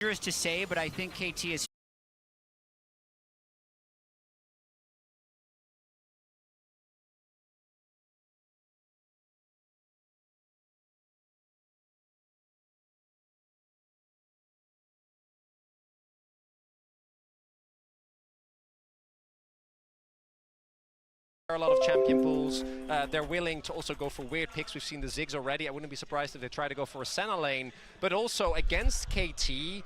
To say, but I think KT is a lot of champion pools. They're willing to also go for weird picks. We've seen the Ziggs already. I wouldn't be surprised if they try to go for a Senna lane. But also against KT,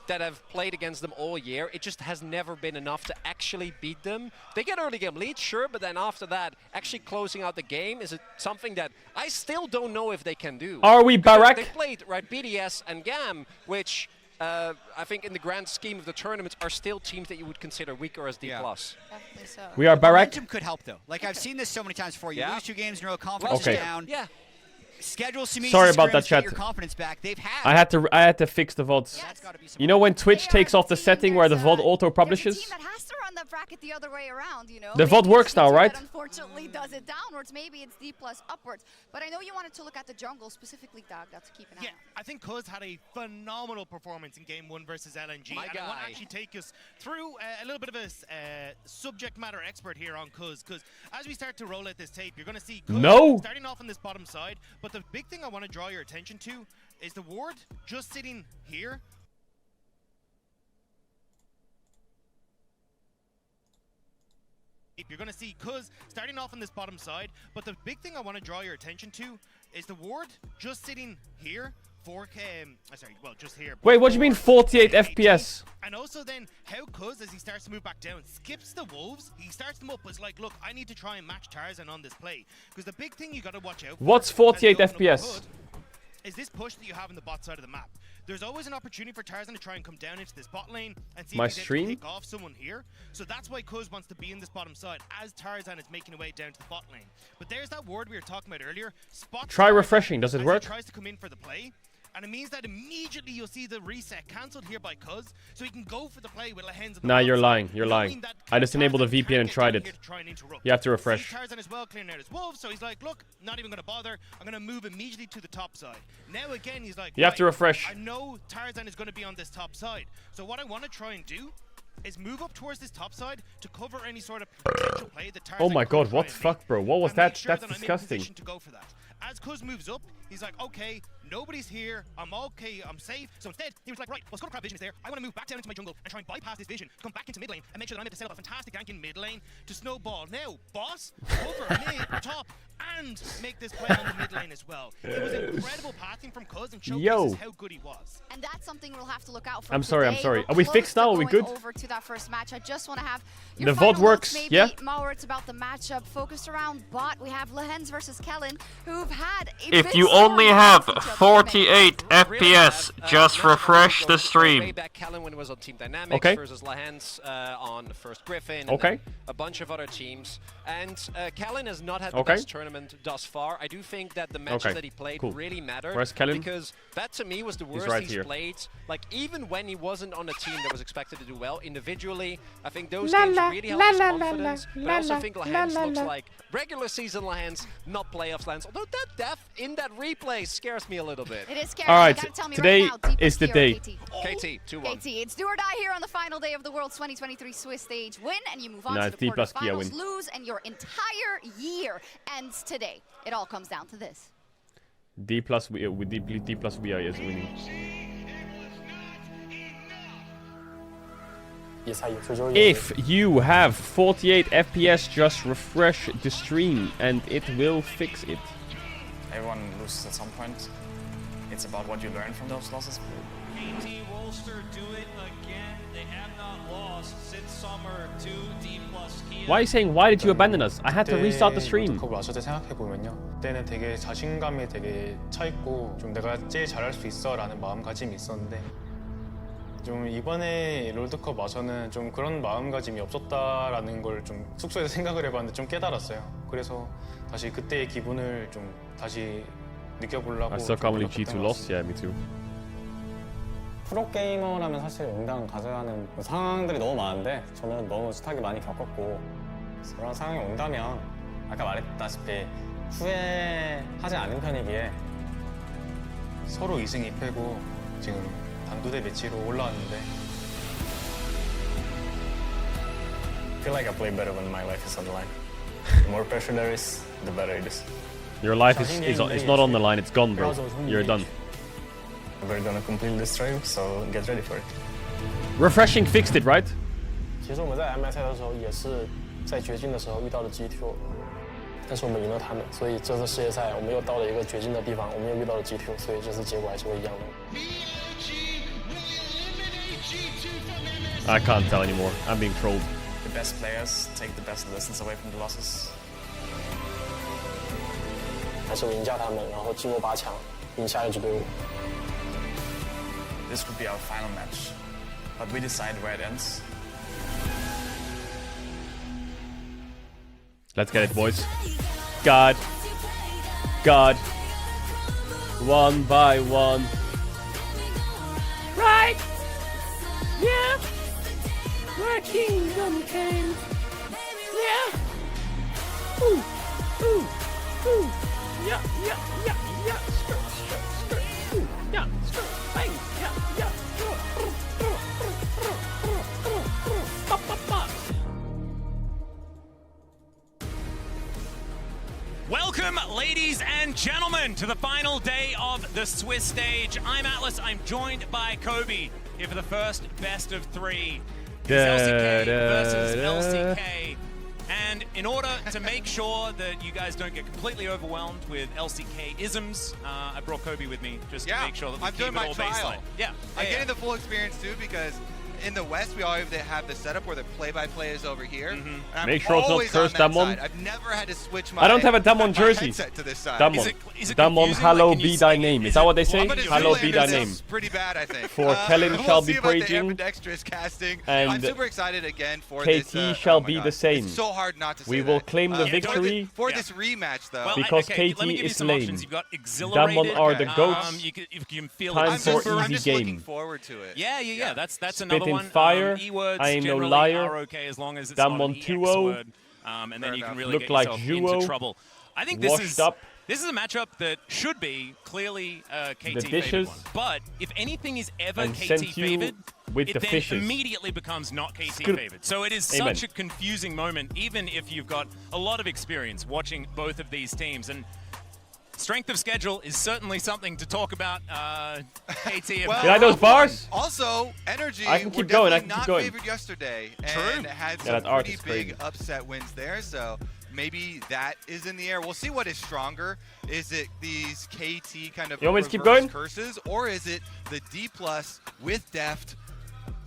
that have played against them all year, it just has never been enough to actually beat them. They get early game lead, sure, but then after that, actually closing out the game is something that I still don't know if they can do. Are we Barak? They played, right, BDS and GAM, which I think in the grand scheme of the tournament are still teams that you would consider weaker as D+. Yeah. so. We are Barak. Momentum could help though. Like I've seen this so many times before. You lose 2 games in a row, confidence Okay. is down. Yeah. Schedule some easy Sorry about that, scrims, get chat. your confidence back. They've had. I had to fix the VODs. That's gotta be some You know when Twitch takes off the setting where the VOD auto publishes? There's a team that has to run the bracket the other way around, you know. The VOD works now, right? That unfortunately does it downwards. Maybe it's D+ upwards. But I know you wanted to look at the jungle specifically, Doug. That's keep an eye on. I think Cuz had a phenomenal performance in Game 1 versus LNG. My and I want guy. to actually take us through a little bit of a subject matter expert here on Cuz. Because as we start to roll out this tape, you're going to see Cuz starting off on this bottom side. But the big thing I want to draw your attention to is the ward just sitting here. You're going to see Cuz starting off on this bottom side, but the big thing I want to draw your attention to is the ward just sitting here. 4K, sorry, well, just here. Wait, what do you mean 48 FPS? And also then how Cuz, as he starts to move back down, skips the wolves. He starts them up as like, look, I need to try and match Tarzan on this play. Because the big thing you got to watch out for, What's 48 as you open up FPS? the hood, is this push that you have on the bot side of the map. There's always an opportunity for Tarzan to try and come down into this bot lane and see My if he stream? can pick off someone here. So that's why Cuz wants to be in this bottom side as Tarzan is making away down to the bot lane. But there's that ward we were talking about earlier. Spot Try Tarzan refreshing, does it as work? He tries to come in for the play. And it means that immediately you'll see the reset cancelled here by Cuz, so he can go for the play with Lehens on the Nah, bot you're side, lying. You're knowing lying. that I just enabled the Tarzan VPN can't and get tried down it. here to try and interrupt. You have to See refresh. Tarzan as well clearing out his wolves, so he's like, look, not even going to bother. I'm going to move immediately to the top side. Now again, he's like, You have to refresh. I know Tarzan is going to be on this top side, so what I want to try and do is move up towards this top side to cover any sort of potential play that Tarzan Oh my could god, try what and the fuck, make, bro? What was and make that? sure That's that I'm in disgusting. position to go for that. As Cuz moves up, he's like, okay, nobody's here, I'm okay, I'm safe. So instead, he was like, right, well, Skullcrab vision is there. I want to move back down into my jungle and try and bypass this vision to come back into mid lane and make sure that I'm able to set up a fantastic gank in mid lane to snowball. Now, boss, over mid, top, and make this play on the mid lane as well. It was incredible pathing from Cuz and showcases how good he was. And that's something we'll have to look out for. I'm sorry, I'm today. sorry. We're Are we close fixed to now? Are we going good? Over to that first match. I just want to have The your VOD final works, notes, maybe, yeah? Mauer, it's about the matchup focused around bot. We have Lehens versus Kellen, who've had a If bit you stormy only have matchups together. 48 FPS, just refresh the stream. Way back Kellen when it was on Team Dynamics versus Lehens on First Griffin. And then a bunch of other teams. And Kellen has not had the best tournament thus far. I do think that the matches that he played really mattered. Where's Kellen? Because that to me was the worst he's played. Like even when he wasn't on a team that was expected to do well individually, I think those games really helped his confidence. But I also think Lehens looks like regular season Lehens, not playoffs Lehens. Although that death in that replay scares me a little bit. It is scary. All right, Tell me today right now, is the day. KT, 2-1. KT, it's do or die here on the final day of the World's 2023 Swiss stage. Win and you move on Nah, to the it's D plus Kia quarterfinals. win. Lose and your entire year ends today. It all comes down to this. D plus VI is winning. If you have 48 FPS, just refresh the stream and it will fix it. Everyone loses at some point. It's about what you learn from those losses. KT Wolster do it again. They have not lost since summer to D+ Kia. Why are you saying, why did you abandon us? I had to restart the stream. 그걸 왔을 때 생각해보면요. 그때는 되게 자신감이 되게 차있고 좀 내가 제일 잘할 수 있어 라는 마음가짐이 있었는데 좀 이번에 롤드컵 와서는 좀 그런 마음가짐이 없었다라는 걸 좀 숙소에서 생각을 해봤는데 좀 깨달았어요. 그래서 다시 그때의 기분을 좀 다시 느껴보려고 I still can't believe G2 lost. Yeah, me too. 프로게이머라면 사실 응당 가져야 하는 상황들이 너무 많은데 저는 너무 숱하게 많이 겪었고 그런 상황이 온다면 아까 말했다시피 후회하지 않은 편이기에 서로 2승 2패고 지금 단두대 매치로 올라왔는데 I feel like I play better when my life is on the line. The more pressure there is, the better it is. Your life is not on the line, it's gone, bro. You're done. We're gonna complete this stream, so get ready for it. Refreshing fixed it, right? 其实我们在 MI 赛的时候也是在绝境的时候遇到了 GTO， 但是我们赢了他们，所以这次世界赛我们又到了一个绝境的地方，我们又遇到了 GTO， 所以这次结果还是会一样的。I can't tell anymore. I'm being trolled. The best players take the best lessons away from the losses. 还是我赢下他们，然后进入8强，赢下一支队伍。 This could be our final match, but we decide where it ends. Let's get it, boys. God. God. One by one. Right. Yeah. My kingdom came. Yeah. Ooh. Ooh. Ooh. Yeah. Yeah. Yeah. Yeah. Skirt. Skirt. Skirt. Ooh. Yeah. Skirt. Bang. Yeah. Yeah. Pop. Pop. Pop. Welcome, ladies and gentlemen, to the final day of the Swiss stage. I'm Atlas. I'm joined by Kobe here for the first best of 3. It's LCK versus LCK. And in order to make sure that you guys don't get completely overwhelmed with LCK-isms, I brought Kobe with me just to make sure that we I'm keep doing it my all trial. baseline. Yeah, I'm getting the full experience too, because in the West we always have the setup where the play-by-play is over here. And I'm Make sure it's not always cursed, on that Damon. side. I've never had to switch my I don't have a Damon jersey. headset to this side. Damon. Is it Damon, confusing? hallowed Like, can you be thy see- name. Is that what they say? I'm gonna Hallowed zoom be in thy this. name. It's pretty bad, I think. For Kellen we'll shall see be about the praising, ambidextrous casting. and I'm super excited again for KT this. shall oh my be God. the same. It's so hard not to say We will that. claim the for victory. for this rematch, though. Well, Because okay, KT let me give you is some lame. options. You've got exhilarated. Damon are the goats. You can feel Time it. for I'm easy just game. looking forward to it. Yeah. That's Spit another in one. fire. E-words I ain't no generally liar. are okay as long as it's Damon not an EX 2-0. word, and then you can really Look get like yourself Juo. into trouble. I think this Washed is up. This is a matchup that should be clearly KT The favored dishes. one. But if anything is ever And KT sent you favored, with it the then fishes. immediately becomes not KT Scoop. favored. So it is Amen. such a confusing moment, even if you've got a lot of experience watching both of these teams. And strength of schedule is certainly something to talk about. KT. Well, You like those bars? Also, Energy I can were keep going, I definitely can keep not going. favored yesterday, True. and had Yeah, some that art pretty is big crazy. upset wins there. So maybe that is in the air. We'll see what is stronger. Is it these KT kind of You want me to keep reverse going? curses, or is it the D+ with Deft?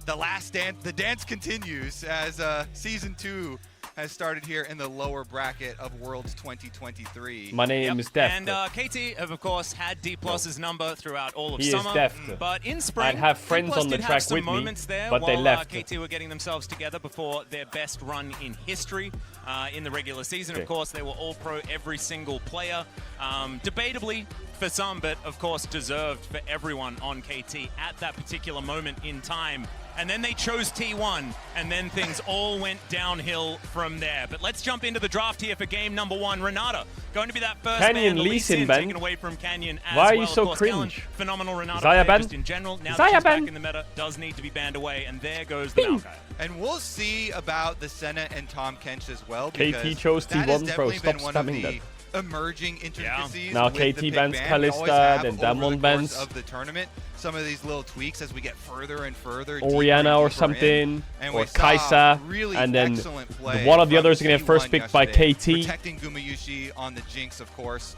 The last dance. The dance continues as Season 2 has started here in the lower bracket of Worlds 2023. My name is Deft. And KT have, of course, had D+'s number throughout all of He is summer. Deft. But in spring, I'd have friends D+ on the did track have some with me, moments there but they while, left. KT were getting themselves together before their best run in history in the regular season. Okay. Of course, they were all pro every single player. Debatably for some, but of course deserved for everyone on KT at that particular moment in time. And then they chose T1, and then things all went downhill from there. But let's jump into the draft here for game number 1. Renata, going to be that first Canyon man, the Lee lead in, Sin ban. taken away from Canyon as Why are you well. so Of course, Kellen, cringe? phenomenal Renata Zaya player ban? just in general. Now Zaya that she's ban? back in the meta, does need to be banned away, and there goes the Maokai. And we'll see about the Senna and Tom Kench as well. KT because chose that has T1 Pro. definitely Stop been one of spamming the that. emerging intricacies. Now with the KT big bans ban. We always Kalista, have then over Damon the bans course of the tournament. Some of these little tweaks as we get further and further. Oriana or deeper something, and or we saw Kaisa, really and then excellent play one of the from others are going to get first T1 picked by yesterday, KT. Protecting Gumayushi on the Jinx, of course,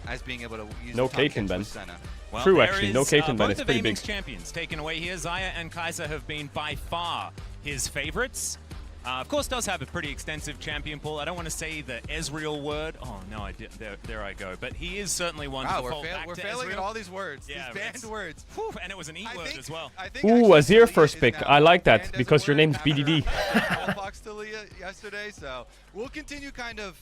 as being able to use No the Tom Caitlyn Kench ban. with Senna. Well, True, there actually. No is, Caitlyn ban. both It's of pretty big. Aiming's champions taken away here. Zaya and Kaisa have been by far his favorites. Of course, does have a pretty extensive champion pool. I don't want to say the Ezreal word. Oh, no, I did. There I go. But he is certainly one to fall back we're to failing Ezreal. at all these words, Yeah, these banned words. Whew, and it was an E word as well. Ooh, Azir first pick. I like that because your name's BDD. Fox to Leah yesterday, so we'll continue kind of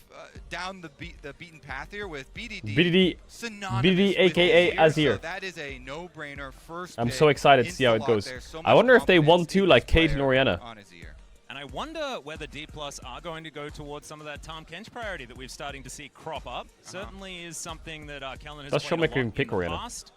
down the beaten path here with BDD. BDD, synonymous BDD with aka So Azir. that is a no-brainer first. I'm pick so excited to see how it into lock goes. there. So I much wonder if they confidence want to in like this Kate player and Oriana. on Azir. And I wonder whether D+ are going to go towards some of that Tom Kench priority that we're starting to see crop up. Certainly is something that Kellen has Does played a lot Showmaker in pick the Orianna? past.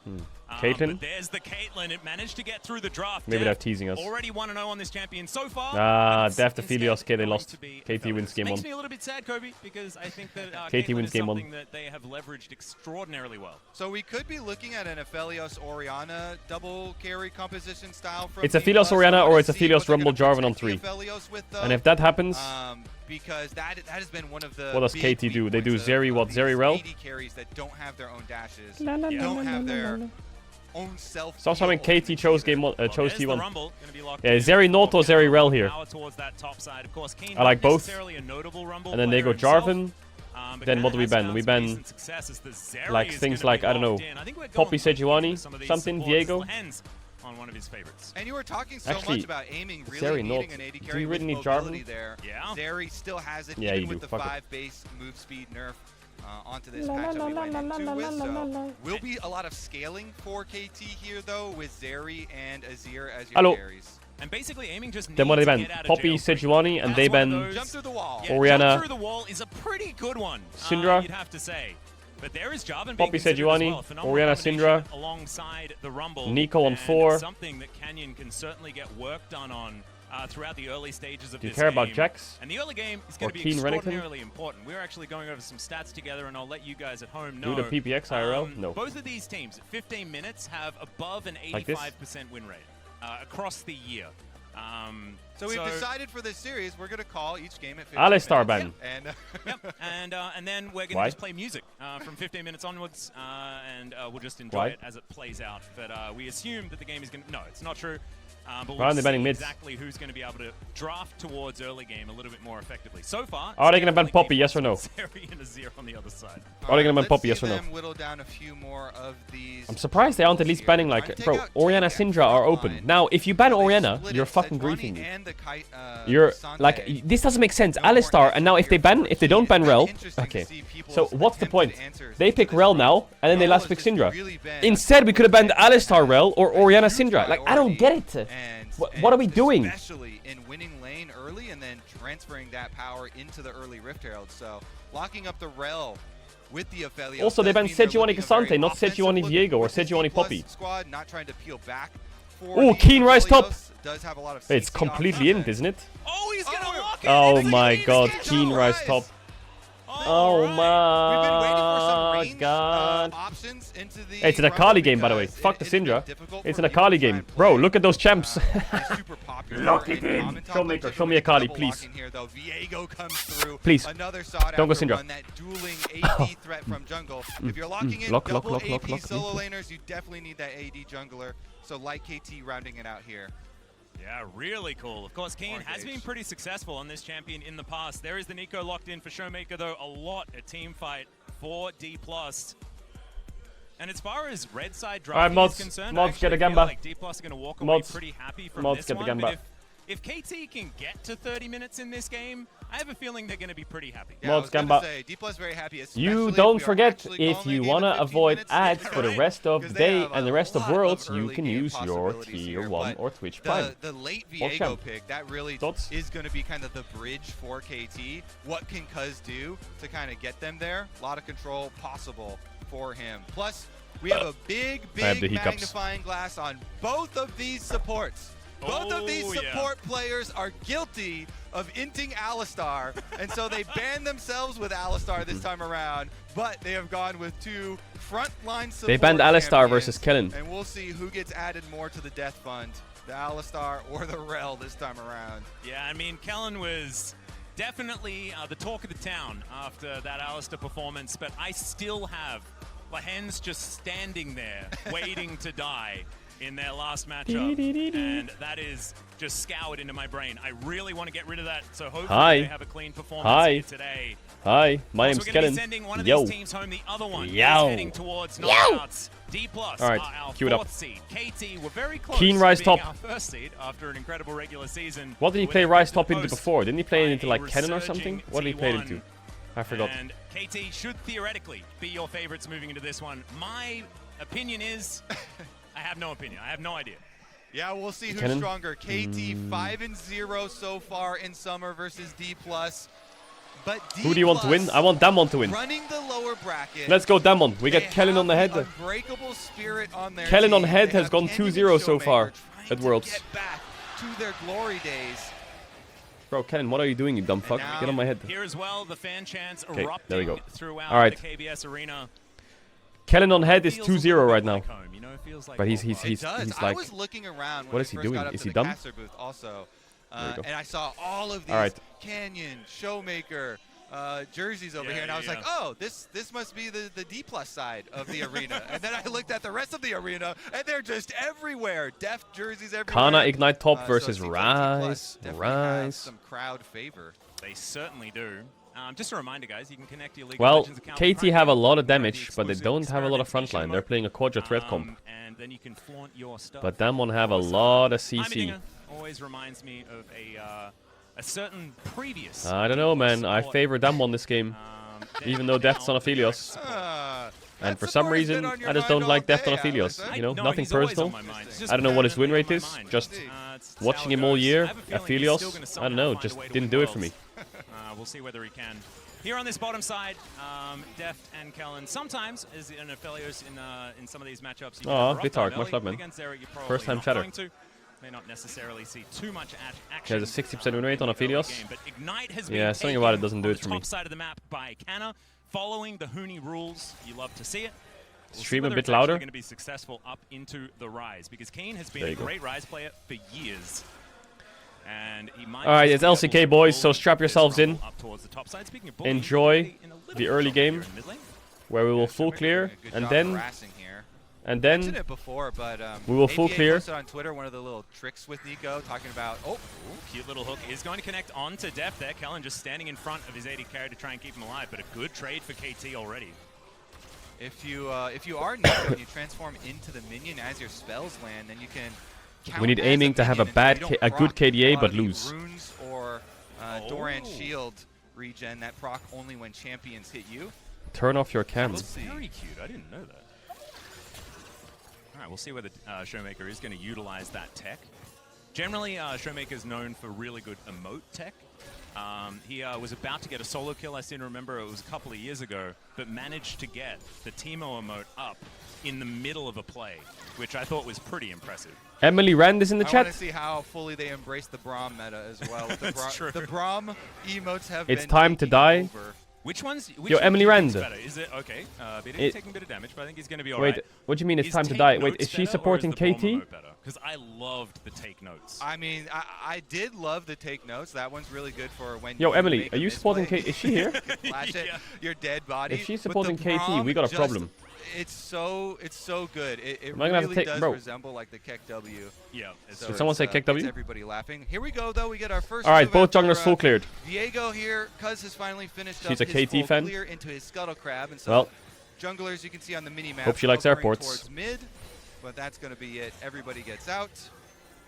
Caitlyn? But there's the Caitlyn. It managed to get through the draft. Maybe they're Deft teasing us. already 1-0 on this champion so far. Deft to Philios. Okay, they lost. KT wins game 1. Makes me a little bit sad, Kobe, because I think that KT Caitlyn wins is game 1. something that they have leveraged extraordinarily well. So we could be looking at an Aphelios Orianna double carry composition style from It's a D+. Philios Orianna or it's a See Philios what they're Rumble gonna Jarvan on protect 3. the Aphelios with, though. And if that happens, because that has been one of the what does big KT do? They do points Zeri, of what, these Zeri Rel? AD carries that don't have their own dashes, la, don't la, have la, their la, la. own self. So I mean KT chose game 1, chose There's the T1. Rumble, gonna be locked Yeah, in. Zeri Noto, Zeri Rel here. Power towards that top side. Of course, Kane I like not both. necessarily a notable Rumble And then they player go himself, Jarvan. but Then what do we has ban? found We some ban decent success as the Zeri like is things gonna like, be I don't know, locked in. I think we're Poppy going Sejuani, for some of these something, supports. Diego. Little hands on one of his favorites. And you were talking so Actually, much about aiming, really Zeri needing not. an AD Do carry you with really need mobility Jarvan? there. Yeah. Zeri still has it, Yeah, even you with do. the Fuck it. 5 base move speed nerf onto this match that we went into with. So will be a lot of scaling for KT here, though, with Zeri and Azir as your Hello. carries. And basically aiming just Then what do needs they to ban? get out of Poppy, jail quickly. Sejuani, and That's they one of ban those- Jump through the wall. Yeah, Orianna. Jump through the wall is a pretty good one. Syndra. You'd have to say. But there is Jarvan being Poppy, considered Sejuani, as well. Phenomenal Orianna, combination Syndra. alongside the Rumble. Nico on and 4. Something that Canyon can certainly get work done on throughout the early stages of Do you this care game. about Jax? And the early game is Or going to be Keen Renekton? extraordinarily important. We're actually going over some stats together, and I'll let you guys at home Do know. the PPX IRL? No. Both of these teams at 15 minutes have above an Like this? 85% win rate across the year. So we've decided for this series, we're going to call each game at 15 Alistar minutes. ban. And And then we're going Why? to just play music from 15 minutes onwards, and we'll just enjoy Why? it as it plays out. But we assume that the game is going to... No, it's not true. But Why aren't they we'll banning see mids? exactly who's going to be able to draft towards early game a little bit more effectively. So far... Are they gonna ban definitely Poppy, yes or no? Zeri and Azir on the other side. Are they gonna ban let's Poppy, see yes or no? them whittle down a few more of these. I'm surprised they aren't at least banning like, bro, Orianna, Syndra are open. Now, if you ban Orianna, you're fucking griefing me. You're like, this doesn't make sense. Alistar, and now if they don't ban Rel, okay. So what's the point? They pick Rel now, and then they last pick Syndra. Instead, we could have banned Alistar Rel or Orianna Syndra. Like, I don't get it. What are we doing? Especially in winning lane early and then transferring that power into the early Rift Herald. So locking up the Rel with the Aphelios. Also, they does banned mean they're Sejuani looking a very Cassante, not offensive Sejuani look Diego or with this Sejuani D+ Poppy. Squad, not trying to peel back. Oh, Keen Rise top. Does have a lot of It's CC completely in, offense. isn't it? Oh, he's going to lock it! Oh my god, Keen Rise top. Oh We've been waiting for some my range, god. options into the It's an Rumble Akali game, by the way. because Fuck the it's been Syndra. difficult It's for an people Akali to try game. and play. Bro, look at those champs. It's super popular Lock it in. common top Showmaker, lane. show me Akali, Double please. locking Here, though. Viego comes through. Please. Another sought Don't go after Syndra. one, that dueling AD threat from jungle. If you're locking in Lock, double lock, AP lock, lock. solo laners, you definitely need that AD jungler. So like KT rounding it out here. Yeah, really cool. Of course, Keen has been pretty successful on this champion in the past. There is the Nico locked in for Showmaker, though. A lot a team fight for D+. And as far as red side drafting mods, is concerned, mods, I get a actually feel Gamba. like D+ are going to walk Mods. away pretty happy from Mods, this get the one. Gamba. But if KT can get to 30 minutes in this game, I have a feeling they're going to be pretty happy. Yeah, I was Mods gonna Gamba. say, D+ very happy, You especially don't if we are forget, actually if calling you a game want to in 15 avoid minutes. ads for the rest of the Because they day have and the a rest of lot Worlds, of you early can game use your possibilities Tier here, 1 but or Twitch Prime. The late Or Viego Champ. pick, that really Thoughts? is going to be kind of the bridge for KT. What can Cuz do to kind of get them there? A lot of control possible for him. Plus, we have a big, I have the big hiccups. magnifying glass on both of these supports. Both of these support players are guilty of inting Alistar, and so they banned themselves with Alistar this time around, but they have gone with two frontline support They banned Alistar champions, versus Kellen. and we'll see who gets added more to the death fund, the Alistar or the Rel this time around. Yeah, I mean, Kellen was definitely the talk of the town after that Alistar performance, but I still have Lahens just standing there waiting to die in their last matchup, and that is just scoured into my brain. I really want to get rid of that, so hopefully they have a clean performance here today. Hi, my name's We're going to Kellen. be sending one of Yo. these teams home, the other one is Yo. heading towards knockouts. D+ right, are our cue it up. 4th seed. KT were very close Keen to Rise being top. our 1st seed after an incredible regular season. What did he With play a Rise to top the into post before? Didn't he play it into by like Cannon or something? resurging What did he play it T1. into? I forgot. And KT should theoretically be your favorites moving into this one. My opinion is, I have no opinion. I have no idea. Yeah, we'll see who's Kennen? stronger. KT 5-0 so far in summer versus D+. But D+, Who do you want to win? I want Damwon to win. Running the lower bracket. Let's go Damwon. We get Kellen on the head. Unbreakable spirit on their Kellen on team. head They has have gone Canyon 2-0 so Showmaker far trying at to Worlds. Get back to their glory days. Bro, Kellen, what are you doing, you dumb fuck? Get on my head. Here as well, the fan chants Okay, erupting there we go. throughout Alright. the KBS arena. Kellen on head is 2-0 right now. Like home, you know, it feels like But he's I like, was looking around when what is he we first doing? got up Is to he the done? caster booth also. There we go. And I saw all of these Alright. Canyon, Showmaker, jerseys over here, and I was like, oh, this must be the D+ side of the arena. And then I looked at the rest of the arena, and they're just everywhere. Deft jerseys everywhere. Kana Ignite top So versus it seems like D+ Rise. definitely have Rise. some crowd favor. They certainly do. Just a reminder, guys, you can connect your League of Well, Legends account KT have a lot of the damage, but they exclusive don't have a lot of experimentation frontline. They're mode. playing a Quadra threat comp. And then you can flaunt your stuff. But Damwon have a lot of Heimerdinger CC. always reminds me of a certain previous. I don't know, man. I favor Damwon this game. Even though Deft's on Aphelios. And for some reason, I just don't like Deft on Aphelios. You know, nothing personal. I don't know what his win rate is. Just watching him all year, Aphelios, I don't know, just didn't do it for me. We'll see whether he can. Here on this bottom side, Deft and Kellen sometimes is in Aphelios in some of these matchups. Aw, Vitark, much love, man. First time chatter. May not necessarily see too much action. He has a 60% win rate on Aphelios. But Ignite has been Yeah, something about it doesn't do it for me. top side of the map by Canna, following the Huni rules. You love to see it. We'll Stream see a whether bit it's actually louder. going to be successful up into the Rise, because Kane has been There a you go. great Rise player for years. And he might Alright, it's just be LCK able to boys, so bully strap this yourselves in. rumble up towards the top side. Speaking of bullying, Enjoy in a little the bit early of trouble game, here in mid lane. where we will full clear, Good and job then harassing here. and Mentioned then it before, but we will full APA clear. posted on Twitter one of the little tricks with Nico, talking about Cute little hook is going to connect onto Deft there. Kellen just standing in front of his AD carry to try and keep him alive, but a good trade for KT already. if you are Nico and you transform into the minion as your spells land, then you can. We need count as aiming to have a minion, and so bad you don't a good proc KDA lot but of the lose. Runes or Doran shield regen that proc only when champions hit you. Turn off your cam. That's very cute. I didn't know that. All right, we'll see whether Showmaker is going to utilize that tech. Generally, Showmaker is known for really good emote tech. He was about to get a solo kill, I seem to remember it was a couple of years ago, but managed to get the Teemo emote up in the middle of a play, which I thought was pretty impressive. Emily Rand is in the I chat. want to see how fully they embrace the Braum meta as well. That's true. The Braum emotes have It's been time to taking die. over. Which one's Yo, Emily Rand. better? Is it okay? He's taking a bit of damage, but I think he's going to be alright. Wait, what do you mean it's time to die? Wait, is she supporting KT? Because I loved the take notes. I mean, I did love the take notes. That one's really good for when Yo, you Emily, make are a you supporting misplay. KT? Is she here? Flash at your dead body. If she's But supporting the KT, Braum we got a just- problem. It's so good. It Am I gonna have to really take- does bro. resemble like the Keck W. Yeah. So Did someone say Keck W? It's everybody laughing. Here we go, though. We get our first. All right, move both after, junglers full cleared. Diego here, Cuz has finally finished She's up a his KT full fan. clear into his Scuttle Crab, and so Well, junglers you can see on the mini map. hope she likes hovering airports. Towards mid, but that's going to be it. Everybody gets out.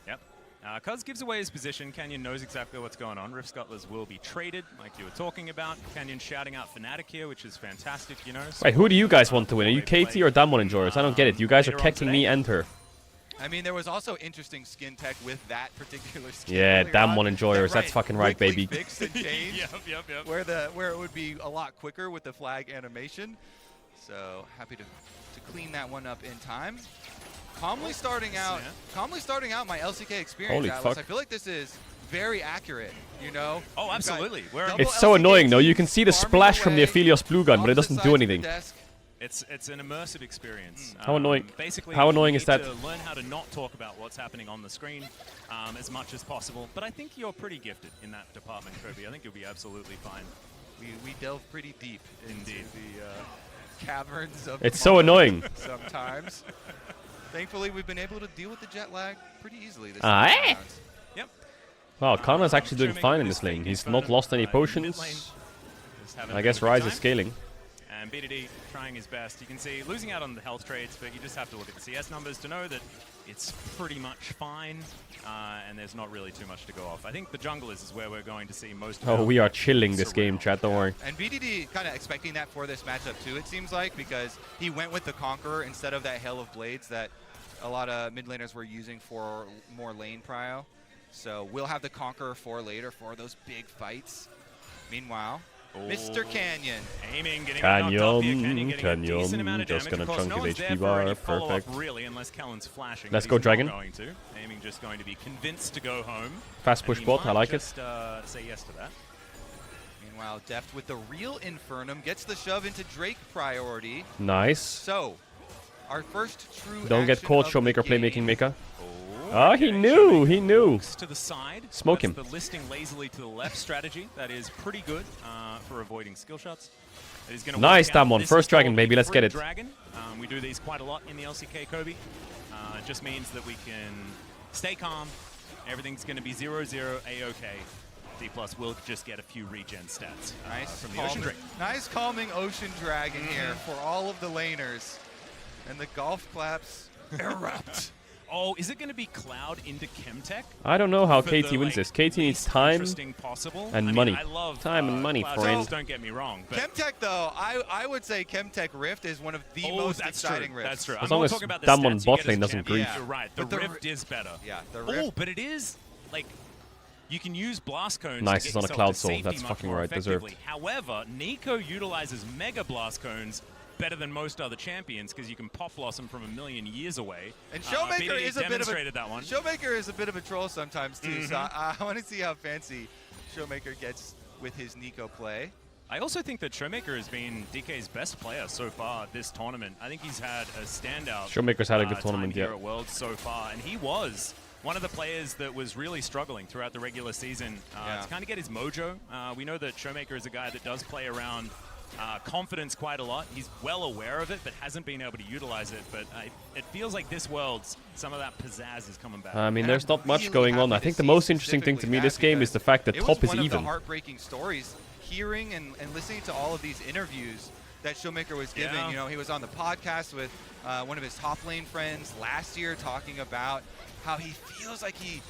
Yep. Cuz gives away his position. Canyon knows exactly what's going on. Rift Scuttlers will be traded, like you were talking about. Canyon shouting out Fnatic here, which is fantastic, you know. Wait, who do you guys want to win? Are you KT or Damwon enjoyers? I don't get it. You guys are Later on kecking me and her. I mean, there was also interesting skin tech with that particular skin. Yeah, earlier Damwon on enjoyers. that That's fucking right, quickly baby. Fixed and changed, Yep. where it would be a lot quicker with the flag animation. So happy to clean that one up in time. Calmly starting out my LCK experience. Holy Atlas. fuck. I feel like this is very accurate. You know. Oh, You've absolutely. got We're- double It's so LCK annoying though. You can teams see the farming splash from the away, Aphelios blue gun, but it opposite doesn't do sides of the anything. desk. It's an immersive experience. How annoying- Basically, how annoying you is need that? to learn how to not talk about what's happening on the screen as much as possible. But I think you're pretty gifted in that department, Kobe. I think you'll be absolutely fine. We delve pretty deep into Indeed. the caverns of. It's so annoying. Sometimes. Thankfully, we've been able to deal with the jet lag pretty easily this Ah, time eh? around. Yep. Wow, Kana's actually doing Showmaker fine in is this lane. taking He's Inferno, not lost any in mid lane. potions. Just having a I bit guess of a good Rise is time. scaling. And BDD trying his best. You can see losing out on the health trades, but you just have to look at the CS numbers to know that it's pretty much fine, and there's not really too much to go off. I think the junglers is where we're going to see most of Oh, our we are chilling this surreal. game, chat. Don't worry. And BDD kind of expecting that for this matchup too, it seems like, because he went with the Conqueror instead of that Hail of Blades that a lot of mid laners were using for more lane prio. So we'll have the Conqueror for later for those big fights. Meanwhile, Mr. Canyon. Aiming, getting knocked off here. Canyon getting a decent amount of just damage. gonna Of course, chunk no his one's there HP for bar, any follow-up, perfect. really, unless Kellen's flashing. Let's but go he's Dragon. not going to. Aiming just going to be convinced to go home. Fast push And he bot, I might like just, it. Say yes to that. Meanwhile, Deft with the real Infernum gets the shove into Drake priority. Nice. So, our first true Don't get action caught, of the Showmaker game. playmaking maker. Oh, he knew, he knew. To the side. Smoke That's him. The listing lazily to the left strategy. That is pretty good for avoiding skill shots. That is gonna Nice, work out. Damwon. This First is dragon, probably baby. Let's free get it. Dragon. We do these quite a lot in the LCK, Kobe. It just means that we can stay calm. Everything's going to be 0-0, A-OK. D+ will just get a few regen stats from the Ocean Drake. Nice calming Ocean Dragon here for all of the laners. And the golf claps erupt. Oh, is it going to be Cloud into Chemtech? I don't know how For KT the, wins this. KT needs time and money. I love Time and money, Cloud friend. Jumps, don't get me wrong. But Chemtech, though, I would say Chemtech Rift is one of the most exciting rifts. That's true. As I'm long as talking about the Damwon stats you bot get lane as doesn't champion. grief. You're right. The Rift is better. Yeah, the Rift. Oh, but it is, like, you can use Blast Cones Nice, to it's get on a yourself Cloud to Soul. safety That's much fucking more right, deserved. effectively. However, Nico utilizes Mega Blast Cones better than most other champions because you can Pop Blossom from a million years away. And Showmaker BDD is a bit of a that one. Showmaker is a bit of a troll sometimes too. So I want to see how fancy Showmaker gets with his Nico play. I also think that Showmaker has been DK's best player so far this tournament. I think he's had a standout. Showmaker's had a good time tournament, here yeah. at Worlds so far, and he was one of the players that was really struggling throughout the regular season to kind of get his mojo. We know that Showmaker is a guy that does play around confidence quite a lot. He's well aware of it, but hasn't been able to utilize it. But it feels like this World's, some of that pizzazz is coming back. I mean, there's not much going on. I think the most interesting thing to me this game is the fact that top is It was one of even. the heartbreaking stories, hearing and listening to all of these interviews that Showmaker was giving. Yeah. You know, he was on the podcast with one of his top lane friends last year talking about how he feels like he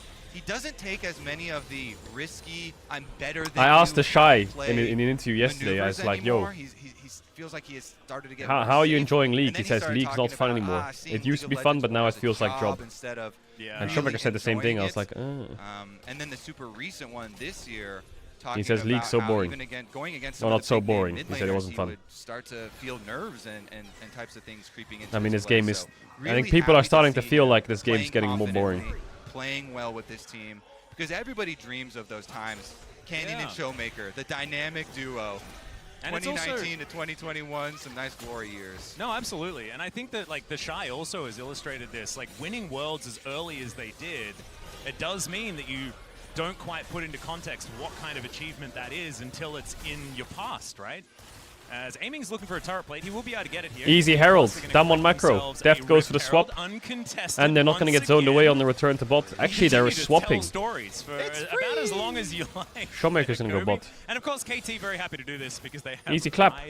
doesn't take as many of the risky, I'm better than I asked you the Shy play in an interview yesterday. I was maneuvers like, yo, anymore. He feels like he has started to get how more are you safe. enjoying League? And He then says started League's not talking fun about, anymore. seeing It used to League be of fun, Legends but now more it as a feels like job. instead of And really Showmaker said the same thing. I enjoying was it. like, and then the super recent one this year, talking He says about League's so how boring. even again, going against No, some of not the so big name boring. mid He said it laners, wasn't fun. Would start to feel nerves and types of things creeping into I mean, his this play. game is. So I really think people are happy to starting to see feel him like this game's playing getting more boring. confidently, playing well with this team, because everybody dreams of those times. Canyon and Showmaker, the dynamic duo. And it's 2019 to 2021, some nice glory years. No, absolutely. And I think that, like, the Shy also has illustrated this. Like, winning Worlds as early as they did, it does mean that you don't quite put into context what kind of achievement that is until it's in your past, right? As Aiming's looking for a turret plate, he will be able to get it here. Easy Herald, Damwon macro. Deft goes for the swap. And they're not going to get zoned away on the return to bot. Actually, they're swapping. Stories for about as long as you like. Showmaker's going to go bot. And of course, KT very happy to do this because they have Easy clap.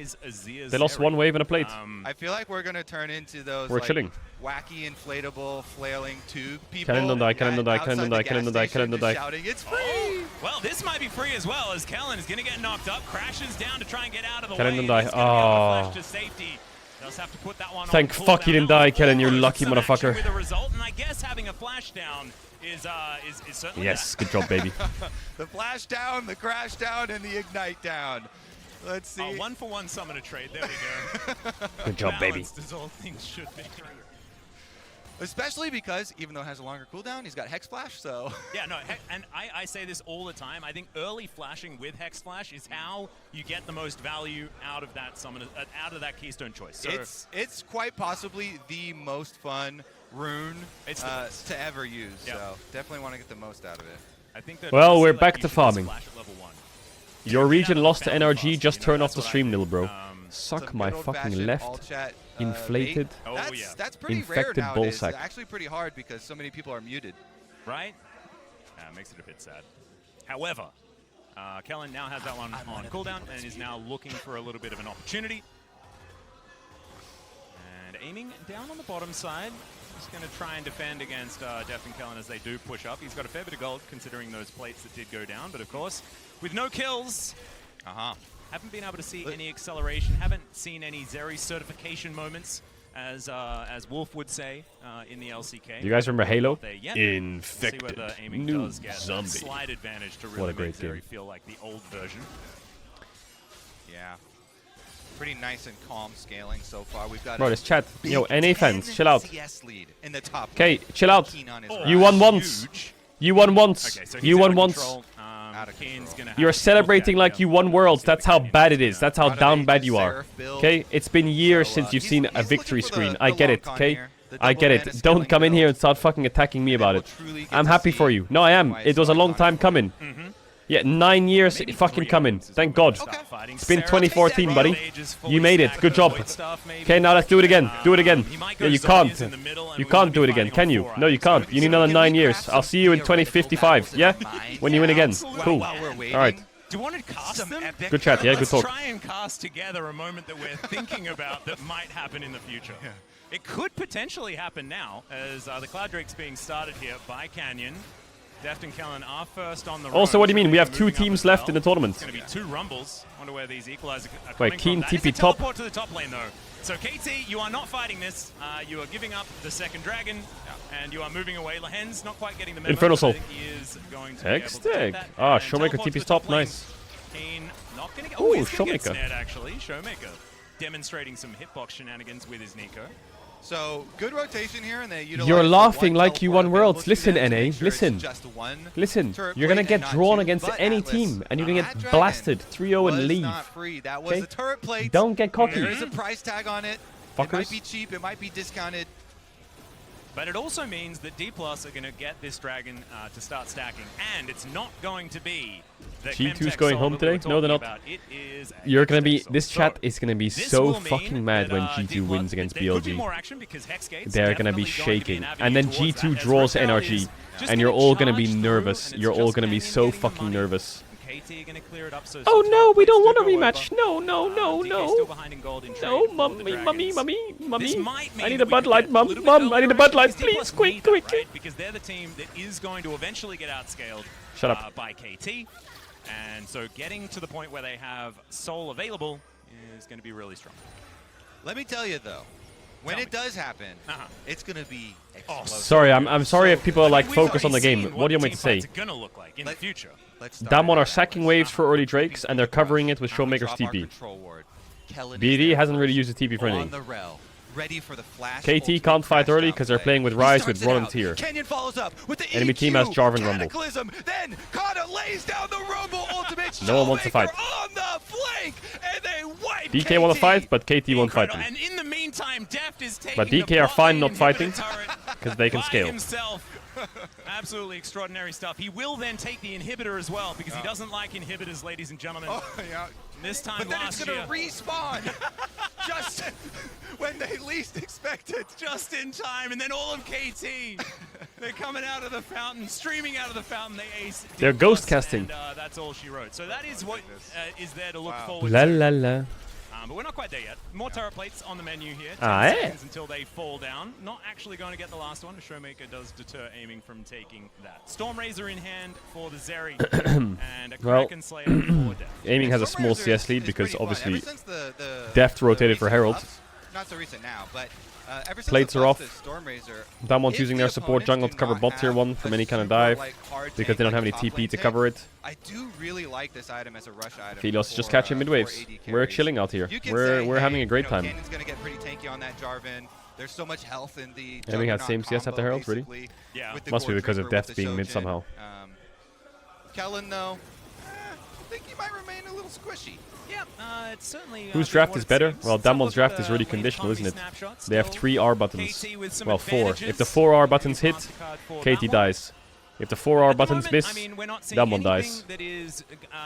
They lost one wave and a plate. I feel like we're going to turn into those We're chilling. wacky, inflatable, flailing tube people. Kellen don't die, Kellen don't die, outside Kellen don't the die, gas Kellen don't die, station Kellen don't just die. shouting, it's free! Oh, well, this might be free as well, as Kellen is going to get knocked up, crashes down to try and get out of the Kellen way. don't die. He's gonna be able to flash to safety. Does have to put that one Thank on fuck you didn't die, Kellen. You Almost lucky some action motherfucker. With a result, and I guess having a flash down is certainly Yes, good job, baby. The flash down, the crash down, and the ignite down. Let's see. 1-for-1 summoner trade. There we go. Good job, baby. Balanced as all things should be. Especially because, even though it has a longer cooldown, he's got Hex Flash, so... Yeah, no, and I say this all the time. I think early flashing with Hex Flash is how you get the most value out of that summon, out of that Keystone choice. So it's quite possibly the most fun rune to ever use, so definitely want to get the most out of it. I think that Well, we're like, back you to should farming. splash at level 1. Your region lost to bounce NRG. fast, Just you know, turn off that's the what I stream, do. little bro. Some Suck my good fucking old-fashioned left. all-chat, Inflated. bait. That's pretty infected rare nowadays. ballsack. It's actually pretty hard because so many people are muted. Right? Makes it a bit sad. However, Kellen now has that one on cooldown and is now looking for a little bit of an opportunity. And aiming down on the bottom side. He's going to try and defend against Deft and Kellen as they do push up. He's got a fair bit of gold considering those plates that did go down. But of course, with no kills, haven't been able to see any acceleration. Haven't seen any Zeri certification moments as Wolf would say in the LCK. You guys remember Halo? Infected. New zombie. Slight advantage to really what a great make Zeri game. feel like the old version. Yeah. Pretty nice and calm scaling so far. We've got Bro, this chat. Yo, NA fans, chill out. CS lead in the top. Okay, chill out. Oh, You won once. You won once. Okay, so you won once. You're celebrating like you won Worlds. That's how bad it is. That's how down bad you are. Okay? It's been years since you've seen a victory screen. I get it, okay? I get it. Don't come in here and start fucking attacking me about it. I'm happy for you. No, I am. It was a long time coming. Yeah, 9 years fucking coming. Thank God. It's been 2014, buddy. You made it. Good job. Okay, now let's do it again. Do it again. Yeah, you can't. You can't do it again, can you? No, you can't. You need another 9 years. I'll see you in 2055. Yeah? When you win again. Cool. Alright. Do you want to cast them? Good chat, yeah, good talk. Let's try and cast together a moment that we're thinking about that might happen in the future. It could potentially happen now, as the Cloud Drake's being started here by Canyon. Deft and Kellen are first on the road. Also, what do you mean? We have 2 teams left in the tournament. It's going to be 2 rumbles. Wonder where these equalizers are Wait, coming Keen from. TP top. Teleport to the top lane, though. So, KT, you are not fighting this. You are giving up the second dragon, and you are moving away. Lahen's not quite getting the memo. Infernal Soul. He is going to Hextech. Ah, Showmaker TP's top. Nice. Keen not going to get... Ooh, he's gonna get Showmaker. snared, actually. Showmaker demonstrating some hitbox shenanigans with his Nico. So good rotation here, and they utilize. You're laughing the like you won teleport Worlds. available to Listen, them to NA. make sure it's Listen. just one Listen. turret You're gonna plate get and not drawn 2, against but any Atlas, team, and you're gonna that get dragon blasted 3-0 and was leave. not free. That was Okay? a turret plate. Don't get cocky. There is a price tag on it. Fuckers. It might be cheap. It might be discounted. But it also means that D+ are going to get this dragon to start stacking, and it's not going to be the G2's Chemtech going Soul home that we were today? No, they're talking not. about. It is You're gonna be. Soul. This chat is gonna be this so will mean fucking mad that, when G2 D+ wins against there could be BLG. more action because Hexgate's They're gonna be definitely going to be shaking, an avenue and then towards G2 that, as draws Red Barrel NRG, is just and you're gonna all gonna be charge nervous. through, and You're it's all just gonna be Canyon so getting the fucking money. nervous. KT going to clear it up, so Oh no, we don't want a to go rematch. No, no, no, DK no. still behind in gold in trade No, for mummy, the mummy, Dragons. mummy. This might mean I need a we Bud could Light, get a mum. little bit Mum, I need a earlier Bud Light, because D+ please. Quick, need that, quick. right? Because they're the team that is going to eventually get outscaled Shut up. by KT. And so getting to the point where they have Soul available is going to be really strong. Let me tell you though, when it does happen, it's going to be explosive. Sorry, I'm sorry if people are like We've focused on the already game. seen What do you want me the to say? team fights are gonna look like in the future. Damwon are sacking waves for early Drakes, and they're covering it with Showmaker's TP. BD hasn't really used the TP for anything. Ready for the flash. KT can't fight early because they're playing with Ryze with Volunteer. Canyon follows up with the Enemy team has Jarvan Rumble. Cataclysm. Then Kana lays down the Rumble ultimate. No one wants to fight. On the flank, and they wipe DK want to fight, but KT won't fight them. And in the meantime, Deft is taking But the DK are bot fine lane not inhibitor fighting turret because they can by scale. himself. Absolutely extraordinary stuff. He will then take the inhibitor as well because he doesn't like inhibitors, ladies and gentlemen. Oh, yeah. This time but then last it's going to respawn just when they least expect it. Just in time, and then all of KT, they're coming out of the fountain, streaming out of the fountain. They ace. They're ghost casting. And that's all she wrote. So that is what is there to look forward La to. la la. But we're not quite there yet. More turret plates on the menu here. 10 seconds until they fall down. Not actually going to get the last one. Showmaker does deter aiming from taking that. Stormrazor in hand for the Zeri. And a Kraken Slayer for Deft. Aiming has a small CS lead because obviously Deft rotated for Herald. Not so recent now, but ever since Plates are off. Stormrazor, Damwon's using their support jungle to cover bot tier 1 from any kind of dive because they don't have any TP to cover it. I do really like this item as a rush item. Philios is just catching mid waves. We're chilling out here. We're having a great time. Canyon's gonna get pretty tanky on that Jarvan. There's so much health in the Enemy had same CS after Herald, really? Yeah. Must be because of Deft being mid somehow. Kellen though, I think he might remain a little squishy. Yeah, it's certainly. Whose draft is better? Well, Damwon's draft is really conditional, isn't it? They have 3 R buttons. Well, 4. If the 4 R buttons hit, KT dies. If the 4 R buttons miss, Damwon dies. That is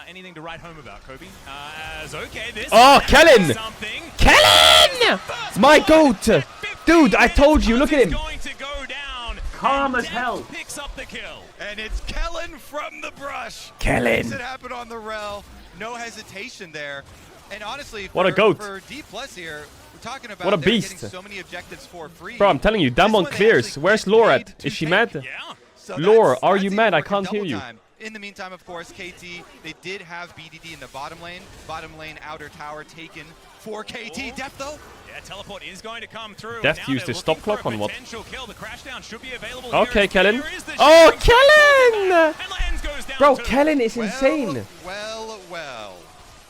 anything to write home about, Kobe. Oh, Kellen! Kellen! My goat! Dude, I told you, look at him! Calm as hell. Picks up the kill. And it's Kellen from the brush. Kellen. Makes it happen on the rel. No hesitation there. And honestly, what a goat. For D+ here, we're talking about what a beast. So many objectives for free. Bro, I'm telling you, Damwon clears. Where's Lore at? Is she mad? Yeah. So Lore, are you mad? I can't hear you. in the meantime, of course, KT, they did have BDD in the bottom lane. Bottom lane outer tower taken for KT. Deft, though? Yeah, teleport is going to come through. Deft used his stop clock on what? Kill. The crashdown should be available okay, here. Kellen. Oh, Kellen! Bro, Kellen is insane. Well.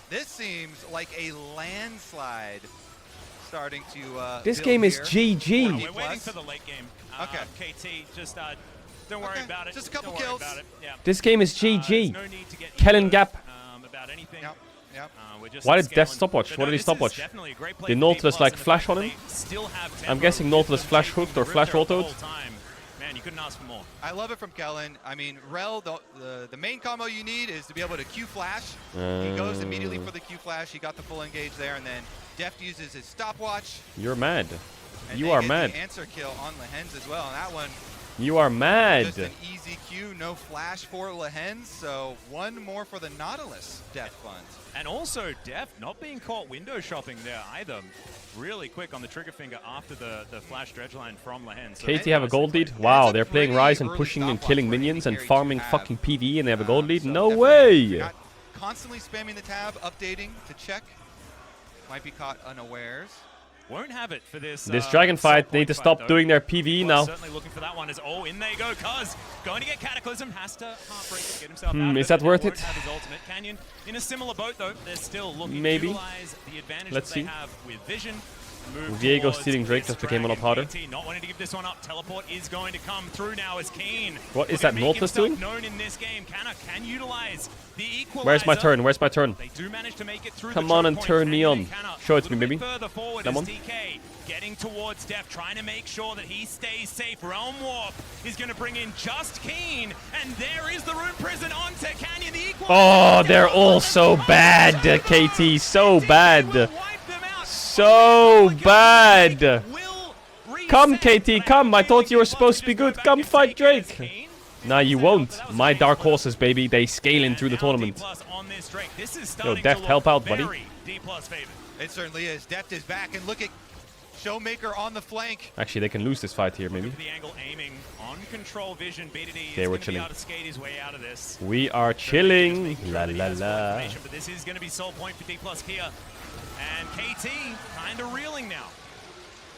This seems like a landslide starting to this game is GG. We're waiting for the late game. Okay. KT, just don't worry about it. Just a couple don't kills. Worry about it. Yeah. This game is GG. No need to get Kellen gap. About anything. Yep. Why did Deft stopwatch? What did he stopwatch? Did Nautilus like flash on him? I'm guessing Nautilus flash hooked or flash autoed. Man, you couldn't ask for more. I love it from Kellen. I mean, Rel, the main combo you need is to be able to Q flash. He goes immediately for the Q flash. He got the full engage there, and then Deft uses his stopwatch. You're mad. And you are get mad. The answer kill on Lehens as well. And that one. You are mad. Just an easy Q, no flash for Lehens. So one more for the Nautilus Deft fund. And also Deft not being caught window shopping there either. Really quick on the trigger finger after the flash dredge line from Lehens. So KT have a gold lead? Wow, they're playing Rise and pushing and killing minions and farming fucking PvE and they have a gold lead? No way! Not constantly spamming the tab, updating to check. Might be caught unawares. Won't have it for this. This dragon fight, they need to stop doing their PvE now. Certainly looking for that one. As in they go. Cuz going to get Cataclysm, has to heartbreak to get himself out. Is that worth it? Have his ultimate. Canyon in a similar boat though. They're still looking to utilize the advantage that they have with vision. Diego stealing Drake just became a lot harder. Not wanting to give this one up. Teleport is going to come through now as Keen. What is that Nautilus doing? Known in this game. Can utilize the equalizer. Where's my turn? Where's my turn? They do manage to make it through. Come on and turn me on. Show it to me, baby. Come on. Getting towards Deft, trying to make sure that he stays safe. Realm Warp is going to bring in just Keen, and there is the Rune Prison onto Canyon. The equalizer. Oh, they're all so bad, KT. So bad. So bad. Come, KT, come. I thought you were supposed to be good. Come fight Drake. Nah, you won't. My dark horses, baby. They scale in through the tournament. Yo, Deft, help out, buddy. It certainly is. Deft is back, and look at Showmaker on the flank. Actually, they can lose this fight here, maybe. The angle aiming on control vision. BDD okay, we're is chilling. able to skate his way out of this. We are chilling. La la la. But this is going to be soul point for D+ here. And KT kind of reeling now.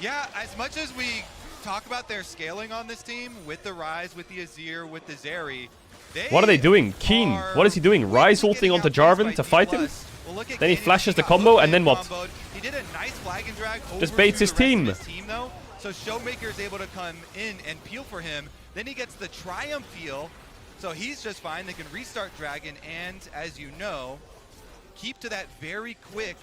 Yeah, as much as we talk about their scaling on this team with the Rise, with the Azir, with the Zeri, what are they doing? Keen, what is he doing? Rise ulting onto Jarvan to fight him? Then he flashes the combo, and then what? He did a nice flag and drag over just baits his team. Though. So Showmaker is able to come in and peel for him. Then he gets the Triumph heal, so he's just fine. They can restart Dragon, and as you know, keep to that very quick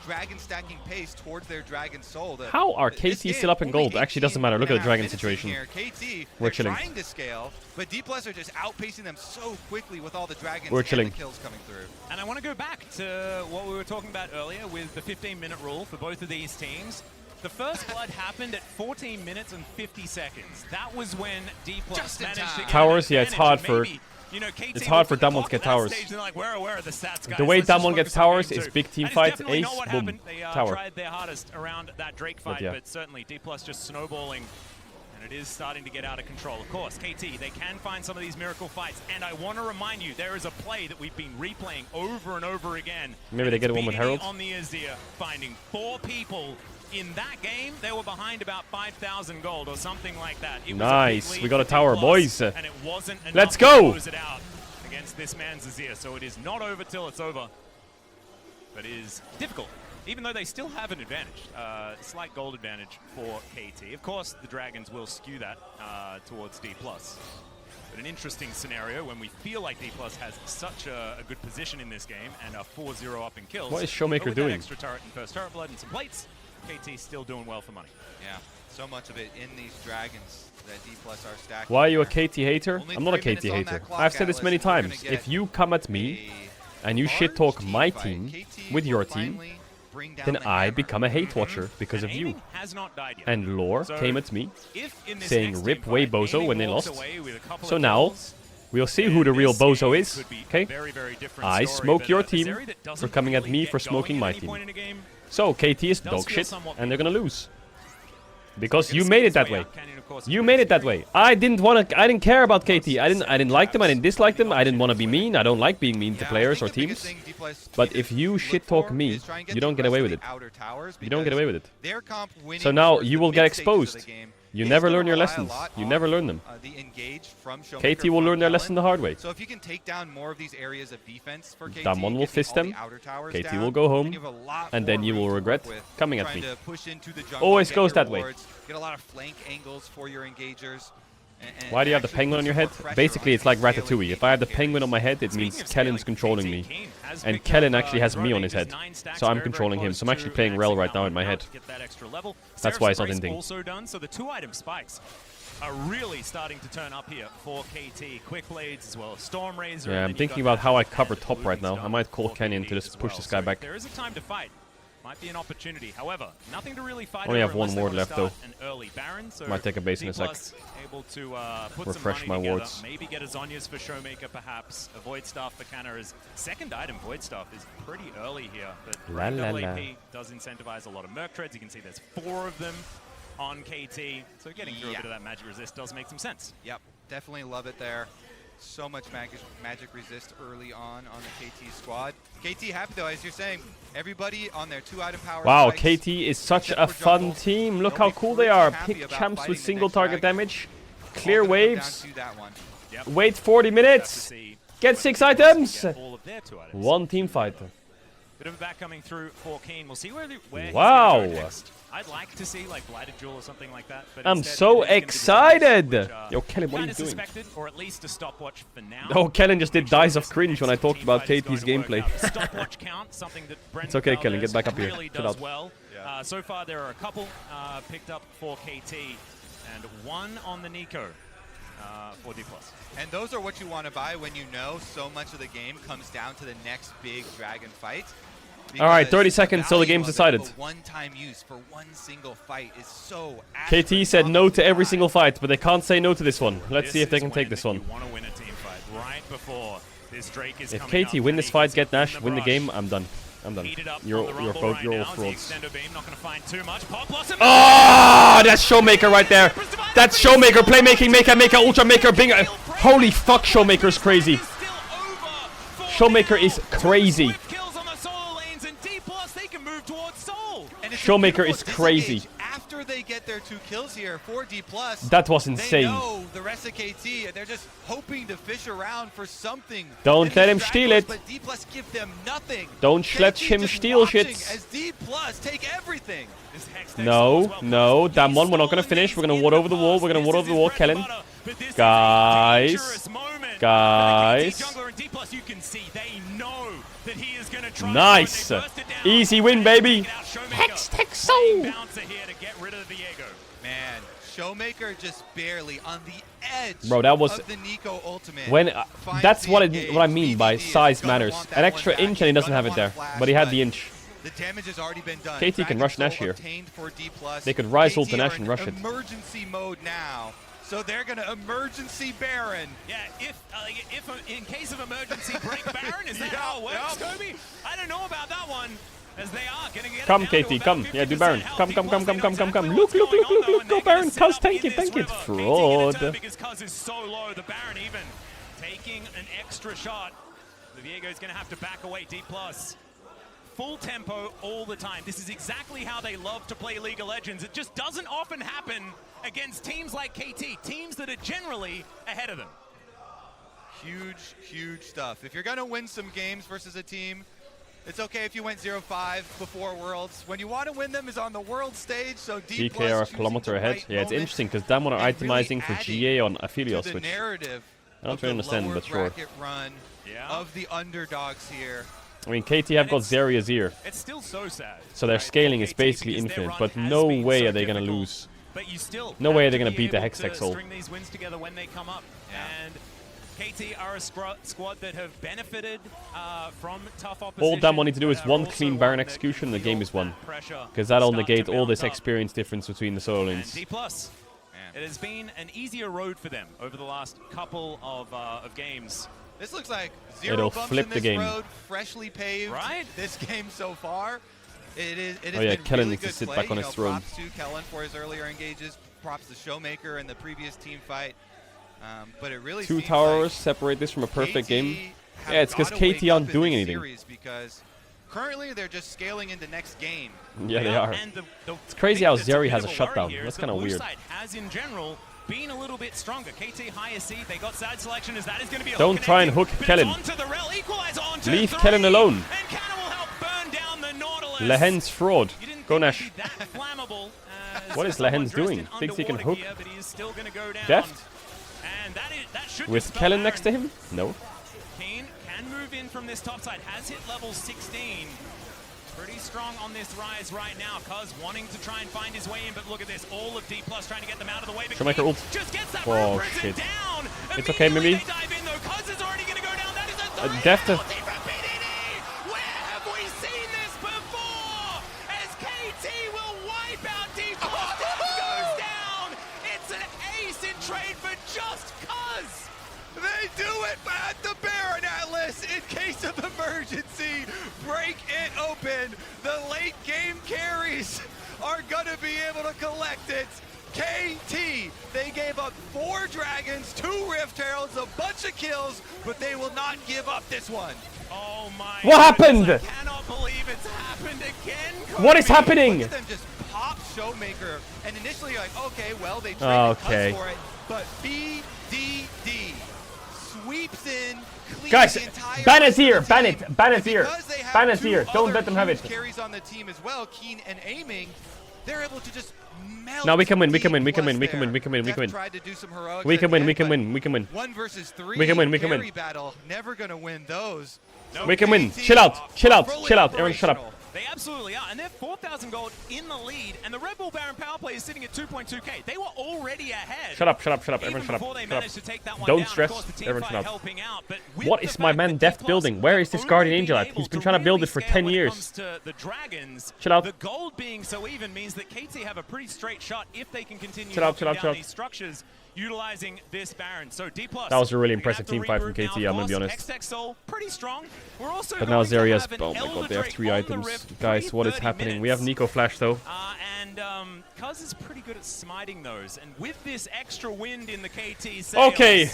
Dragon stacking pace towards their Dragon Soul. How are KT still up in gold? Actually, doesn't matter. Look at the Dragon situation. KT, we're chilling. Trying to scale, but D+ are just outpacing them so quickly with all the Dragons we're and chilling. the kills coming through. And I want to go back to what we were talking about earlier with the 15-minute rule for both of these teams. The first blood happened at 14 minutes and 50 seconds. That was when D+ managed to get towers, yeah, it's hard for... You know, it's hard for Damwon to get towers. Like, where are the stats, guys? The way Let's Damwon gets towers is big team fight, ace, boom, they tower. tried their hardest around that Drake fight, but certainly D+ just snowballing, and it is starting to get out of control. Of course, KT, they can find some of these miracle fights, and I want to remind you, there is a play that we've been replaying over and over again. Maybe they get one with Herald. On the Azir, finding 4 people. In that game, they were behind about 5,000 gold or something like that. It nice, we got a tower, boys. And it wasn't enough let's go. To close it out against this man's Azir, so it is not over till it's over. But it is difficult, even though they still have an advantage, slight gold advantage for KT. Of course, the Dragons will skew that towards D+. But an interesting scenario when we feel like D+ has such a good position in this game and are 4-0 up in kills. What is Showmaker doing? Extra turret and first turret blood and some plates. KT still doing well for money. Yeah, so much of it in these Dragons that D+ are stacking. Why are you a KT hater? I'm not a KT hater. I've said this many times. If you come at me and you shit talk my team with your team, then I become a hate watcher because of you. And Lore came at me saying rip way Bozo when they lost. So now we'll see who the real Bozo is. Okay? I smoke your team for coming at me for smoking my team. So KT is dog shit, and they're gonna lose. Because you made it that way. You made it that way. I didn't care about KT. I didn't like them. I didn't dislike them. I didn't want to be mean. I don't like being mean to players or teams. But if you shit talk me, you don't get away with it. You don't get away with it. So now you will get exposed. You never learn your lessons. You never learn them. KT will learn their lesson the hard way. So if you can take down more of these areas of defense for KT, Damwon will fist them. KT will go home, and then you will regret coming at me. Always goes that way. Get a lot of flank angles for your engagers. Why do you have the penguin on your head? Basically, it's like Ratatouille. If I have the penguin on my head, it means Kellen's controlling me. And Kellen actually has me on his head. So I'm controlling him. So I'm actually playing Rel right now in my head. That's why it's not ending. Also done, so the 2-item spikes are really starting to turn up here for KT. Quick blades as well as Storm Razor. Yeah, I'm thinking about how I cover top right now. I might call Canyon to just push this guy back. There is a time to fight. Might be an opportunity. However, nothing to really fight. Only have one ward left though. Early Baron, so might take a base in a sec. Able to put refresh some my money wards. Together. Maybe get a Zhonya's for Showmaker, perhaps. A Void Staff for Canna. His second item, Void Staff, is pretty early here. But AP does incentivize a lot of Merc treads. You can see there's 4 of them on KT. So getting through a bit of that magic resist does make some sense. Yep, definitely love it there. So much magic resist early on the KT squad. KT happy though, as you're saying, everybody on their 2-item power. Wow, KT is such a fun team. Look how cool they are. Pick champs with single target damage. Clear waves. Wait 40 minutes. Get 6 items. 1 team fight. Bit of a back coming through for Keen. We'll see where wow. He's go next. I'd like to see like Blighted Jewel or something like that. But I'm so excited! Yo, Kellen, what are you doing? Or at least a stopwatch for now. Oh, Kellen just did Dice of Cringe when I talked about KT's gameplay. Stopwatch count, something that it's okay, Kellen, get back up here. Really does well. So far, there are a couple picked up for KT, and 1 on the Nico for D+. And those are what you want to buy when you know so much of the game comes down to the next big dragon fight. All right, 30 seconds till the game's decided. One-time use for one single fight is so KT said no to every single fight, but they can't say no to this one. Let's see if they can take this one. If KT win this fight, get Nash, win the game, I'm done. I'm done. You're all frauds. Oh, that's Showmaker right there. That's Showmaker, playmaking, maker, ultra maker, bingo. Holy fuck, Showmaker's crazy. Showmaker is crazy. Showmaker is crazy. After they get their 2 kills here for D+, that was insane. They know the rest of KT, they're just hoping to fish around for something. Don't let him steal it. But D+ give them nothing. Don't let him steal shit. As D+ take everything. No, Damwon, we're not gonna finish. We're gonna ward over the wall. We're gonna ward over the wall, Kellen. Guys. Nice. Easy win, baby. Hex Soul. Man, Showmaker just barely on the edge. Bro, that was of the Nico ultimate. When that's what I mean by size matters. An extra inch and he doesn't have it there, but he had the inch. The damage has already been done. KT can rush Nash here. They could rise ult the Nash and rush it. Emergency mode now. So they're gonna emergency Baron. Yeah, if in case of emergency break Baron, is that how it works, Kobe? I don't know about that one. As they are gonna get come, KT, come. Yeah, do Baron. Come. Look. Go Baron. Cuz, tank it. Fraud. Because Cuz is so low, the Baron even taking an extra shot. The Viego's gonna have to back away. D+. Full tempo all the time. This is exactly how they love to play League of Legends. It just doesn't often happen against teams like KT, teams that are generally ahead of them. Huge stuff. If you're gonna win some games versus a team, it's okay if you went 0-5 before Worlds. When you want to win them is on the world stage, so DK are a kilometer ahead. Yeah, it's interesting because Damwon are itemizing for GA on Aphelios, which I don't really understand, but sure. Run of the underdogs here. I mean, KT have got Zarya's ear. It's still so sad. So their scaling is basically infinite, but no way are they going to lose. No way are they going to beat the Hex Soul. String these wins together when they come up. And KT are a squad that have benefited from tough opposition. All Damwon need to do is one clean Baron execution and the game is won. Because that'll negate all this experience difference between the solo lanes. D+. It has been an easier road for them over the last couple of games. This looks like 0 It'll bumps flip in this the game. road, freshly paved. Right? This game so far. It has Oh yeah, been Kellen really needs to good sit play. back on his throne. Props to Kellen for his earlier engages. Props to Showmaker in the previous team fight. But it really 2 seems towers like separate this from a perfect KT game. have Yeah, it's because gotta wake KT up aren't in doing this anything. series because currently they're just scaling into next game. Yeah, they are. And It's crazy how thing that's a Zeri bit has of a worry shutdown. here That's is kind of that weird. Blue side has in general been a little bit stronger. KT higher seed, they got side selection as that is going to be a Don't try and hook Kellen. Leave Kellen alone. And Cannon will help burn down the Nautilus. Lehen's fraud. Go Nash. That flammable, What is Lehen's doing? Thinks he can hook gear, but he is still going to go down. Deft? And that should With dispel Kellen Baron. next to him? No. Keen can move in from this top side, has hit level 16. Pretty strong on this rise right now. Cuz wanting to try and find his way in, but look at this. All of D+ trying to get them out of the way. But Showmaker Keen ult. just gets that Oh, prison shit. down. It's okay, Immediately Mimi. they dive in, though. Cuz is already going to go down. That is a 3 Deft. penalty for PDD. Where have we seen this before? As KT will wipe out D+. Deft goes down. It's an ace in trade for just Cuz. They do it at the Baron Atlas in case of emergency. Break it open. The late game carries are going to be able to collect it. KT, they gave up 4 dragons, 2 Rift Heralds, a bunch of kills, but they will not give up this one. Oh my What happened? I cannot believe it's happened again. What is happening? Look at them just pop Showmaker, and initially you're like, okay, well, they traded Okay. Cuz for it, but BDD sweeps in, cleans Guys, the entire ban rest is here. of the Ban team. it. Ban is And here. because they have Ban is 2 here. Don't other let them have huge it. carries on the team as well, Keen and Aiming, they're able to just melt. No, we can win. We can win. We D+ can win. We can there. win. We can win. We Deft can win. tried to do some heroics We at can the win. end, We can but win. We can win. 1 versus 3. We can win. We can win. Carry battle. Never gonna win those. We can win. Chill out. Chill out. Chill out. Everyone shut up. They absolutely are, and they're 4,000 gold in the lead, and the Red Bull Baron power play is sitting at 2.2k. They were already ahead. Shut up. Shut up. Shut up. Even Everyone shut before they up. Shut managed to take that up. one Don't down, stress. of course, the team Everyone fight shut up. helping out, but with What the is my fact man that Deft D+ building? Where is this only Guardian being Angel at? able He's been to trying to build really it for scale 10 when it years. comes to the Dragons, Chill out. the gold being so even means that KT have a pretty straight shot if they can continue Chill out, knocking chill out, down chill out. these structures utilizing this Baron. So D+. That was a really they're gonna impressive have to team fight from regroup KT, now, I'm gonna be of course. honest. Hextech Soul, pretty strong. We're also But now going to Zeria's. have an Oh my god, Elder they have Drake 3 on the items. Rift Guys, what is 30 happening? We have minutes. Nico Flash though. And Cuz is pretty good at smiting those. And with this extra wind in the KT sails, Okay.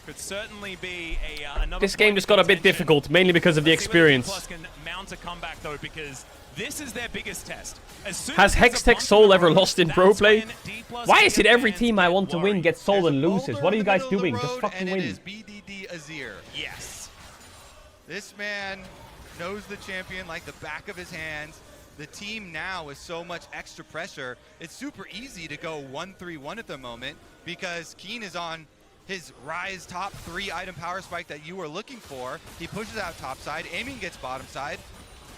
could certainly be another This game point just of got a bit contention. difficult, mainly because of the Let's see whether experience. D+ can mount a comeback though, because this is their biggest test. As soon Has as there's a Hextech bump Soul in the ever road, lost in that's pro play? when D+ Why is get it every fans team I get want to win worried. gets sold There's and a loses? boulder What are in you the guys middle of the doing? Just road, fucking and win. it is BDD Azir. Yes. This man knows the champion like the back of his hands. The team now is so much extra pressure. It's super easy to go 1-3-1 at the moment because Keen is on his rise top 3 item power spike that you were looking for. He pushes out top side, Aiming gets bottom side.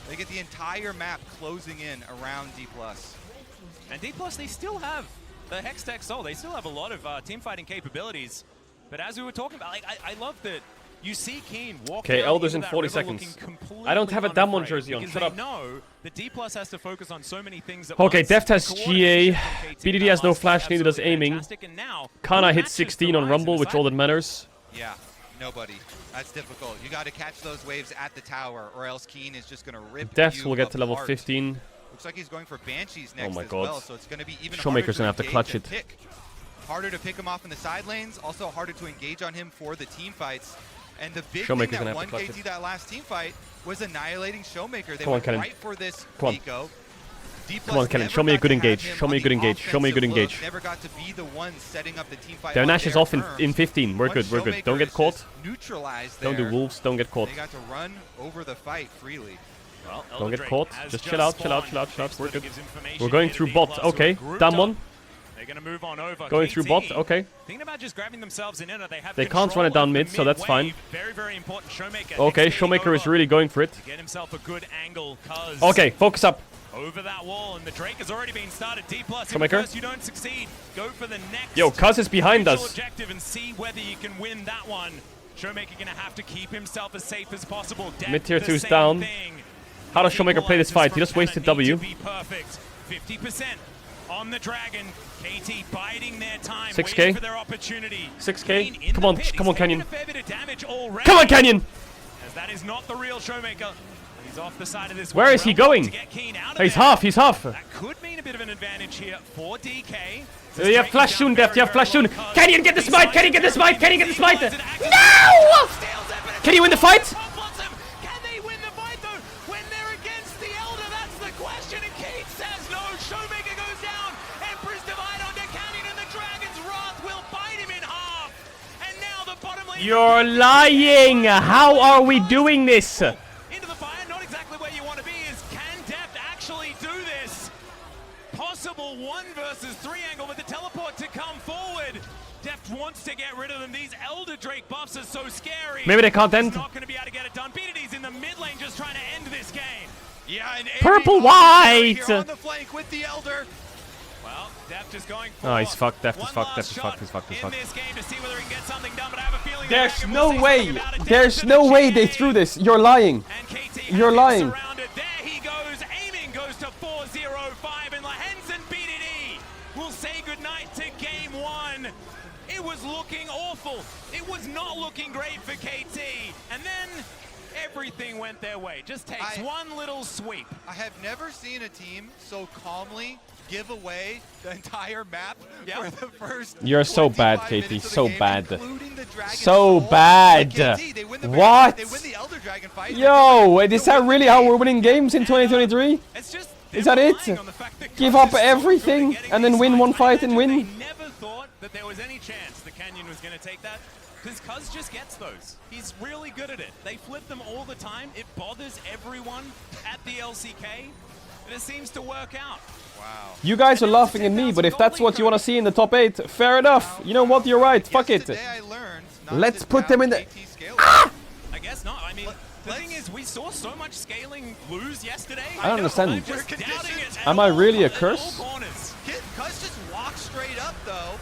They get the entire map closing in around D+. And D+, they still have the Hextech Soul. They still have a lot of team fighting capabilities. But as we were talking about, like, I love that you see Keen walk Okay, down Elders into in that 40 river seconds. looking completely I don't have a Damwon unafraid jersey on. because Shut they up. know that D+ has to focus on so many things at Okay, once. Deft has The GA. coordination from KT BDD has no last flash, is neither does absolutely aiming. fantastic, and now, Kana who hit matches 16 the on rise Rumble, in which this all that fight? matters. Yeah, nobody. That's difficult. You got to catch those waves at the tower, or else Keen is just going to rip Deft you will get to level apart. 15. Looks like he's going for Banshees next my as god. well, so it's going to be even Showmaker's gonna have to engage clutch and it. pick. Harder to pick him off in the side lanes, also harder to engage on him for the team fights. And the big Showmaker's thing gonna that have won to clutch KT it. that last team fight was annihilating Showmaker. They Come on, went Kennen. right for this Come on. Nico. D+ Come on, Kennen. never Show me a got good to have engage. him Show me on a good the engage. Show me a good offensive look, engage. Never got to be the one setting up the team fight. Their on Nash is their off in terms. 15. We're Once good. We're good. Showmaker Don't get is caught. just neutralized Don't do there, wolves. Don't get caught. They got to run over the fight freely. Well, Don't Elder get Drake caught. has Just chill out. Chill out. spawned. Chill out. Chill out. We're That good. gives information We're going here to through D+, bot. who are Okay. grouped Damn up. one. They're going to move on over. Going through bot. Okay. Thinking about just grabbing themselves in, they have They can't run it down mid, so that's fine. Very, very important. Showmaker. Okay, next getting Showmaker is over really going for it. to get himself a good angle. Cuz Okay, focus up. over that wall, and the Drake has already been started. D+, if Showmaker. first you don't succeed, go for the next Yo, Cuz is behind crucial us. objective and see whether you can win that one. Showmaker going to have to keep himself as safe as possible. Deft, Mid tier the 2's same down. thing. How does Showmaker play this Equalizers fight? He from just wasted Cannon need W. to be perfect. 50% on the Dragon. KT biding their time, 6K. waiting for their opportunity. 6K. Keen in Come the on, pit. come on, He's taken Canyon. a fair bit of damage already, Come on, Canyon. as that is not the real Showmaker. He's off the side of this. Where is he going? He's half. He's half. That could mean a bit of an advantage here for DK. You have flash soon, Deft. You have flash soon. Can you get the smite? Can you get the smite? Can you get the smite? No! Can you win the fight? Can they win the fight though? When they're against the Elder, that's the question. And Kate says no. Showmaker goes down. Emperor's Divide onto Canyon, and the Dragon's Wrath will bite him in half. And now the bottom lane. You're lying. How are we doing this? Into the fire, not exactly where you want to be. Is can Deft actually do this? Possible 1 versus 3 angle with the teleport to come forward. Deft wants to get rid of them. These Elder Drake buffs are so scary. Maybe they can't end. Not going to be able to get it done. BDD's in the mid lane just trying to end this game. Yeah, and Purple white. Here on the flank with the Elder. Well, Deft is going for Oh, he's fucked. Deft is one fucked. last Deft is fucked. shot He's fucked. He's in fucked. this game to see whether he can get something done, but I have a feeling There's the Dragon no will say way. something about it. There's Deft to no the way they GA. threw this. You're lying. And KT You're lying. surrounded. There he goes. Aiming goes to 4-0-5, and Lahenson BDD will say goodnight to game 1. It was looking awful. It was not looking great for KT. And then everything went their way. Just takes one little sweep. I have never seen a team so calmly give away the entire map for the first. You're so bad, 25 KT. minutes of the So game, bad. including the Dragon So Soul. bad. But KT, they win the What? They win the Elder Dragon fight. Yo, is that really how we're winning games in 2023? It's just Is that it? Give up everything and then win one fight and win? They never thought that there was any chance the Canyon was going to take that. Because Cuz just gets those. He's really good at it. They flip them all the time. It bothers everyone at the LCK. But it seems to work out. Wow. You guys are laughing at me, but if that's what you want to see in the top 8, fair enough. You know what? You're right. Fuck it. Let's put them in the... I guess not. I mean, the thing is, we saw so much scaling lose yesterday. I don't understand. I'm just doubting it. Am I really a curse? Cuz just walks straight up though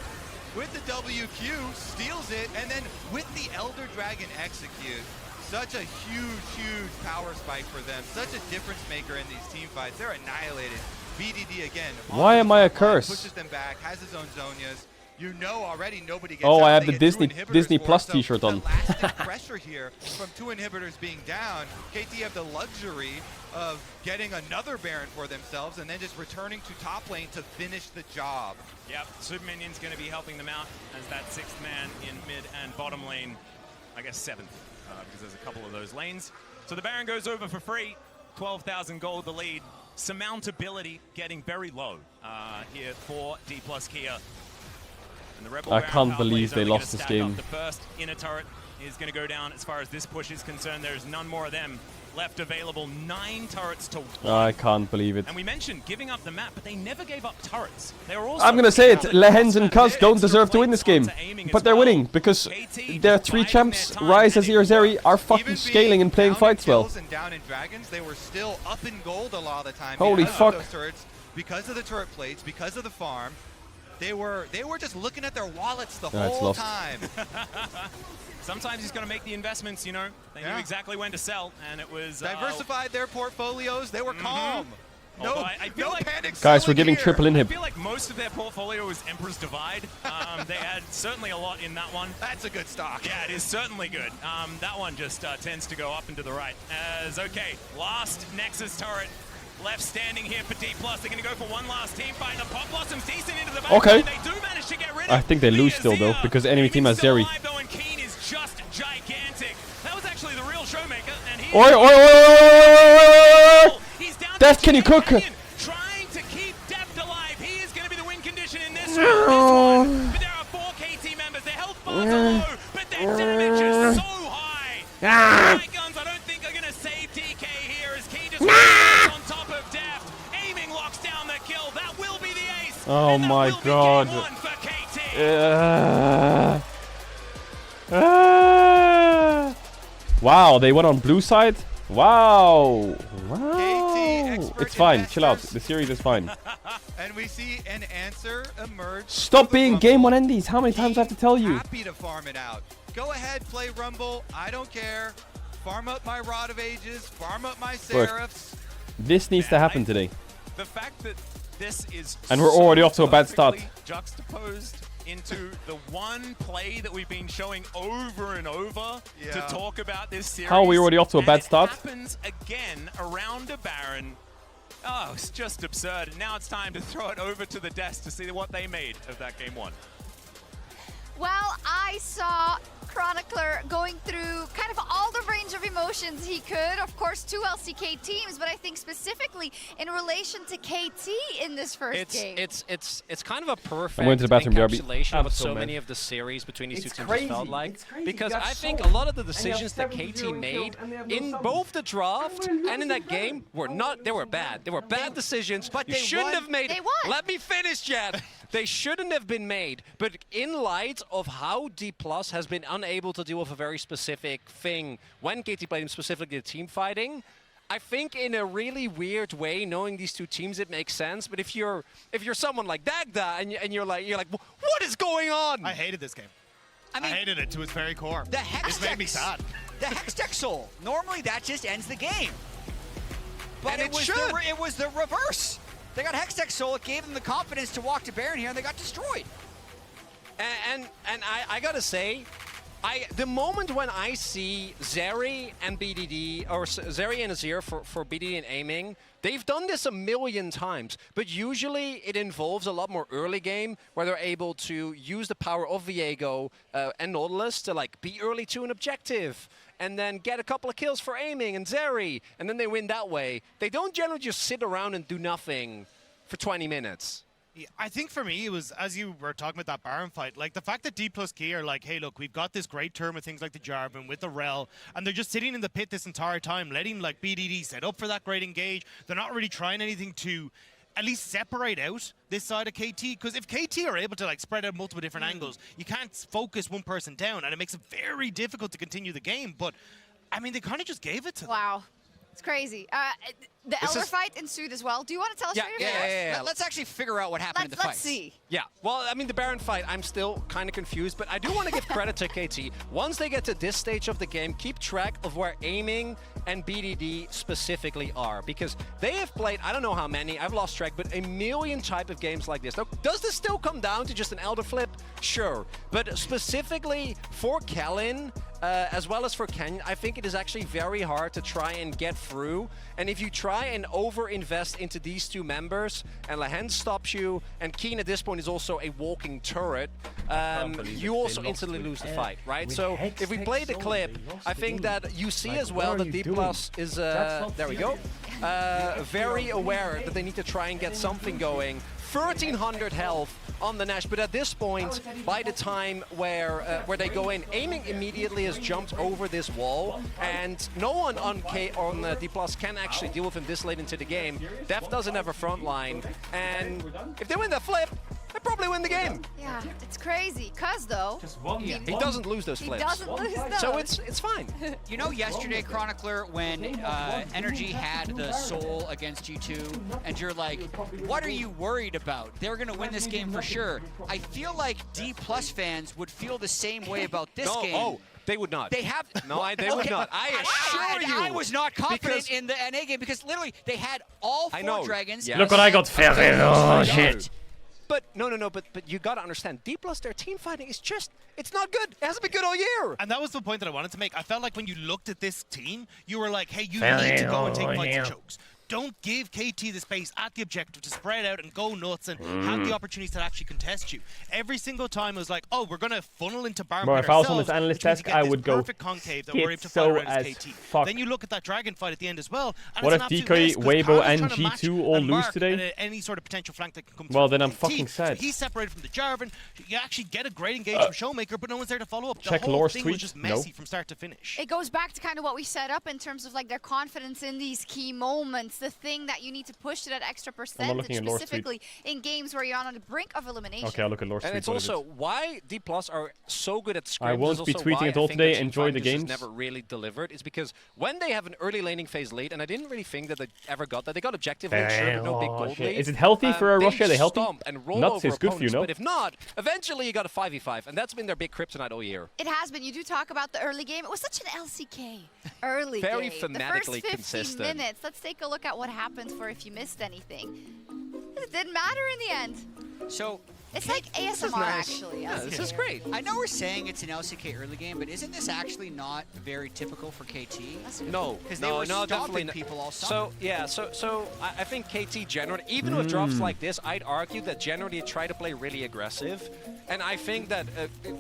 with the WQ, steals it, and then with the Elder Dragon execute. Such a huge power spike for them. Such a difference maker in these team fights. They're annihilated. BDD again. Why am I a curse? Pushes them back, has his own Zonias. You know already nobody gets Oh, out. I have They the get 2 Disney inhibitors Plus for it, so t-shirt on. the lasting pressure here from 2 inhibitors being down. KT have the luxury of getting another Baron for themselves and then just returning to top lane to finish the job. Yep, Super Minion's going to be helping them out as that 6th man in mid and bottom lane. I guess 7th, because there's a couple of those lanes. So the Baron goes over for free. 12,000 gold the lead. Surmountability getting very low here for D+ Kia. And the Rebel I Baron can't pathway believe is they only lost gonna this stack game. up. The first inner turret is going to go down as far as this push is concerned. There's none more of them left available. 9 turrets to 1. I can't believe it. And we mentioned giving up the map, but they never gave up turrets. They were also I'm gonna say it. Lehens and Cuz don't deserve to win this game, but they're winning because their 3 champs, Ryze, Azir, Zeri, are fucking scaling and playing fights well. And down in Dragons, they were still up in gold a lot of the time. Holy because fuck. of those turrets, because of the turret plates, because of the farm. They were just looking at their wallets the it's whole lost. time. Sometimes he's going to make the investments, you know. They knew exactly when to sell, and it was... Diversified their portfolios. They were calm. Although I feel no like panic. Guys, we're selling giving here. triple I inhib. feel like most of their portfolio was Emperor's Divide. They had certainly a lot in that one. That's a good stock. Yeah, it is certainly good. That one just tends to go up and to the right. Okay, last Nexus turret left standing here for D+. They're going to go for one last team fight. The Pop Blossom's decent into the back. Okay. They do manage to get rid of I think they lose still though, because enemy team has Zeri. Though, and Keen is just gigantic. That was actually the real Showmaker, and he Oi, oi, oi, oi, oi, oi. He's down Deft, to can you cook? Canyon, trying to keep Deft alive. He is going to be the win condition in this one. But there are 4 KT members. Their health bars are low, but their damage is so high. Light guns, I don't think are going to save DK here as Keen just on top of Deft. Aiming locks down the kill. That will be the ace. Oh and that my will be god. game 1 for KT. Wow, they went on blue side? Wow. Wow. expert It's fine. Chill out. investors. The series is fine. And we see an answer emerge. Stop being game 1 endies. How many times do I have to tell you? Happy to farm it out. Go ahead, play Rumble. I don't care. Farm up my Rod of Ages. Farm up my Look, Seraphs. this needs to happen today. The fact that this is And we're already off to a bad start. juxtaposed into the one play that we've been showing over and over to talk about this series. How are we already off to a bad start? It happens again around a Baron. Oh, it's just absurd. And now it's time to throw it over to the desk to see what they made of that game one. Well, I saw Chronicler going through kind of all the range of emotions he could. Of course, 2 LCK teams, but I think specifically in relation to KT in this first game. It's kind of a perfect going to the bathroom, encapsulation of what so mad. many of the series between these two teams Crazy. felt like. Crazy. Because You got I think sold. a lot of the And you decisions have that 7-0 KT kills, made and they have no in sums. both the draft and in that game were bad. They were bad decisions, but you shouldn't have made They it. won. Let me finish, Jad. They shouldn't have been made. But in light of how D+ has been unable to deal with a very specific thing when KT played him, specifically the team fighting, I think in a really weird way, knowing these two teams, it makes sense. But if you're someone like Dagda and you're like, what is going on? I hated this game. I mean, I hated it to its very core. The Hex It made me Tech- sad. The Hextech Soul. Normally that just ends the game. But And it it was should. it was the reverse. They got Hextech Soul. It gave them the confidence to walk to Baron here, and they got destroyed. And I gotta say, the moment when I see Zeri and BDD, or Zeri and Azir for BDD and aiming, they've done this a million times, but usually it involves a lot more early game where they're able to use the power of Viego and Nautilus to like be early to an objective and then get a couple of kills for aiming and Zeri, and then they win that way. They don't generally just sit around and do nothing for 20 minutes. Yeah, I think for me, it was, as you were talking about that Baron fight, like the fact that D plus Key are like, hey, look, we've got this great term with things like the Jarvan, with the Rel, and they're just sitting in the pit this entire time, letting like BDD set up for that great engage. They're not really trying anything to at least separate out this side of KT, because if KT are able to like spread out multiple different angles, you can't focus one person down, and it makes it very difficult to continue the game. But I mean, they kind of just gave it to them. Wow. It's crazy. The Elder fight ensued as well. Do you want to tell us? Yeah. Let's actually figure out what happened in the fight. Let's see. Yeah, well, I mean, the Baron fight, I'm still kind of confused, but I do want to give credit to KT. Once they get to this stage of the game, keep track of where aiming and BDD specifically are, because they have played, I don't know how many, I've lost track, but a million type of games like this. Now, does this still come down to just an Elder flip? Sure, but specifically for Kellen, as well as for Ken, I think it is actually very hard to try and get through. And if you try and over-invest into these two members, and Lehen stops you, and Keen at this point is also a walking turret, you also instantly lose the fight, right? So if we play the clip, I think that you see as well that D+ is, there we go, very aware that they need to try and get something going. 1,300 health on the Nash, but at this point, by the time where they go in, aiming immediately has jumped over this wall, and no one on D+ can actually deal with him this late into the game. Def doesn't have a front line, and if they win the flip, they probably win the game. Yeah, it's crazy. Cause though, he doesn't lose those flips. He doesn't lose those. So it's fine. You know, yesterday, Chronicler, when Energy had the Soul against G2, and you're like, what are you worried about? They're going to win this game for sure. I feel like D+ fans would feel the same way about this game. Oh, they would not. They have... No, they would not. I assure you. I was not confident in the NA game because literally they had all 4 dragons. Yes. Look what I got. Oh, shit. But no, but you gotta understand, D+ their team fighting is just, it's not good. It hasn't been good all year. And that was the point that I wanted to make. I felt like when you looked at this team, you were like, hey, you need to go and take fights and chokes. Don't give KT the space at the objective to spread out and go nuts and have the opportunities to actually contest you. Every single time it was like, oh, we're going to funnel into Baron Bro, by if I was on ourselves, this analyst which means desk, you get I this would go perfect concave that we're able to fight so around as as KT. fuck. Then you look at that Dragon fight at the end as well. And What it's if an absolute Decoy, mess 'cause Weibo, Kyle's and trying to match G2 all and lose mark today? any sort of potential flank that can come Well, through then I'm KT. fucking sad. So he's separated from the Jarvan. You actually get a great engage from Showmaker, but no one's there to follow up. The Check whole Lore's thing tweet. was just messy from start to finish. it goes back to kind of what we set up in terms of like their confidence in these key moments, the thing that you need to push to that extra percentage, looking at Lore's specifically in games where you're on the brink of elimination. Okay, I'll look at Lore's tweet. And it's also why D+ are so good at scrims. I won't be also tweeting why it all I think today. their team Enjoy the fighting games. just never really delivered. Is because when they have an early laning phase lead, and I didn't really think that they ever got that. They got objective lead, sure, but no big gold shit. lead. Is it healthy for a Russia? Are they healthy? Stomp and roll Nuts over is good for you, opponents, no? But if not, eventually you got a 5v5, and that's been their big kryptonite all year. It has been. You do talk about the early game. It was such an LCK early Very game. thematically the first 15 consistent. minutes. Let's take a look at what happens for if you missed anything. It didn't matter in the end. So It's like ASMR, actually. Yeah, this is great. I know we're saying it's an LCK early game, but isn't this actually not very typical for KT? No, because they were definitely stopping people all summer. So yeah, so I think KT generally, even with drops like this, I'd argue that generally try to play really aggressive, and I think that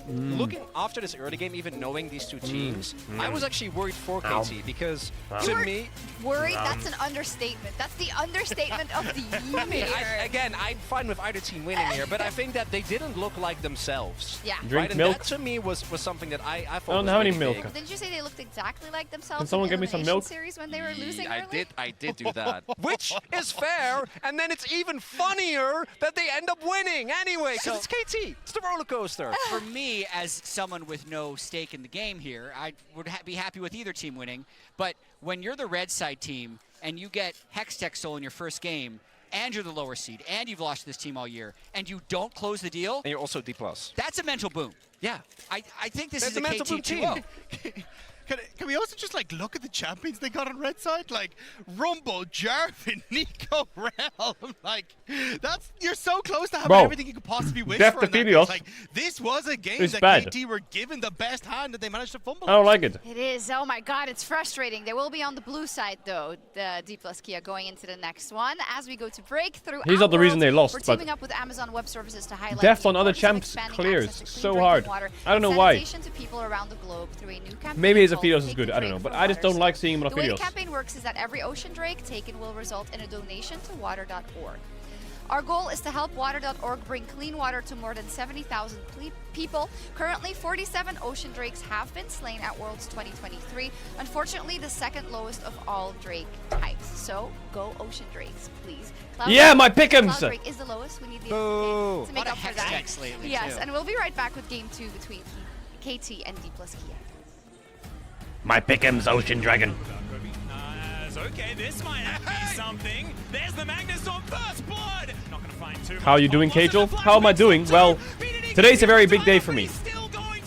looking after this early game, even knowing these two teams, I was actually worried for KT because to me, worried. That's an understatement. That's the understatement of the year. I mean, I'm fine with either team winning here, but I think that they didn't look like themselves. Yeah. Drink And milk. that to me was something that I thought I don't was have any really milk. big. Didn't you say they looked exactly like themselves? Can someone in the give me some Elimination milk? Series when they were losing early? I did do that. Which is fair, and then it's even funnier that they end up winning anyway, because it's KT. It's the roller coaster. For me, as someone with no stake in the game here, I would be happy with either team winning. But when you're the red side team and you get Hextech Soul in your first game, and you're the lower seed, and you've lost to this team all year, and you don't close the deal, And you're also D+. that's a mental boom. Yeah. I think this That's is a a mental boom KT team. 2-0. Can we also just like look at the champions they got on red side? Like Rumble, Jarvan, Nico, Rel. Like you're so close to having Bro, everything you could possibly wish Death for. to In that Helios. case. Like this was a game It's that bad. KT were given the best hand that they managed to fumble. I don't like it. It is. Oh my God, it's frustrating. They will be on the blue side though, the D+ Kia going into the next one. As we go to breakthrough. He's not the reason they lost, We're but teaming up with Amazon Web Services to highlight Deft the on other importance of champs expanding clears access to so clean hard. drinking water I don't know and why. sanitation to people around the globe through a new campaign Maybe his called Ophidios is Take good. the I don't Drake know, but for I just don't Water. like seeing him on The way the Ophidios. campaign works is that every ocean drake taken will result in a donation to water.org. Our goal is to help water.org bring clean water to more than 70,000 people. Currently, 47 ocean drakes have been slain at Worlds 2023. Unfortunately, the second lowest of all drake types. So, go ocean drakes, please. Cloud Yeah, Drake- my pick'ems! Cloud Drake is the lowest. We need the Boo. to make Lot up of for that. Hextechs lately, Yes, too. and we'll be right back with Game 2 between KT and D+ Kia. My pick'em's Ocean Dragon. Okay, this might be something. There's the Magnus on first blood. Not gonna find too much. How are you doing, Caedrel? How am I doing? Well, today's a very big day for me.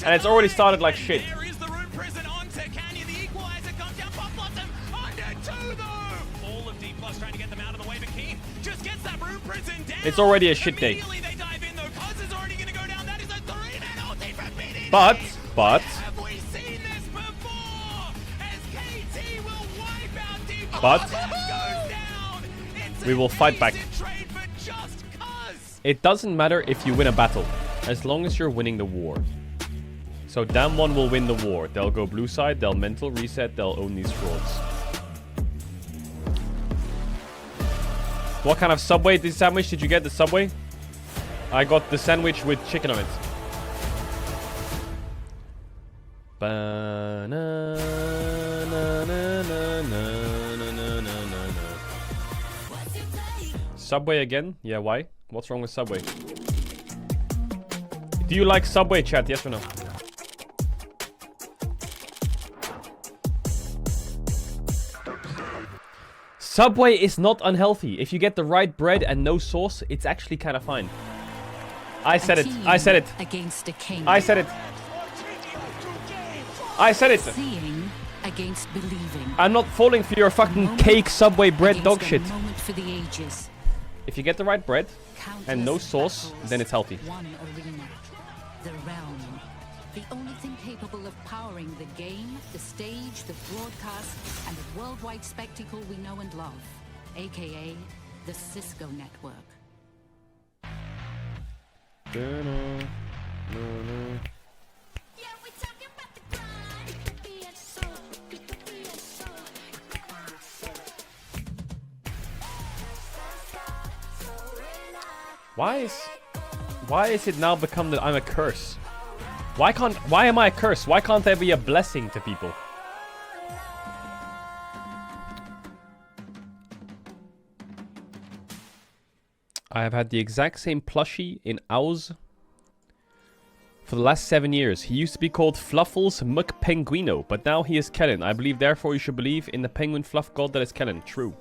And it's already started like shit. There is the Rune Prison onto Kanya. The equalizer comes down pop bottom. Under two though. All of D+ trying to get them out of the way, but Keen just gets that Rune Prison down. It's already a shit day. Immediately they dive in though. Cuz is already gonna go down. That is a 3-man ulti from BDD. But Have we seen this before? As KT will wipe out D+. But Goes down. It's we will fight back. trade for just cuz. It doesn't matter if you win a battle, as long as you're winning the war. So Damwon will win the war. They'll go blue side, they'll mental reset, they'll own these frauds. What kind of Subway sandwich did you get? The Subway? I got the sandwich with chicken on it. Subway again? Yeah, why? What's wrong with Subway? Do you like Subway, chat? Yes or no? Subway is not unhealthy. If you get the right bread and no sauce, it's actually kind of fine. I said it. I said it. Against a king. I said it. I said it. Seeing against believing. I'm not falling for your fucking cake Subway bread dog shit. Moment for the ages. If you get the right bread and no sauce, then it's healthy. One arena, the realm, the only thing capable of powering the game, the stage, the broadcast, and the worldwide spectacle we know and love, aka the Cisco Network. Why is it now become that I'm a curse? Why am I a curse? Why can't I be a blessing to people? I have had the exact same plushie in Ows for the last 7 years. He used to be called Fluffles McPenguino, but now he is Kellen. I believe therefore you should believe in the penguin fluff god that is Kellen. True.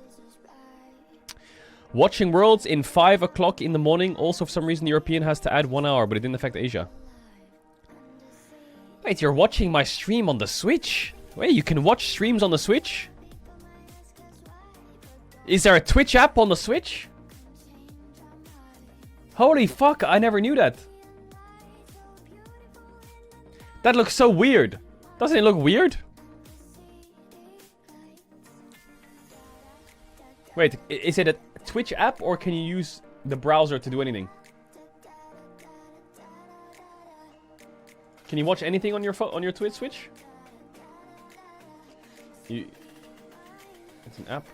Watching Worlds in 5 o'clock in the morning. Also, for some reason, European has to add 1 hour, but it didn't affect Asia. Wait, you're watching my stream on the Switch? Wait, you can watch streams on the Switch? Is there a Twitch app on the Switch? Holy fuck, I never knew that. That looks so weird. Doesn't it look weird? Wait, is it a Twitch app or can you use the browser to do anything? Can you watch anything on your phone, on your Twitch Switch? It's an app.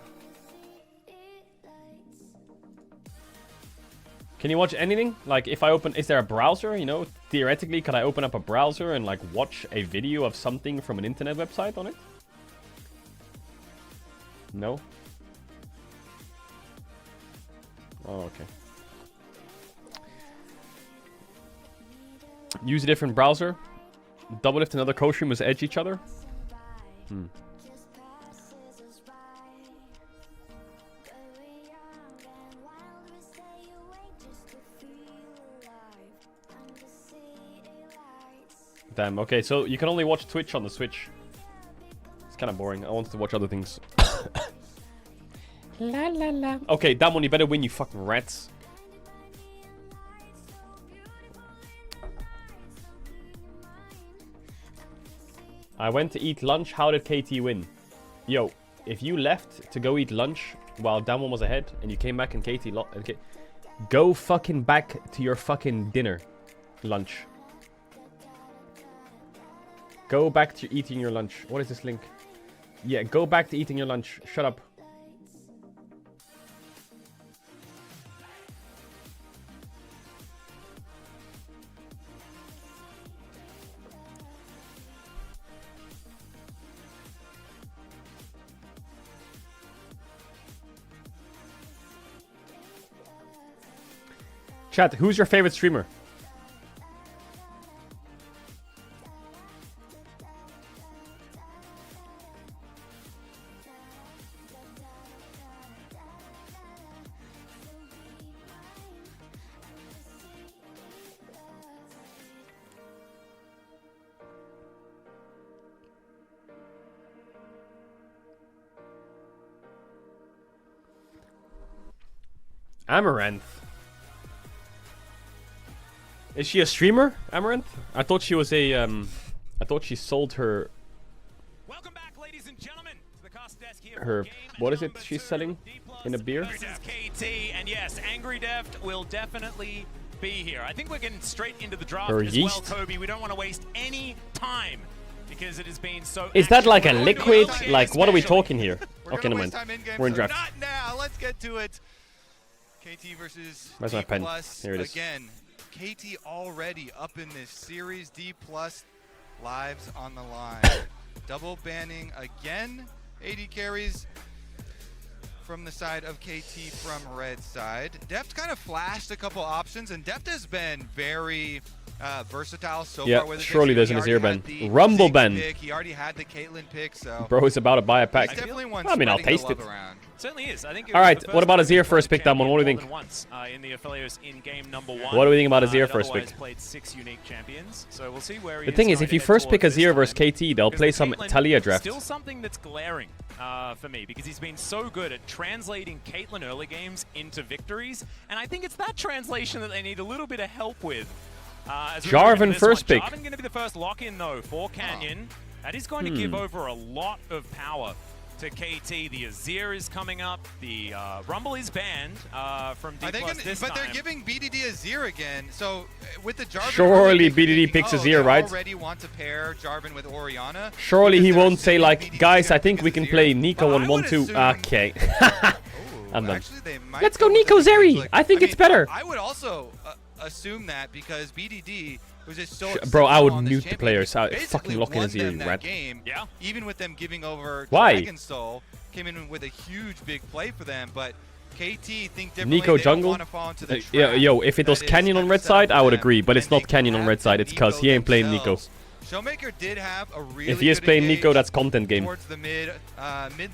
Can you watch anything? Like, if I open... Is there a browser, you know? Theoretically, can I open up a browser and, like, watch a video of something from an internet website on it? No? Oh, okay. Use a different browser. Double lift and another co-stream must edge each other. Damn, okay, so you can only watch Twitch on the Switch. It's kind of boring. I wanted to watch other things. La la la. Okay, that one you better win, you fucking rats. I went to eat lunch. How did KT win? Yo, if you left to go eat lunch while Damwon was ahead and you came back and KT okay, go fucking back to your fucking dinner. Lunch. Go back to eating your lunch. What is this link? Yeah, go back to eating your lunch. Shut up. Chat, who's your favorite streamer? Amaranth. Is she a streamer, Amaranth? I thought she was a I thought she sold her. Welcome back, ladies and gentlemen, to the cast desk here. Her what is it she's selling in a beer? This is KT, and yes, Angry Deft will definitely be here. I think we're getting straight into the draft Her as yeast? well, Kobe. We don't want to waste any time because it has been so. Is that like a liquid? Like, what are we talking here? Okay, never mind. We're in draft. Not now. Let's get to it. KT versus Where's my pen? D+. Here it is. Again, KT already up in this series. D+ lives on the line. Double banning again. AD carries from the side of KT from red side. Deft kind of flashed a couple options, and Deft has been very versatile so far with his surely picks. there's an Azir ban. Rumble ban. He already had the Caitlyn pick, so Bro is about to buy a pack. I mean, I'll taste it. Certainly is. I think. All right, what about Azir first pick, Damon? What do you think? In the Aphelios in game number 1. What do we think about Azir first pick? Played 6 unique champions, so we'll see where he The thing is, if you first pick Azir versus KT, they'll play some Talia draft. Still something that's glaring for me, because he's been so good at translating Caitlyn early games into victories, and I think it's that translation that they need a little bit of help with. Jarvan first pick. Jarvan going to be the first lock-in, though, for Canyon. That is going to give over a lot of power to KT. The Azir is coming up. The Rumble is banned from D+ this time. But they're giving BDD Azir again. So with the Jarvan, surely BDD picks Azir, right? Already want to pair Jarvan with Orianna. Surely he won't say like, guys, I think we can play Nico on 1-2. Okay. I'm done. Let's go Nico Zeri. I think it's better. I would also assume that because BDD was just so bro, I would mute the players. I fucking lock in Azir, you rat. Yeah. Even with them giving over Why? Dragon Soul, came in with a huge big play for them, but KT think differently. Nico they jungle? don't want to fall into the Yo, if it was Canyon on red side, I would agree, but it's not Canyon on red side. It's cause he ain't playing Nico. Showmaker did have a really if he is playing Nico, that's content game. Towards the mid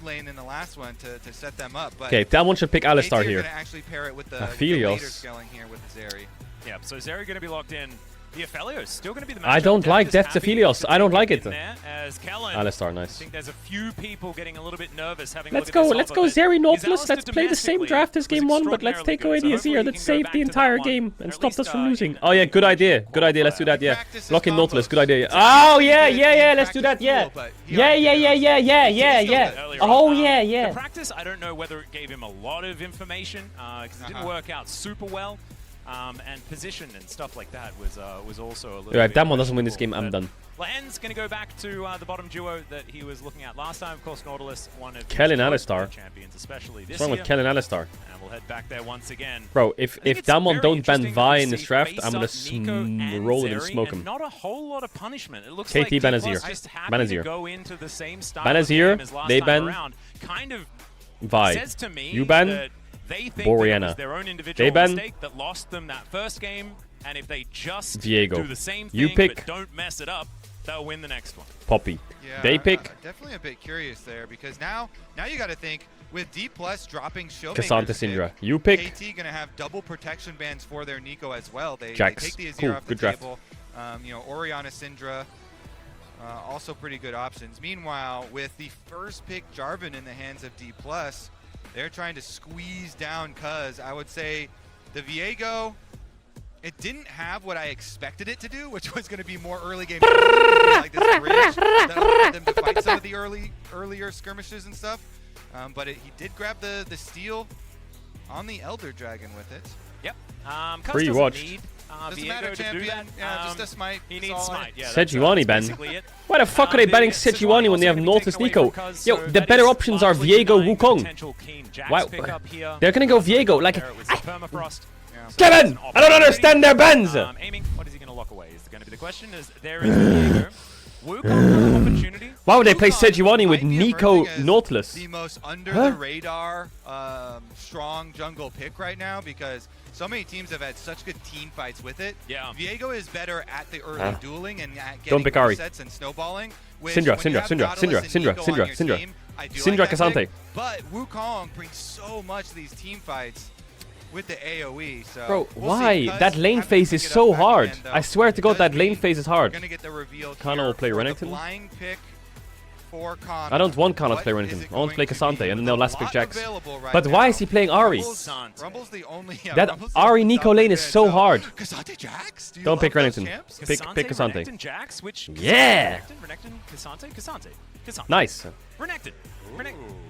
lane in the last one to set them up. Okay, that one should pick Alistar here. Actually pair it with the Aphelios. later scaling here with Zeri. Yeah, so Zeri going to be locked in. The Ophelio is still going to be the matchup. I don't like Death Death Aphelios. I don't like it. Alistar, nice. I think there's a few people getting a little bit nervous having Let's go Zeri Nautilus. Let's play the same draft as game 1, but let's take away the Azir. Let's save the entire game and stop us from losing. Oh yeah, good idea. Good idea. Let's do that. Yeah. Lock in Nautilus. Good idea. Oh yeah. Let's do that. Yeah. Yeah. Oh yeah. The practice, I don't know whether it gave him a lot of information because it didn't work out super well. And position and stuff like that was also a little Right, bit Damwon doesn't win this game, I'm done. Len's going to go back to the bottom duo that he was looking at last time. Of course, Nautilus, one of Kellen the Alistar. champions, especially What's this wrong year. with Kellen Alistar? And we'll head back there once again. Bro, if Damwon don't ban Vi in this draft, I'm going to roll it and smoke him. Not a whole lot of punishment. It looks KT like ban D++ Azir. just happy Ban to Azir. go into the same style Ban of game as Azir, last they time ban around. Kind of Vi. says to me You ban that they think Boriana. that it was their own individual They ban mistake that lost them that first game, and if they just Viego. do the same thing You pick but don't mess it up, they'll win the next one. Poppy. Yeah, They pick definitely a bit curious there because now you got to think with D+ dropping Showmaker's Cassandra Syndra. You pick KT going to have double protection bans for their Nico as well. They Jax. take the Azir Cool, off the good draft. table. You know, Orianna Syndra, also pretty good options. Meanwhile, with the first pick Jarvan in the hands of D+, they're trying to squeeze down Cuz. I would say the Viego, it didn't have what I expected it to do, which was going to be more early game. Like this bridge that allowed them to fight some of the earlier skirmishes and stuff. But he did grab the steal on the Elder Dragon with it. Yep. Pre-watched. Doesn't matter, champion. Yeah, just a smite. He needs smite. Yeah, Sejuani ban. Why the fuck are they banning Sejuani when they have Nautilus Nico? Yo, the better options are Viego, Wukong. Wow. They're gonna go Viego. Like, Kevin! I don't understand their bans! Aiming, what is he going to lock away is going to be the question. There is Viego. Wukong opportunity. Why would they play Sejuani with Nico Nautilus? The most under the radar strong jungle pick right now because so many teams have had such good team fights with it. Yeah. Viego is better at the early dueling and at Don't getting pick Ari. resets and snowballing. Syndra, Cassante. But Wukong brings so much to these team fights with the AoE. So Bro, we'll why? see. That lane phase is so hard. I swear to God, that lane phase is hard. Gonna get the reveal Kana will play Renekton. blind pick for Kana. I don't want Kana to play Renekton. I want to play Cassante and then they'll last pick Jax. But why is he playing Ari? Rumble's the only, That Ari Nico lane is so hard. Cassante Jax? Do you Don't love pick those Renekton. champs? Pick Cassante. Renekton, Jax, which Yeah! Renekton, Cassante. Nice. Renekton.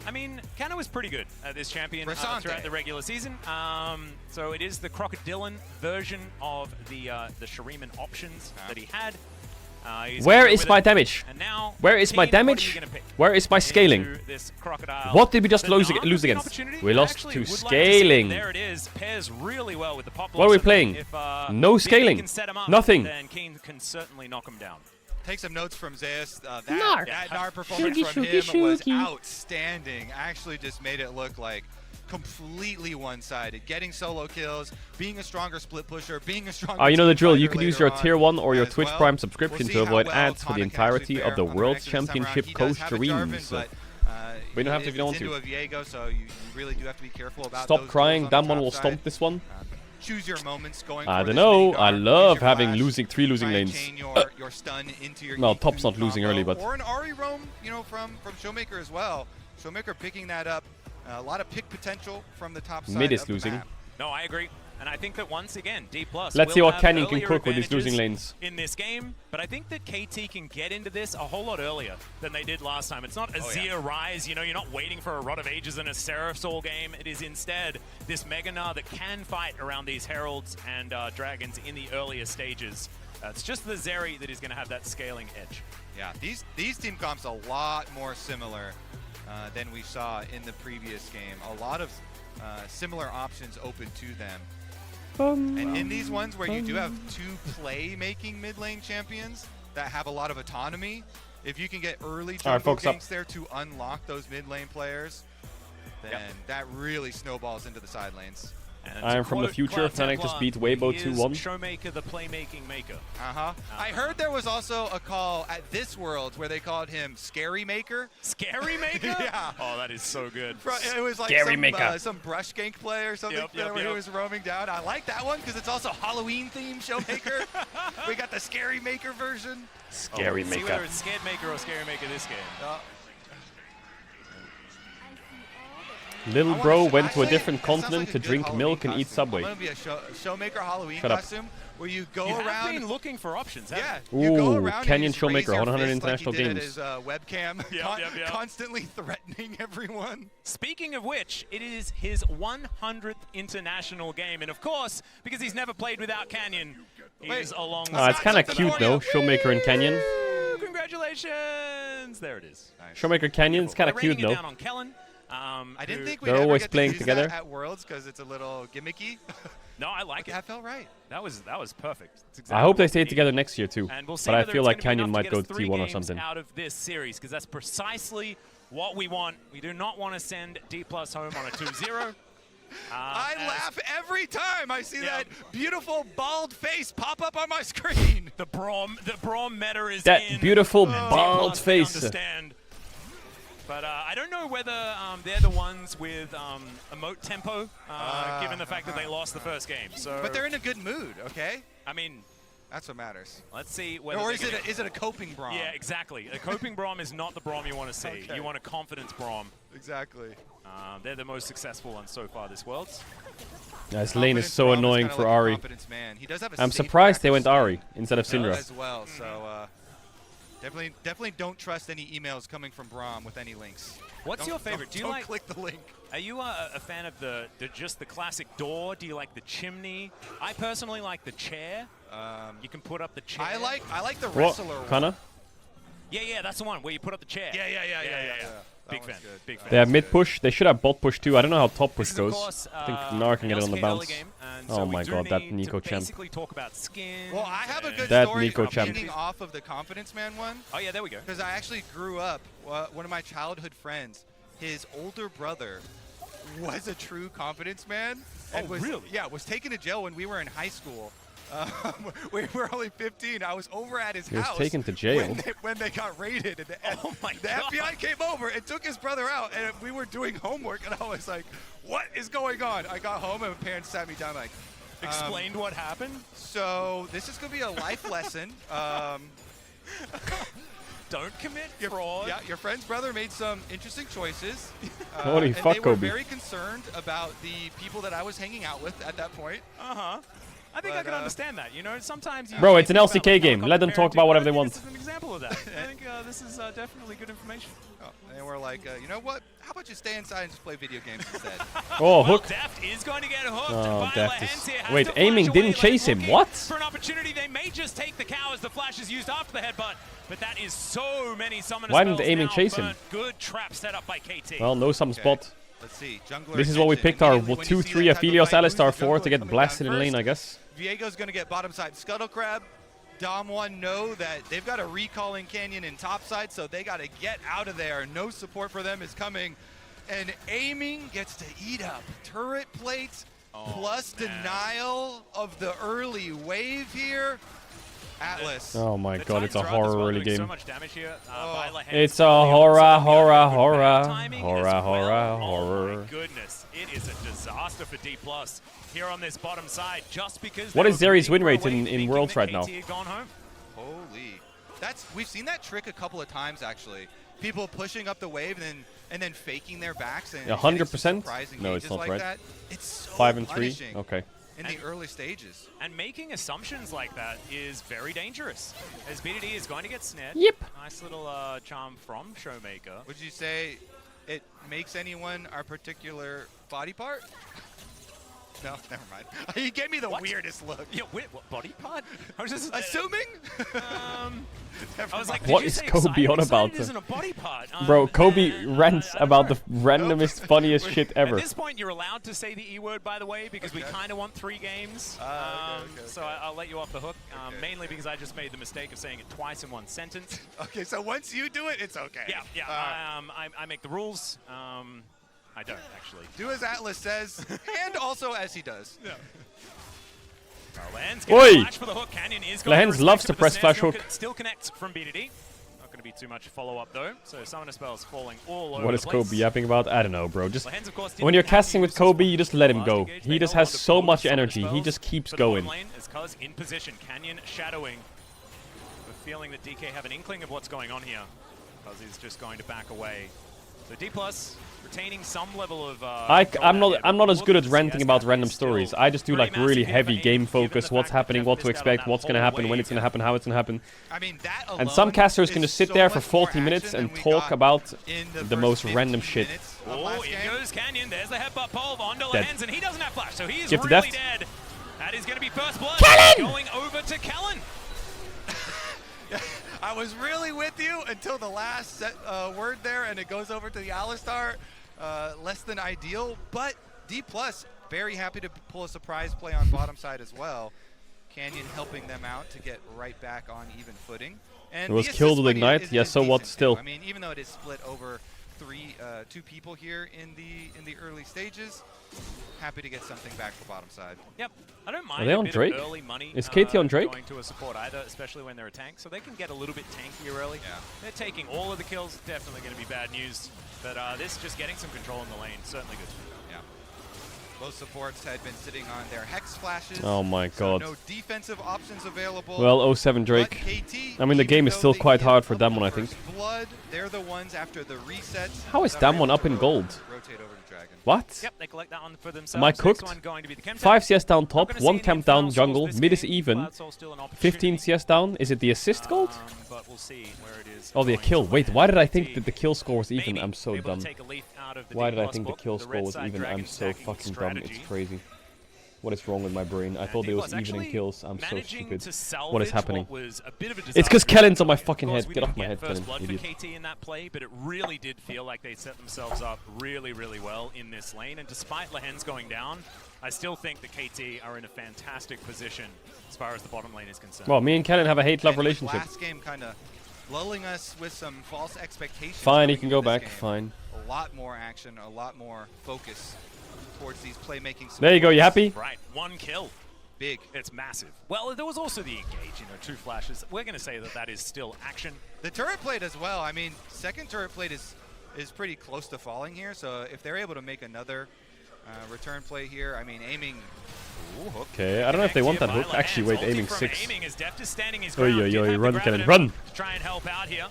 I mean, Kana was pretty good at this champion throughout the regular season. So it is the Crocodilian version of the Shuriman options that he had. Where is my damage? And now, Where is my damage? Where is my scaling? What did we just lose against? We lost to scaling. There it is. Pairs really well with the pop. What are we playing? No scaling. Nothing. Then Keen can certainly knock him down. Take some notes from Zeus. That Narc. Nar performance Shuki, from shuki, him was shuki. outstanding. Actually just made it look like completely one-sided. Getting solo kills, being a stronger split pusher, being a stronger You know the team drill. You fighter can use later your tier 1 or your as Twitch well. Prime subscription We'll to see how avoid well ads for the Tonic entirety actually of the fare on World next time around. Championship He does have a Jarvan, co-streams. but, We don't have to if you don't want it's to. into a Viego, so you really do have to be careful about Stop those crying. duels on the Damwon top will side. stomp this one. Choose your moments going I for don't this know. main I guard. love Use your having flash. three losing Try and lanes. chain your stun into your Well, E2 Top's not losing combo. early, but or an Ari roam, you know, from Showmaker as well. Showmaker picking that up. A lot of pick potential from the top side. Mid is of the losing. map. No, I agree. And I think that once again, D+. Let's see will what have Canyon can earlier cook with his losing advantages lanes. in this game, but I think that KT can get into this a whole lot earlier than they did last time. It's not Azir Rise, you know, you're not waiting for a Rod of Ages and a Seraph Soul game. It is instead this Mega Gnar that can fight around these Heralds and Dragons in the earlier stages. It's just the Zeri that is going to have that scaling edge. Yeah, these team comps a lot more similar than we saw in the previous game. A lot of similar options open to them. And in these ones where you do have two play-making mid-lane champions that have a lot of autonomy, if you can get early jungle ganks there to unlock those mid-lane players, then that really snowballs into the side lanes. And I am from the quote future. Cloud Fnatic just Templar, beat Weibo he is 2-1. Showmaker, the playmaking maker. I heard there was also a call at this World where they called him Scary Maker. Scary Maker? Yeah. Oh, that is so good. It was like some brush gank play or something where he was roaming down. I like that one because it's also Halloween themed Showmaker. We got the Scary Maker version. Scary See Maker. whether it's Scared Maker or Scary Maker this game. Little bro went to a different continent to drink milk and eat Subway. I'm gonna be a Showmaker Halloween costume where you go you around. have been looking for options. Yeah. Ooh, You go around Kenyan and you just raise Showmaker, your 100 fist international like he did games. at his webcam, constantly threatening everyone. Speaking of which, it is his 100th international game, and of course, because he's never played without Canyon, he's along. It's kind of cute though, Showmaker and Canyon. Congratulations! There it is. Nice. Showmaker Canyon, it's kind of cute though. Down on Kellen. I didn't think they're we'd always ever get playing to use together that at Worlds because it's a little gimmicky. No, I like it. That felt right. That was perfect. I hope they stay together next year too. And we'll see But I whether feel it's like gonna be Canyon enough might to go get to us 3 T1 or games something. out of this series, because that's precisely what we want. We do not want to send D+ home on a 2-0. I laugh every time I see that beautiful bald face pop up on my screen. The Braum meta is That in. beautiful bald D+, face. Understand. But I don't know whether they're the ones with emote tempo, given the fact that they lost the first game. So, but they're in a good mood, okay? I mean, that's what matters. Let's see whether. Or is it a coping Braum? Yeah, exactly. A coping Braum is not the Braum you want to see. Okay. You want a confidence Braum. Exactly. They're the most successful ones so far this Worlds. This lane is so annoying for like Ari. Man. He does have a I'm safe surprised they tracker went Ari instead of Syndra. as well. So definitely don't trust any emails coming from Braum with any links. What's your favorite? Do you don't like click the link? Are you a fan of just the classic door? Do you like the chimney? I personally like the chair. You can put up the chair. I like the wrestler one. Kana? Yeah, that's the one where you put up the chair. Yeah. Big fan. Big fan. They have mid push. They should have bot push too. I don't know how top push goes. Course, I think Nar can get it on the bounce. Oh my god, that Nico champ. Basically talk about skins. Well, I have a good That story Nico champ. leading off of the Confidence Man one. Oh yeah, there we go. Because I actually grew up. One of my childhood friends, his older brother, was a true Confidence Man. And really? Yeah, was taken to jail when we were in high school. We were only 15. I was over at his house. He was taken to jail. When they got raided. And the God. FBI came over and took his brother out. And we were doing homework. And I was like, what is going on? I got home and my parents sat me down like, explained what happened? So this is going to be a life lesson. Don't commit fraud. Yeah, your friend's brother made some interesting choices. Holy and fuck, they were Kobe. very concerned about the people that I was hanging out with at that point. I think I can understand that. You know, sometimes you Bro, it's an think about, LCK game. Let them parenting, talk about whatever but they I want. think This is an example of that. I think this is definitely good information. And we're like, you know what? How about you stay inside and just play video games instead? Oh, hook. Deft is going to get hooked. Oh, Viola Deft Hens is... here has Wait, to aiming flash away, didn't chase him. looking What? For an opportunity, they may just take the cow as the flash is used after the headbutt. But that is so many summoner Why didn't spells aiming now chase him? burnt. Good trap set up by KT. Well, no some spot. Let's see. Jungler This is what we attention. picked our Immediately when you see 2-3 that type of Aphelios fight, Alistar who's the 4 jungler to get coming blasted down in lane, first? I guess. Viego's going to get bottom side Scuttle Crab. Dom1 know that they've got a recalling Canyon in top side, so they got to get out of there. No support for them is coming. And aiming gets to eat up turret plates plus denial of the early wave here. Atlas. Oh my god, it's a Times are up as horror well, early doing so game. much damage here. Viola Hens It's a early on, horror, so horror, good horror, timing horror, as well. horror, Oh horror. my goodness, it is a disaster for D+ here on this bottom side, just because. What they is were Zeri's competing win for a rate in wave, thinking Worlds that right now? KT had gone home. Holy. We've seen that trick a couple of times actually. People pushing up the wave and then faking their backs and 100%? surprising No, it's engages not like right. that. It's so 5 and 3. punishing Okay. in the early stages. And making assumptions like that is very dangerous, as BDD is going to get snared. Yep. Nice little charm from Showmaker. Would you say it makes anyone our particular body part? No, never mind. He gave me the weirdest look. Yeah, what body part? I was just assuming. I was like, What is Kobe on about? Isn't a body part. Bro, Kobe rants about the randomest, funniest shit ever. At this point, you're allowed to say the E word, by the way, because we kind of want 3 games. So I'll let you off the hook, mainly because I just made the mistake of saying it twice in one sentence. Okay, so once you do it, it's okay. Yeah. I make the rules. I don't, actually. Do as Atlas says, and also as he does. Yeah. Oi! For the hook. Canyon is Lehens loves to press flash hook. Still connects from BDD. Not going to be too much follow-up, though. So Summoner Spells falling all over What the is place. Kobe yapping about? I don't know, bro. Just Lehens, of course, when you're casting with Kobe, you just let him go. engage. He They just know has how to so build much Summoner energy. He Spells just keeps for the bottom going. lane is Cuz in position. Canyon shadowing. The feeling that DK have an inkling of what's going on here. Cuz he's just going to back away. So D+ retaining some level of I'm not as good at ranting about random stories. I just do like really heavy game focus, what's happening, what to expect, what's gonna happen, when it's gonna happen, how it's gonna happen. I mean, that And some casters can just sit so there for much more 40 minutes action and than we talk got about in the most first random 15 shit. minutes of Oh, last here game. goes Canyon. There's the headbutt pole on the Dead. Lehens, and he doesn't have flash, so he is Give to really Deft. dead. That is going to be first blood. Kellen! Going over to Kellen. I was really with you until the last word there, and it goes over to the Alistar. Less than ideal, but D+, very happy to pull a surprise play on bottom side as well. Canyon helping them out to get right back on even footing. And It was the killed assist with money Ignite. is Yeah, so what? decent Still. too. I mean, even though it is split over two people here in the early stages, happy to get something back for bottom side. Yep, I don't mind Are they a on bit Drake? of early money. Is KT on Drake? Going to a support either, especially when they're a tank, so they can get a little bit tankier early. Yeah. They're taking all of the kills. Definitely going to be bad news. But this just getting some control in the lane, certainly good. Yeah. Both supports had been sitting on their Hex flashes. Oh my so god. no defensive options available. Well, 07 Drake. But KT, I mean, the even game is though still they quite give hard for up Damwon, the I think. first blood, they're the ones after the resets. How is that are Damwon able up to in gold? Rotate over to Dragon. What? Yep, they collect that one for themselves. Am I Next cooked? one going to be the Chem 5 Tech. CS down Not top, gonna 1 see camp any down Inferno jungle, Souls this mid is game. even. Cloud Soul's still an opportunity. 15 CS down. Is it the assist gold? But we'll see where it is. Oh, the going kill. to Wait, land. why did I KT think that the kill score was even? maybe I'm so able to dumb. take a leaf out of the Why did I D+ think the book. kill The score red was side even? Dragon I'm so stacking fucking dumb. It's strategy. crazy. What is wrong with my brain? I thought it was D+ evening kills. I'm so managing stupid. to What is salvage happening? what was a bit of a It's because disaster. Kellen's on my fucking Of course, head. we Get off didn't my get head, first Kellen. blood Idiot. for KT in that play, but it really did feel like they set themselves up really, really well in this lane. And despite Lehens going down, I still think that KT are in a fantastic position as far as the bottom lane is concerned. Well, me and Kellen have a hate-love relationship. Last game kind of lulling us with some false expectations. Fine, he going can go into this back. game. Fine. A lot more action, a lot more focus towards these playmaking. There you go. You happy? Right, 1 kill. Big. It's massive. Well, there was also the engage, 2 flashes. We're going to say that that is still action. The turret plate as well. I mean, second turret plate is pretty close to falling here. So if they're able to make another return play here, I mean, aiming. Ooh, hook. Okay, I don't know if they want that hook. Actually, wait, aiming 6. Aiming as Deft is standing his Oi, ground. oi, Did oi, have the run, grab Kellen, at him run! To try and help out here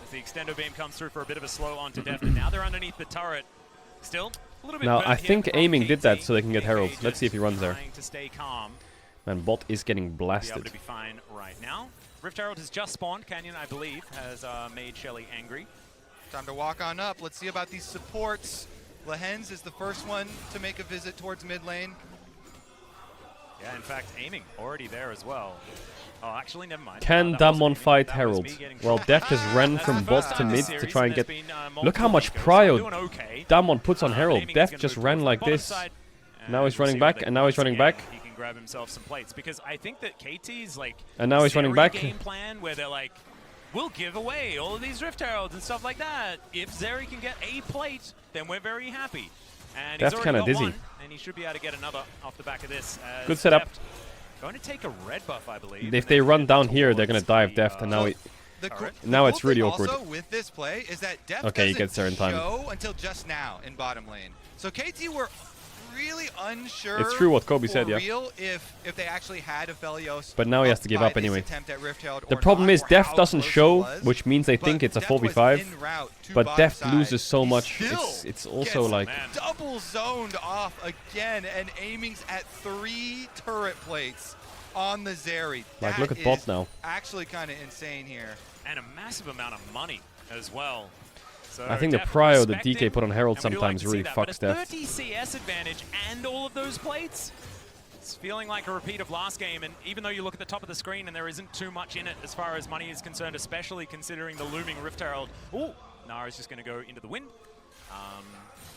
as the extendo beam comes through for a bit of a slow onto Deft, and now they're underneath the turret. Still a little bit. Now, burnt I here think from aiming KT. did that so they can get Herald. KK Let's see if he runs there. trying to stay calm. Man, bot is getting Be able blasted. to be fine right now. Rift Herald has just spawned. Canyon, I believe, has made Shelly angry. Time to walk on up. Let's see about these supports. Lehens is the first one to make a visit towards mid lane. Yeah, in fact, aiming already there as well. Oh, actually, never mind. Can That wasn't Damwon aiming, fight that was Herald? me getting Well, shot. Deft just ran That's from the bot first to time mid this to series, try and there's get... been, Look how much multiple eco's, so prio doing okay. Damwon puts on Herald. Aiming is Deft gonna just move ran towards like the bottom this. side, Now he's we'll running see what back, they and now he's once running again, back. He can grab himself some plates because I think that KT's like And now he's running Zeri back. game plan where they're like, we'll give away all of these Rift Heralds and stuff like that. If Zeri can get a plate, then we're very happy. And Deft's he's kinda already got dizzy. one, and he should be able to get another off the back of this. As Good setup. Deft going to take a red buff, I believe. If they run down here, they're gonna dive Deft, and now he... Now it's really awkward. Also with this play is that Deft Okay, he doesn't gets there in time. show until just now in bottom lane. So KT were really unsure. It's true what Kobe said, for yeah. real if they actually had Aphelios. But now he has to give by up this anyway. attempt at Rift Herald The or problem not, is or Deft how doesn't close it show, was. which means they But think it's a Deft was 4v5. en route to But bottom Deft side. loses so He much. still It's also gets like... double zoned off again, and aiming's at 3 turret plates on the Zeri. Like, That look at is bot now. Actually kind of insane here. And a massive amount of money as well. So I think the definitely prio that respecting, DK put on Herald and we do like sometimes to see really that, but fucks a Deft. 30 CS advantage and all of those plates. It's feeling like a repeat of last game, and even though you look at the top of the screen and there isn't too much in it as far as money is concerned, especially considering the looming Rift Herald. Ooh, Nara's just going to go into the wind.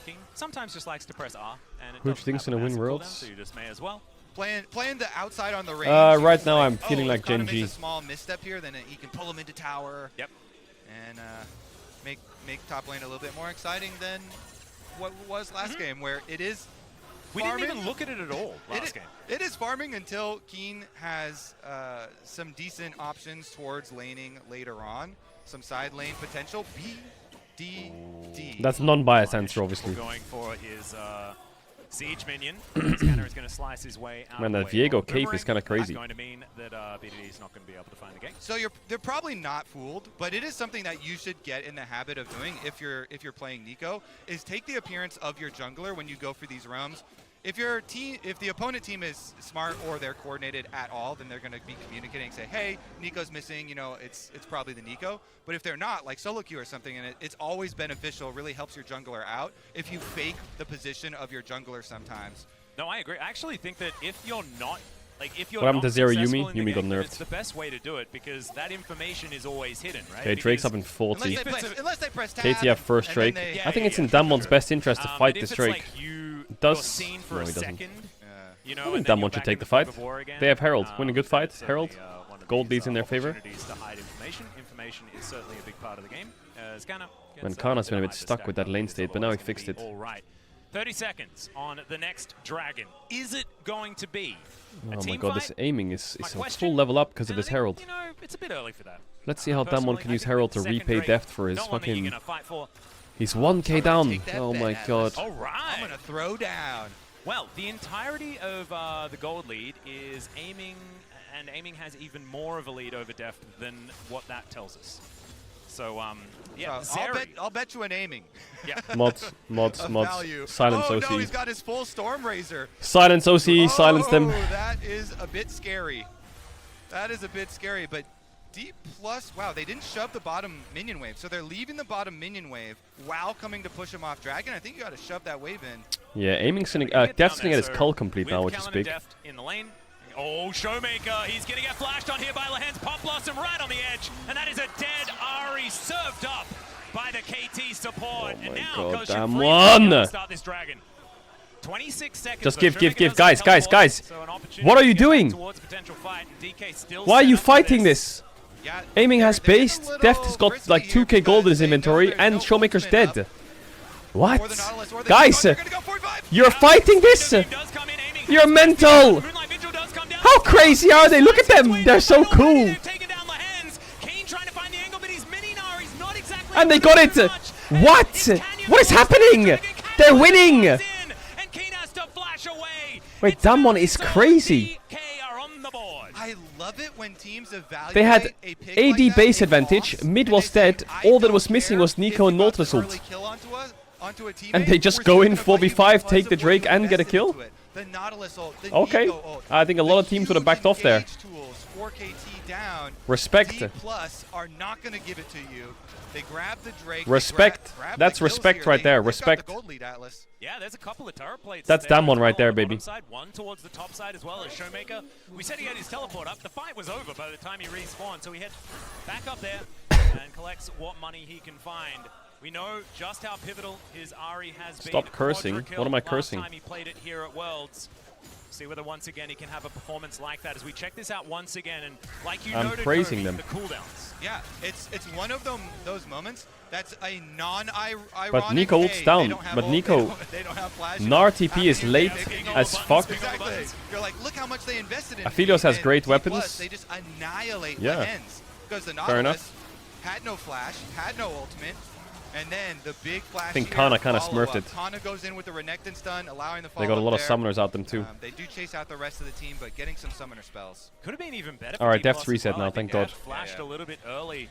King sometimes just likes to press R, and it Who doesn't think's have a gonna win massive Worlds? cooldown, so you just may as well. Playing the outside on the range. Right now I'm feeling like if Gen Connor G. makes a small misstep here, then he can pull him into tower. Yep. And make top lane a little bit more exciting than what was last game, where it is We farming. didn't even look at it at all last game. It is farming until Keen has some decent options towards laning later on. Some side lane potential. B, D, D. That's non-biased answer, obviously. Going for his siege minion. Scanner is going to slice his way out. Man, that Viego cape is kind of crazy. That's going to mean that BDD is not going to be able to find the game. So they're probably not fooled, but it is something that you should get in the habit of doing if you're playing Nico, is take the appearance of your jungler when you go for these roams. If the opponent team is smart or they're coordinated at all, then they're going to be communicating and say, hey, Nico's missing, you know, it's probably the Nico. But if they're not, like solo queue or something, and it's always beneficial, really helps your jungler out if you fake the position of your jungler sometimes. No, I agree. I actually think that if you're not, like, if you're What happened not to Zero successful Yumi? in the Yumi got game, nerfed. it's the best way to do it because that information is always hidden, right? Okay, Drake's up in 40. Unless they press tab, KTF first Drake. I think it's in Damon's best interest to fight this Drake. Does no, he doesn't. You I know, think Damwon should take the fight. They have Herald. Win a good fight. Herald. Gold leads in their favor. Information is certainly a big part of the game. When Kana's been a bit stuck with that lane state, but now he fixed it. All right. 30 seconds on the next dragon. Is it going to be a Oh my team god, fight? this aiming is a full level up because of this Herald. You know, it's a bit early for that. Let's see how Damwon can use Herald to repay depth for his fucking... For. He's 1k down. Oh my god. All right. I'm gonna throw down. Well, the entirety of the gold lead is aiming, and aiming has even more of a lead over depth than what that tells us. So, yeah, I'll bet you an aiming. Yeah. Mods. Value. Silence oh, OC. No, he's got his full Storm Razor. Silence OC, silence them. That is a bit scary. That is a bit scary, but D+, wow, they didn't shove the bottom minion wave. So they're leaving the bottom minion wave while coming to push him off Dragon. I think you got to shove that wave in. Yeah, aiming's gonna... Death's gonna get his cull complete now, which is big. In the lane. Oh, Showmaker, he's gonna get flashed on here by Lahen's Pop Blossom right on the edge, and that is a dead Ahri served up by the KT support. Oh and my now god, goes damn free one! to start this dragon. 26 seconds. Just give, guys. What are you doing? Why are you fighting this? Yeah, Aiming has based, Deft has got like 2k gold in his inventory, and Showmaker's dead. What? Guys, you're fighting this? You're mental! How crazy are they? Look at them! They're so cool! And they got it! What? What is happening? They're winning! Wait, Damwon is crazy. I love it when teams evaluate They had a pick AD like base that, advantage, mid was dead, all that was missing was Nico and Nautilus ult. And they just go in 4v5, take the Drake and get a kill? Okay, I think a lot of teams would have backed off there. Respect. D+ are not going to give it to you. They grab the Drake. Respect. That's respect right there. Respect. Yeah, there's a couple of turret plates. That's Damwon right there, baby. One towards the top side as well as Showmaker. We said he had his teleport up. The fight was over by the time he respawned, so he heads back up there and collects what money he can find. We know just how pivotal his Ahri has been. Stop cursing. What am I cursing? Last time he played it here at Worlds. See whether once again he can have a performance like that as we check this out once again. And like you I'm noted, praising Kobe, them. The cooldowns. Yeah, it's one of those moments that's a non-ironic. But Nico ults down. But Nico, Gnar TP is late as fuck. Exactly. You're like, look how much they invested in. Aphelios has great weapons. They just annihilate Yeah. Lehens because the Fair Nautilus enough. had no flash, had no ultimate. And then the big flash. I think Kana kind of smurfed it. Kana goes in with the Renekton stun, allowing the follow. They got a lot of there. summoners out them too. They do chase out the rest of the team, but getting some summoner spells. Could have been even better. All right, for Deft's reset now, thank God. Flashed a little bit early.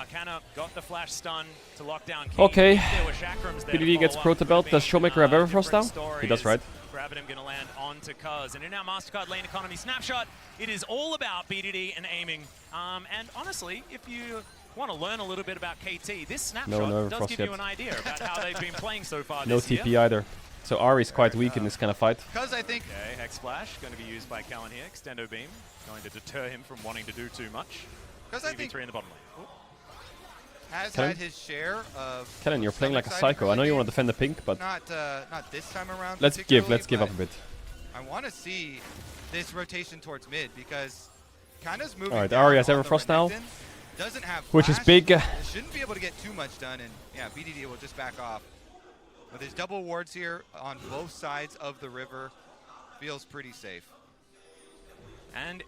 Kana got the flash stun to lock down King. Okay. There were chakrams there to PDD gets follow up. Proto Belt. Does Showmaker have Everfrost now? Different He does, right? Grabbing him gonna land onto Cuz. And in our MasterCard lane economy snapshot, it is all about BDD and aiming. And honestly, if you want to learn a little bit about KT, this snapshot does give you an idea about how they've been playing so far No this year. TP either. So Ahri's quite weak in this kind of fight. Because I think... Okay, Hex Splash going to be used by Callan here. Extendo Beam going to deter him from wanting to do too much. Because I think... in the bottom lane. Has Kellen? had his share of... Kellen, you're playing like a psycho. I know you want to defend the pink, but... Not this time around. Let's give up a bit. I want to see this rotation towards mid because Kana's moving. Alright, Ahri has Everfrost now. Doesn't have which is flash. big. Shouldn't be able to get too much done, and yeah, BDD will just back off. But there's double wards here on both sides of the river. Feels pretty safe. And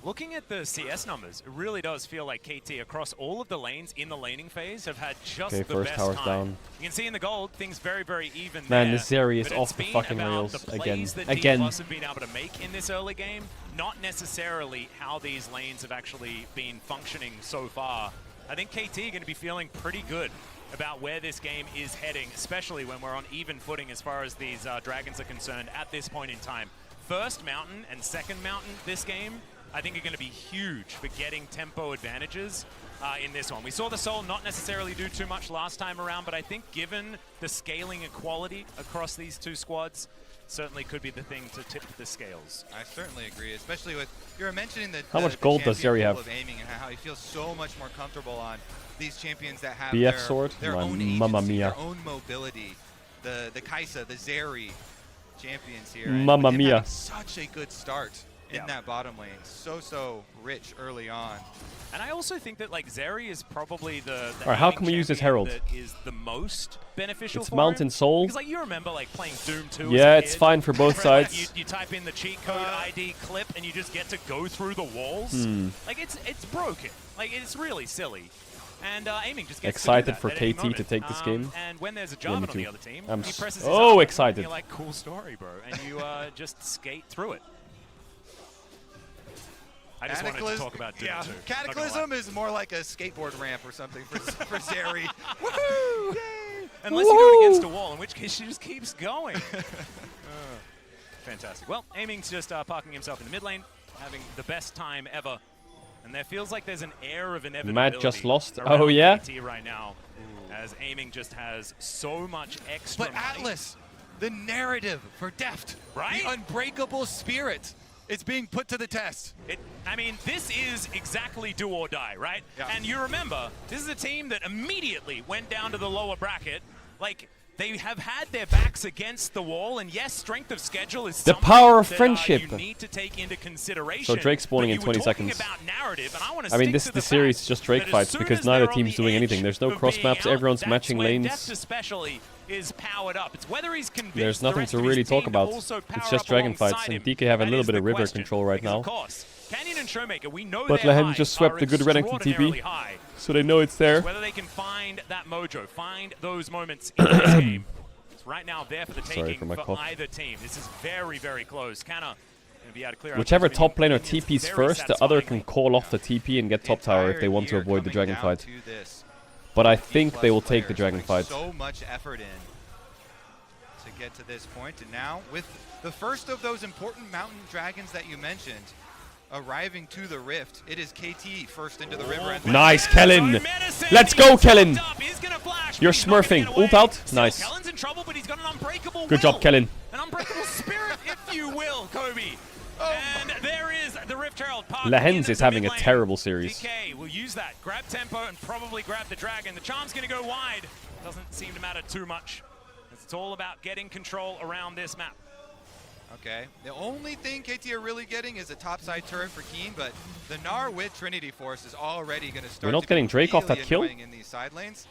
looking at the CS numbers, it really does feel like KT across all of the lanes in the laning phase have had just the first best tower's time. down. You can see in the gold, things very, very even Man, there. this Zeri is But off it's the been fucking about rails the again. plays that Again. D+ have been able to make in this early game, not necessarily how these lanes have actually been functioning so far. I think KT are going to be feeling pretty good about where this game is heading, especially when we're on even footing as far as these dragons are concerned at this point in time. First mountain and second mountain this game, I think, are going to be huge for getting tempo advantages in this one. We saw the Soul not necessarily do too much last time around, but I think given the scaling equality across these two squads, certainly could be the thing to tip the scales. I certainly agree, especially with, you were mentioning the How much gold does Zeri have? Of aiming and how he feels so much more comfortable on these champions that have BF sword? their own Mamma agency, mia. their own mobility. The Kai'Sa, the Zeri champions here. Mamma and with him mia. having such a good start in that bottom lane. So rich early on. And I also think that like Zeri is probably the Alright, how can we use this Herald? that is the most beneficial It's for Mountain him. Soul. Because like you remember like playing Doom 2 Yeah, as a it's kid, fine for both where, like, sides. you type in the cheat code ID clip and you just get to go through the walls. Like it's broken. Like it's really silly. And aiming just gets Excited to do for that at any KT moment. to take this game. And when there's a Yeah, me Jarvan on the too. other team, I'm he presses his so button, excited. And you're like, cool story, bro. And you just skate through it. I just wanted to talk about Doom 2. Cataclysm is more like a skateboard ramp or something for Zeri. Woohoo! Yay! Unless you do it against a wall, in which case she just keeps going. Fantastic. Well, aiming's just parking himself in the mid lane, having the best time ever. And there feels like there's an air of inevitability. Matt just lost. around Oh, yeah? KT right now, as aiming just has so much extra But money. Atlas, the narrative for Deft, Right? the unbreakable spirit, it's being put to the test. I mean, this is exactly do or die, right? Yeah. And you remember, this is a team that immediately went down to the lower bracket. Like, they have had their backs against the wall, and yes, strength of schedule is The something power of that, friendship. you need to take into consideration. So Drake's spawning But in you were 20 talking seconds. about narrative, and I want to I mean, stick this to the the series fact just Drake that as fights soon because as neither they're on team's the doing edge anything. There's no of cross being maps. out, Everyone's that's matching when lanes. Deft especially is powered up. It's whether he's convinced There's the nothing rest to of his really team talk about. also It's power just up dragon fights, alongside and him. DK have a That little is bit the of river question. control right Because, now. of course, Canyon and Showmaker, we know But their Lehen highs just swept are the good Renekton extraordinarily TP, high. so they know it's there. Whether they can find that mojo, find those moments in this game. It's right now there for the Sorry taking for my cough. either team. This is very, very close. Canna going to be able to clear out Whichever those top laner minions TPs very first, the other satisfyingly. can call off the TP and get top tower if they want to Entire avoid the year dragon coming fight. down to this. But I think they will D+ take the players dragon putting fight. So much effort in to get to this point, and now with the first of those important mountain dragons that you mentioned arriving to the rift, it is KT first into the river. And Nice, Kellen! Let's go, Kellen! You're smurfing. Ult out? Nice. Kellen's in trouble, but he's got an unbreakable Good job, will. Kellen. An unbreakable spirit, if you will, Kobe. And there is the Rift Herald. Lehen's is having a terrible series. DK will use that. Grab tempo and probably grab the dragon. The charm's going to go wide. Doesn't seem to matter too much. It's all about getting control around this map. Okay, the only thing KT are really getting is a topside turret for Keen, but the Gnar with Trinity Force is already going to start. We're not getting Drake off that kill? In these side lanes.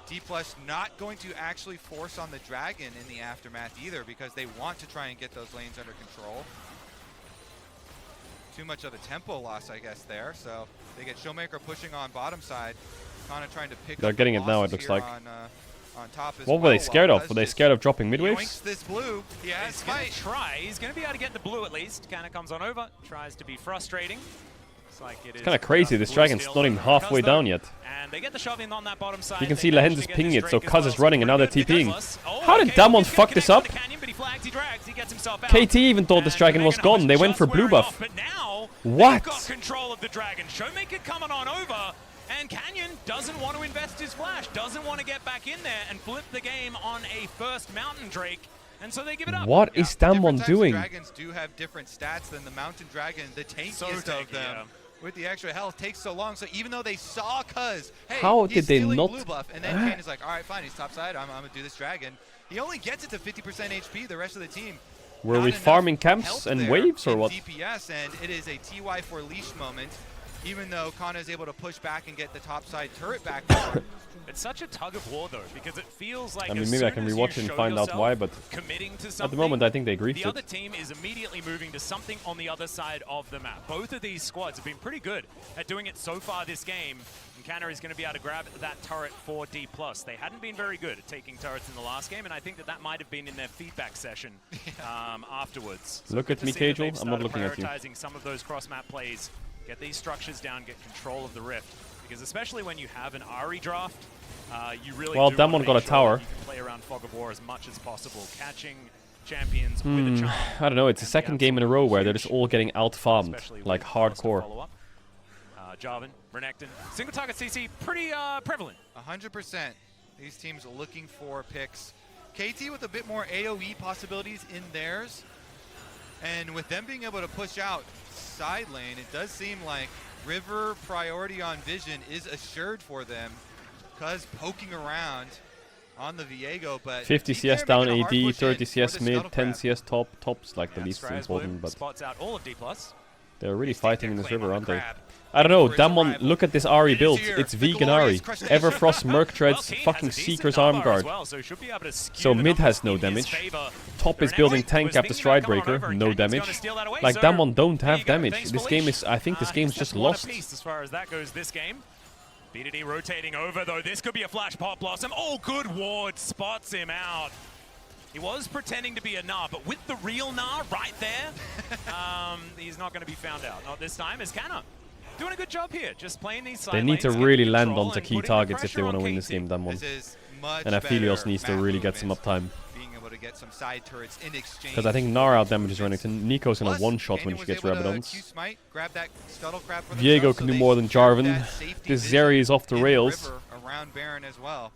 D+ not going to actually force on the dragon in the aftermath either, because they want to try and get those lanes under control. Too much of a tempo loss, I guess, there. So they get Showmaker pushing on bottom side, kind of trying to pick. They're up getting the it now, losses it looks here like. On top as What were they well, scared while of? Were they Buzz scared of dropping just mid yoinks waves? this blue. Yeah, He's going to try. He's going to be able to get the blue at least. Kind of comes on over. Tries to be frustrating. Looks like it is. It's kind of crazy. This dragon's not even halfway down yet. And they get the shove in on that bottom side. You can They see manage Lehen to just get pinging this it, so Drake as Kuz well. is running, and now they're Pretty good. TPing. Oh, How did okay, Damwon he's gonna fuck this connect up? with the Canyon, but he flags, he drags, he gets himself out. KT even thought this dragon was gone. They went for blue buff. But now What? they've got control of the dragon. Showmaker coming on over. And Canyon doesn't want to invest his flash, doesn't want to get back in there and flip the game on a first Mountain Drake. And so they give it up. What is Damwon doing? Dragons do have different stats than the Mountain Dragon, the tankiest So tanky, of them. yeah. With the extra health, takes so long. So even though they saw Cuz, hey, How he's did they stealing not- blue buff, and then Kane is like, all right, fine, he's topside. I'm gonna do this dragon. He only gets it to 50% HP. The rest of the team. Were not we enough farming camps health and there waves or in what? DPS, and it is a TY for leash moment even though Kana is able to push back and get the top side turret back. It's such a tug of war though, because it feels like I mean, maybe I can rewatch it and find out why, but committing to at the moment I think they agree the to other it. team is immediately moving to something on the other side of the map. Both of these squads have been pretty good at doing it so far this game, and Canna is going to be able to grab that turret for D+. They hadn't been very good at taking turrets in the last game, and I think that might have been in their feedback session afterwards. So look at me, Caedrel. I'm not looking at you. Prioritizing some of those cross-map plays, get these structures down, get control of the rift, because especially when you have an Ahri draft, you really well, do Damwon got a tower. You can play around Fog of War as much as possible, catching champions with a charm. I don't know, it's the second game in a row where they're just all getting out-farmed, like hardcore. Jarvan, Renekton, single target CC, pretty prevalent. 100%. These teams looking for picks. KT with a bit more AoE possibilities in theirs. And with them being able to push out side lane, it does seem like River priority on vision is assured for them, because poking around on the Viego, but 50 CS down AD, 30 CS mid, 10 CS tops like the least important, but spots out all of D+. They're really fighting in this river, aren't they? I don't know, Damwon, look at this Ahri build. It's vegan Ahri. Everfrost, Merc Treads, fucking Seeker's Arm Guard. So mid has no damage. Top is building tank after Stridebreaker, no damage. Like Damwon don't have damage. This game is, I think this game's just lost. As far as that goes this game. BDD rotating over though, this could be a flash Pot Blossom. Oh, good ward, spots him out. He was pretending to be a Gnar, but with the real Gnar right there, he's not going to be found out. Not this time, as Canna doing a good job here, just playing these side They need to lanes, really land onto key targets if they want to win this game, Damwon. And Aphelios needs to really get some uptime. Being able to get some side turrets in exchange. Because I think Gnar out damages Renekton. Nico's gonna one-shot when she gets Rabadons. Viego can do more than Jarvan. This Zeri is off the rails. Around Baron as well.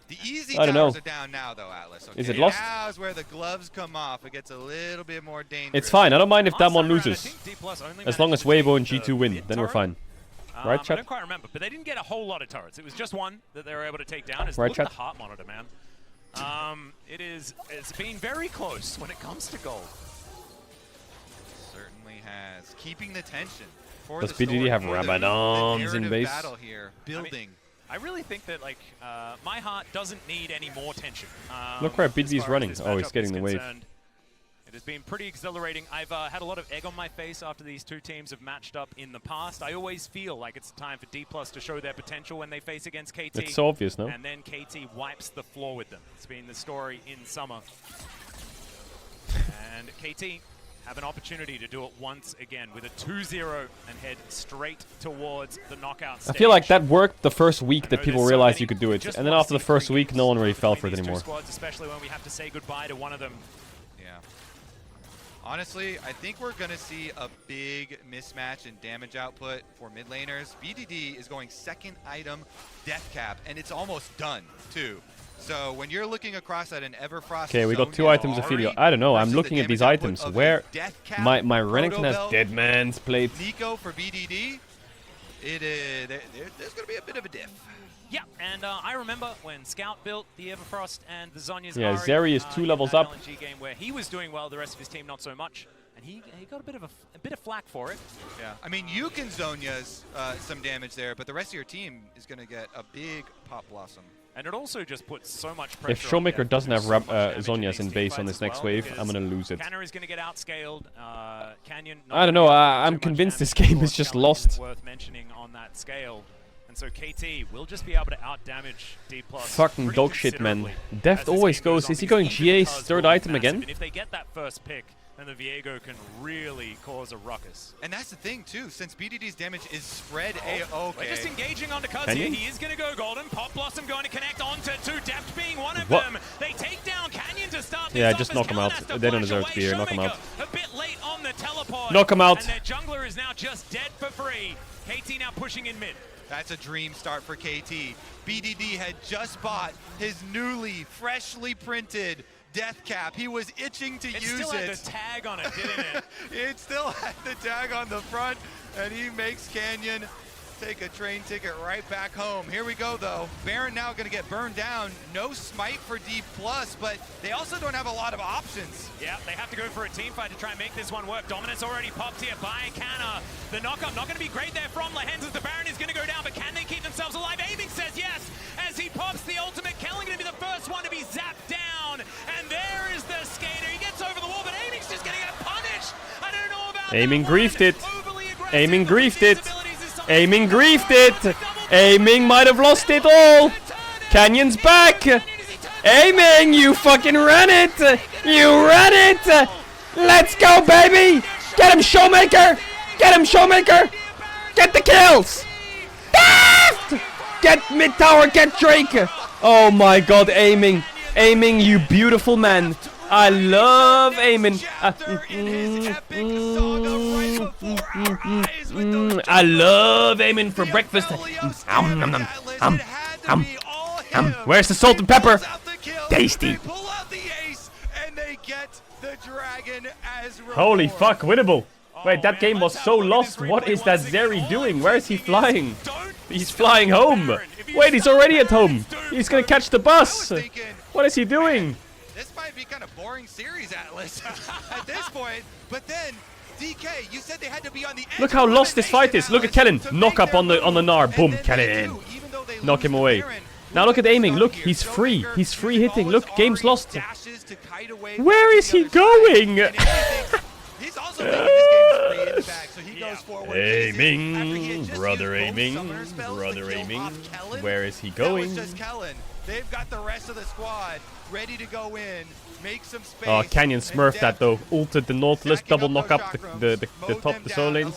The easy I don't know. towers are down now, though, Atlas. Okay, is it lost? Now's where the gloves come off. It gets a little bit more dangerous. It's fine. I don't mind if Damwon loses. As long as Weibo and G2 win, then we're fine. Right, chat? I don't quite remember, but they didn't get a whole lot of turrets. It was just one that they were able to take down. Right, look at chat? the heart monitor, man. It's been very close when it comes to gold. Certainly has. Keeping the tension. Does BDD have Rabadons in base? Battle here, building. I really think that like my heart doesn't need any more tension. Look where BDD's running. Oh, he's getting the wave. It has been pretty exhilarating. I've had a lot of egg on my face after these two teams have matched up in the past. I always feel like it's time for D+ to show their potential when they face against KT. It's so obvious, no? And then KT wipes the floor with them. It's been the story in summer. And KT have an opportunity to do it once again with a 2-0 and head straight towards the knockout stage. I feel like that worked the first week that people realized you could do it. And then after the first week, no one really fell for it anymore. Squads, especially when we have to say goodbye to one of them. Yeah. Honestly, I think we're going to see a big mismatch in damage output for mid laners. BDD is going second item death cap, and it's almost done, too. So when you're looking across at an Everfrost... Okay, we got 2 items of Aphelios. I don't know, I'm looking at these items. Where my Renekton has Dead Man's Plate. Nico for BDD, there's going to be a bit of a diff. Yeah, and I remember when Scout built the Everfrost and the Zhonya's Yeah, Zeri is 2 levels up. LNG game where he was doing well, the rest of his team not so much, and he got a bit of flack for it. Yeah, I mean you can Zhonya's some damage there, but the rest of your team is going to get a big Pot Blossom. And it also just puts so much pressure. If Showmaker doesn't have Zhonya's in base on this next wave, I'm gonna lose it. Canna is gonna get outscaled. Canyon. I don't know. I'm convinced this game is just lost. Worth mentioning on that scale. And so KT will just be able to outdamage D+. Fucking dog shit, man. Deft always goes. Is he going GA's third item again? And if they get that first pick, then the Viego can really cause a ruckus. And that's the thing too, since BDD's damage is spread okay. We're just engaging onto Cuz here. He is going to go golden. Pot Blossom going to connect onto 2, Deft being one of them. They take down Canyon to start this off, just knock him out. They don't deserve to be here. Knock him out. A bit late on the teleport. Knock him out. And their jungler is now just dead for free. KT now pushing in mid. That's a dream start for KT. BDD had just bought his newly, freshly printed death cap. He was itching to use it. It still had the tag on it, didn't it? It still had the tag on the front, and he makes Canyon take a train ticket right back home. Here we go, though. Baron now going to get burned down. No smite for D+, but they also don't have a lot of options. Yeah, they have to go for a team fight to try and make this one work. Dominance already popped here by Canna. The knockup not going to be great there from Lehens as the Baron is going to go down, but can they keep themselves alive? Aiming says yes as he pops the ultimate. Kellen going to be the first one to be zapped down. And there is the skater. He gets over the wall, but Aiming's just going to get punished. I don't know about Aiming griefed it. Aiming griefed it. Aiming griefed it. Aiming might have lost it all. Canyon's back. Aiming, you fucking ran it. You ran it. Let's go, baby. Get him, Showmaker. Get him, Showmaker. Get the kills. Daft! Get mid tower. Get Drake. Oh my god, Aiming. Aiming, you beautiful man. I love Aiming. I love Aiming for breakfast. Where's the salt and pepper? Tasty. Holy fuck, winnable. Wait, that game was so lost. What is that Zeri doing? Where is he flying? He's flying home. Wait, he's already at home. He's gonna catch the bus. What is he doing? This might be kind of boring series, Atlas, at this point. But then, DK, you said they had to be on the edge. Look how lost this fight is. Look at Kellen. Knock up on the Gnar. Boom, Kellen. Knock him away. Now look at Aiming. Look, he's free. He's free hitting. Look, game's lost. Where is he going? He's also making this game free in the back, so he goes forward. Aiming, brother Aiming, brother Aiming. Where is he going? That was just Kellen. They've got the rest of the squad ready to go in, make some space. Oh, Canyon smurfed that though. Ulted the Nautilus, double knock up the top, the soul lanes.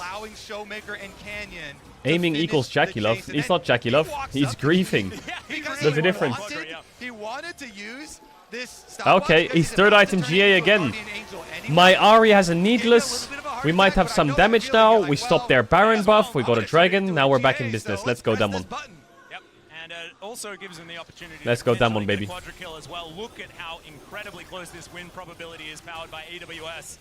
Aiming equals Jackie Love. He's not Jackie Love. He's griefing. There's a difference. He wanted to use this. Okay, he's third item GA again. My Ahri has a Needless. We might have some damage now. We stopped their Baron buff. We got a Dragon. Now we're back in business. Let's go, Demon. Also gives him the opportunity. Let's go, Damon, baby. Quadra kill as well. Look at how incredibly close this win probability is, powered by AWS.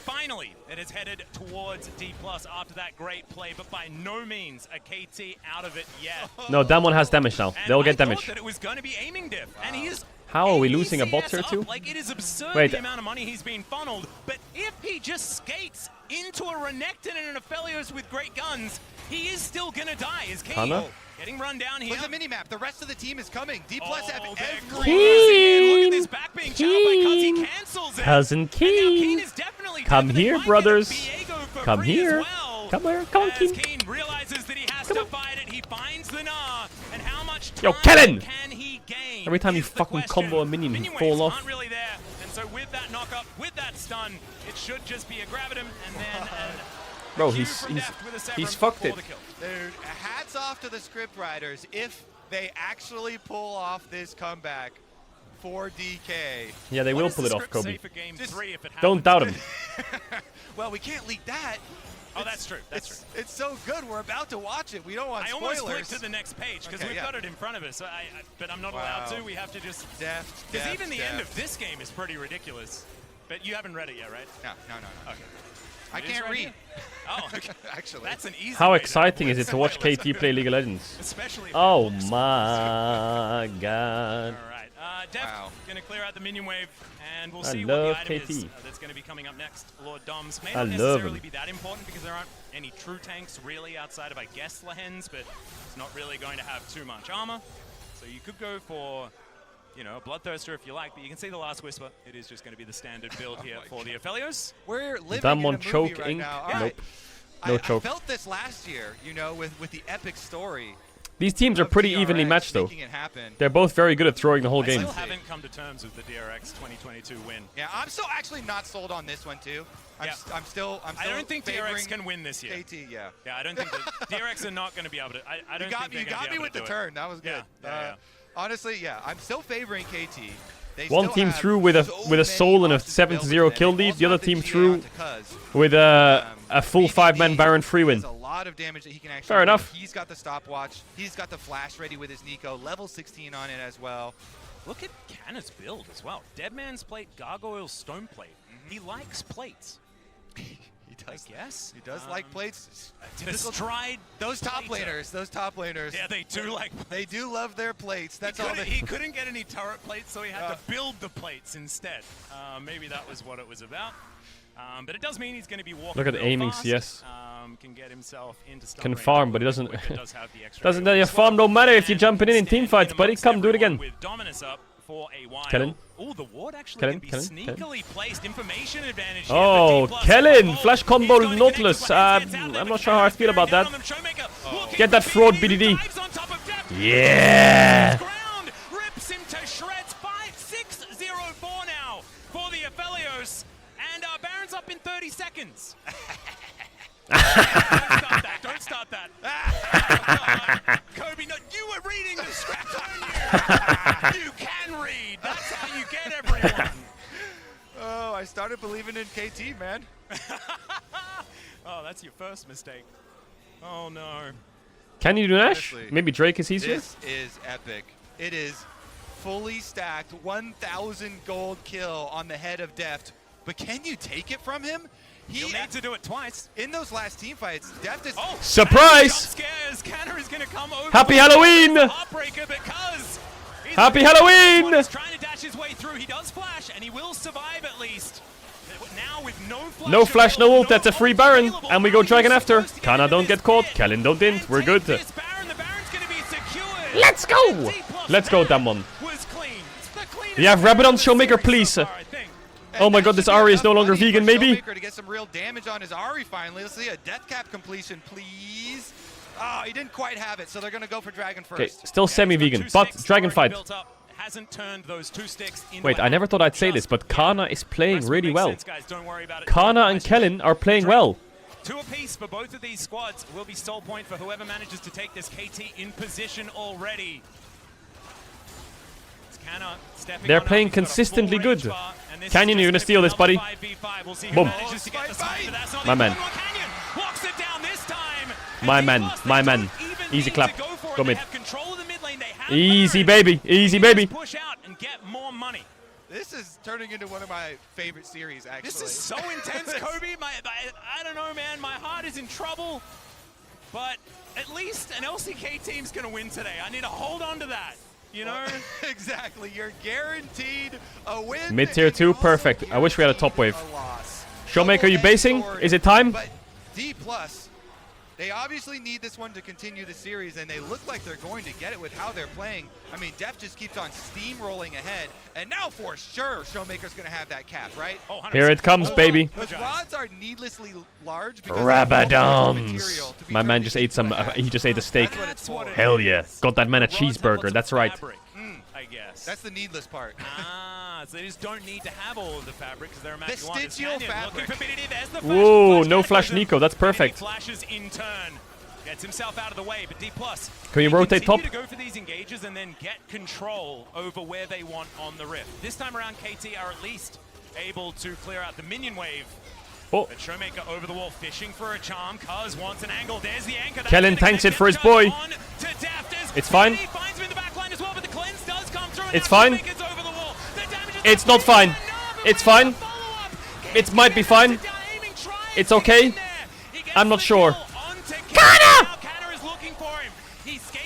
Finally, it is headed towards D+ after that great play, but by no means a KT out of it yet. No, Damon has damage now. They'll get damage. That it was going to be aiming diff, and he is. How are we losing a bot here too? Like, it is absurd the amount of money he's being funneled, but if he just skates into a Renekton and an Aphelios with great guns, he is still gonna die. Is Caedrel getting run down here? With the minimap, the rest of the team is coming. D+ have every... Look at this back being channeled by Cuz. He cancels it. Cousin Keen. Come here, brothers. Come here. Come here. Come on, Keen. Keen realizes that he has to fight it. He finds the Gnar, and how much time Yo, Kellen! can he gain? Every time you fucking combo a minion, he fall off. Aren't really there, and so with that knockup, with that stun, it should just be a grab at him, and then. Bro, he's fucked it. Dude, hats off to the script writers if they actually pull off this comeback for DK. Yeah, they will pull it off, Kobe. If Don't doubt him. Well, we can't leak that. Oh, that's true. That's true. It's so good. We're about to watch it. We don't want spoilers. I almost clicked to the next page because we've got it in front of us. But I'm not allowed to. We have to just. Because even the end of this game is pretty ridiculous. But you haven't read it yet, right? No. Okay. I can't read. Oh, okay. Actually. That's an easy How exciting is it to watch KT play League of Legends? Especially. Oh my god. All right. Def gonna clear out the minion wave, and we'll I see what the love item KT. is that's gonna be coming up next. Lord Doms may I not love necessarily him. be that important because there aren't any true tanks really outside of, I guess, Lehens, but it's not really going to have too much armor. So you could go for, you know, a Bloodthirster if you like, but you can see the Last Whisper. It is just going to be the standard build here for the Aphelios. We're living Damn in a on movie choke right ink. now. Nope. No choke. I felt this last year, you know, with the epic story. These teams are pretty evenly matched, though. They're both very good at throwing the whole game. I still haven't come to terms with the DRX 2022 win. Yeah, I'm still actually not sold on this one, too. I'm still I don't think DRX can win this year. KT, yeah. Yeah, I don't think that DRX are not going to be able to. I don't think they're you got me with the turn. That was good. Yeah. Honestly, yeah, I'm still favoring KT. One team through with a soul and a 7-0 kill lead. The other team through with a full 5-man Baron free win. A lot of damage that he can actually Fair enough. He's got the stopwatch. He's got the flash ready with his Nico. Level 16 on it as well. Look at Canna's build as well. Deadman's plate, Gargoyle's stone plate. He likes plates. He does. I guess. He does like plates. The stride. Those top laners. Yeah, they do like. They do love their plates. That's all. He couldn't get any turret plates, so he had to build the plates instead. Maybe that was what it was about. But it does mean he's going to be walking. Look at the aiming CS. Can get himself into Can farm, but he doesn't. Your farm don't matter if you're jumping in team fights, buddy. Come do it again. With Dominus up for a while. Kellen. Oh, the ward actually can be sneakily placed. Information advantage. Oh, Kellen! Flash combo Nautilus. I'm not sure how I feel about that. Get that fraud BDD. Yeah! Rips him to shreds. 5-6-0-4 now for the Aphelios. And Baron's up in 30 seconds. Don't start that. Kobe, no, you were reading the script, weren't you? You can read. That's how you get everyone. Oh, I started believing in KT, man. Oh, that's your first mistake. Oh, no. Can you do Nash? Honestly, Maybe Drake is easier? This is epic. It is fully stacked, 1,000 gold kill on the head of Deft. But can you take it from him? He'll need to do it twice. In those last team fights, Deft is... Oh, surprise! Scares. Canner is going to come over. Happy Halloween! Heartbreaker because Happy Halloween! He's trying to dash his way through. He does flash, and he will survive at least. Now with no flash, no ult. That's a free Baron. And we go Dragon after. Kana don't get caught. Kellen don't dint. We're good. Let's go! Let's go, Damon. You have Rabbit on Showmaker, please. Oh my god, this Ahri is no longer vegan, maybe? To get some real damage on his Ahri finally. Let's see a death cap completion, please. Oh, he didn't quite have it, so they're going to go for Dragon first. Okay, still semi-vegan, but Dragon fight. Hasn't turned those 2 sticks into Wait, I never thought I'd say this, but Kana is playing really well. Kana and Kellen are playing well. 2 apiece for both of these squads will be soul point for whoever manages to take this KT in position already. They're playing consistently good. Canyon, you're gonna steal this, buddy. Boom. My man. My man. My man. Easy clap. Go mid. Easy, baby. Easy, baby. Push out and get more money. This is turning into one of my favorite series, actually. This is so intense, Kobe. I don't know, man. My heart is in trouble. But at least an LCK team's going to win today. I need to hold on to that. You know? Exactly. You're guaranteed a win. Mid tier 2, perfect. I wish we had a top wave. Showmaker, are you basing? Is it time? But D+, they obviously need this one to continue the series, and they look like they're going to get it with how they're playing. I mean, Def just keeps on steamrolling ahead, and now for sure, Showmaker's going to have that cap, right? Oh, here it comes, baby. Those rods are needlessly large. Rabadons. My man just ate some. He just ate a steak. Hell yeah! Got that man a cheeseburger. That's right. I guess. That's the needless part. So they just don't need to have all of the fabric because they're a match Vestigial fabric. Whoa, no flash Nico. That's perfect. Flashes in turn. Gets himself out of the way, but D+. Can you rotate top? To go for these engages and then get control over where they want on the rift. This time around, KT are at least able to clear out the minion wave. Oh. But Showmaker over the wall, fishing for a charm. Cuz wants an angle. There's the anchor. Kellen tanks it for his boy. It's fine. It's fine. It's not fine. It's fine. It might be fine. It's okay. I'm not sure. Kana!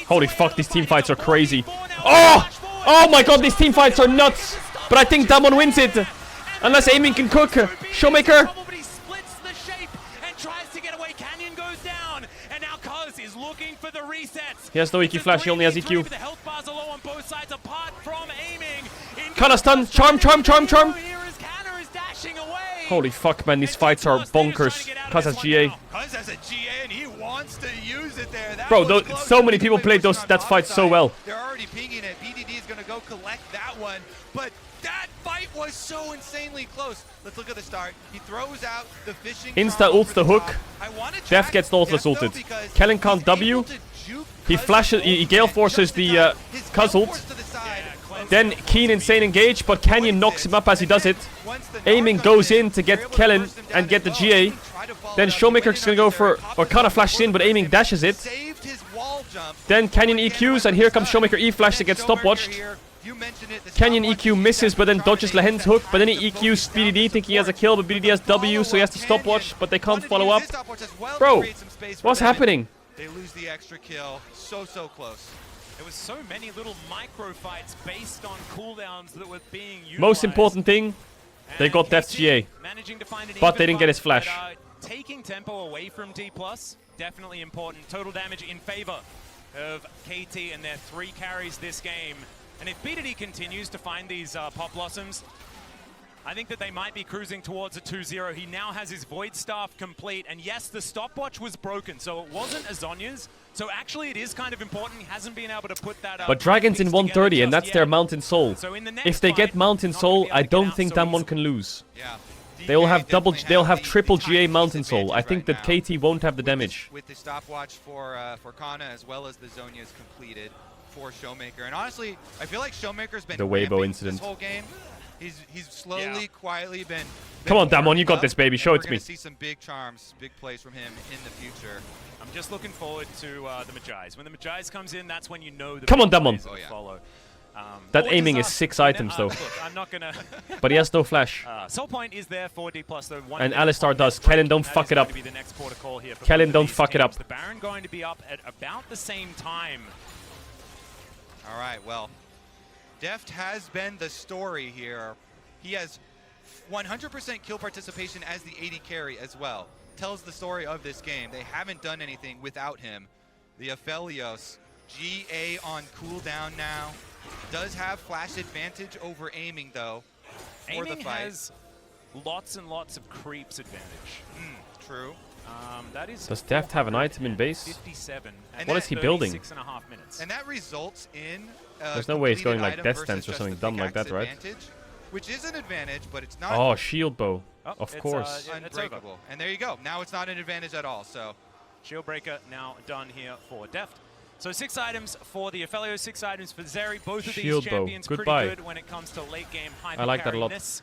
Holy fuck, these team fights are crazy. Oh! Oh my god, these team fights are nuts. But I think Damon wins it. Unless aiming can cook. Showmaker. He has no EQ flash, he only has EQ. Kana stun, charm. Holy fuck, man, these fights are bonkers. Kuz has GA. Kuz has a GA and he wants to use it there. Bro, so many people played that fight so well. They're already pinging it. BDD is going to go collect that one. But that fight was so insanely close. Let's look at the start. He throws out the fishing. Insta ults the hook. Def gets Nautilus ulted. Kellen can't W. He flashes, he Gale forces the Kuz ult. Then Keen insane engage, but Canyon knocks him up as he does it. Aiming goes in to get Kellen and get the GA. Then Showmaker's gonna go for, or Kana flashes in, but Aiming dashes it. Then Canyon EQs, and here comes Showmaker E flash to get stopwatched. You mentioned it. Canyon EQ misses, but then dodges Lehen's hook, but then he EQs BDD, thinking he has a kill, but BDD has W, so he has to stopwatch, but they can't follow up. Bro, what's happening? They lose the extra kill. So close. There was so many little micro fights based on cooldowns that were being utilized. Most important thing, they got Deft GA, but they didn't get his flash. Taking tempo away from D+, definitely important. Total damage in favor of KT and their 3 carries this game. And if BDD continues to find these Pop Blossoms, I think that they might be cruising towards a 2-0. He now has his Void Staff complete. And yes, the stopwatch was broken, so it wasn't Azonya's. So actually it is kind of important. He hasn't been able to put that up. But Dragon's in 130, and that's their Mountain Soul. So in the If they get Mountain Soul, I don't think that one can lose. They'll have triple GA Mountain Soul. I think that KT won't have the damage. With the stopwatch for Kana, as well as the Zonia's completed for Showmaker. And honestly, I feel like Showmaker's been The Weibo incident. this whole game. He's slowly, quietly been. Come on, Damon, you got this, baby. Show it to me. We're gonna see some big charms, big plays from him in the future. I'm just looking forward to the Magi's. When the Magi's comes in, that's when you know the Come on, Damon. follow. That aiming is 6 items, though. Look, I'm not gonna. But he has no flash. Soul Point is there for D+, though. And Alistar does. Kellen, don't fuck it up. Kellen, don't fuck it up. The Baron going to be up at about the same time. All right, well, Deft has been the story here. He has 100% kill participation as the AD carry as well. Tells the story of this game. They haven't done anything without him. The Aphelios, GA on cooldown now. Does have flash advantage over aiming, though, for the fight. Has lots and lots of creeps advantage. True. That is Does Deft have an item in base? 57. What is he building? 6.5 minutes. And that results in There's no way he's going like Death Stance or something dumb like that, right? Which is an advantage, but it's not. Oh, shield bow. Of course. Unbreakable. And there you go. Now it's not an advantage at all. So Shield Breaker now done here for Deft. So 6 items for the Aphelios, 6 items for Zeri. Both of these champions pretty good when it comes to late game high. I like that a lot.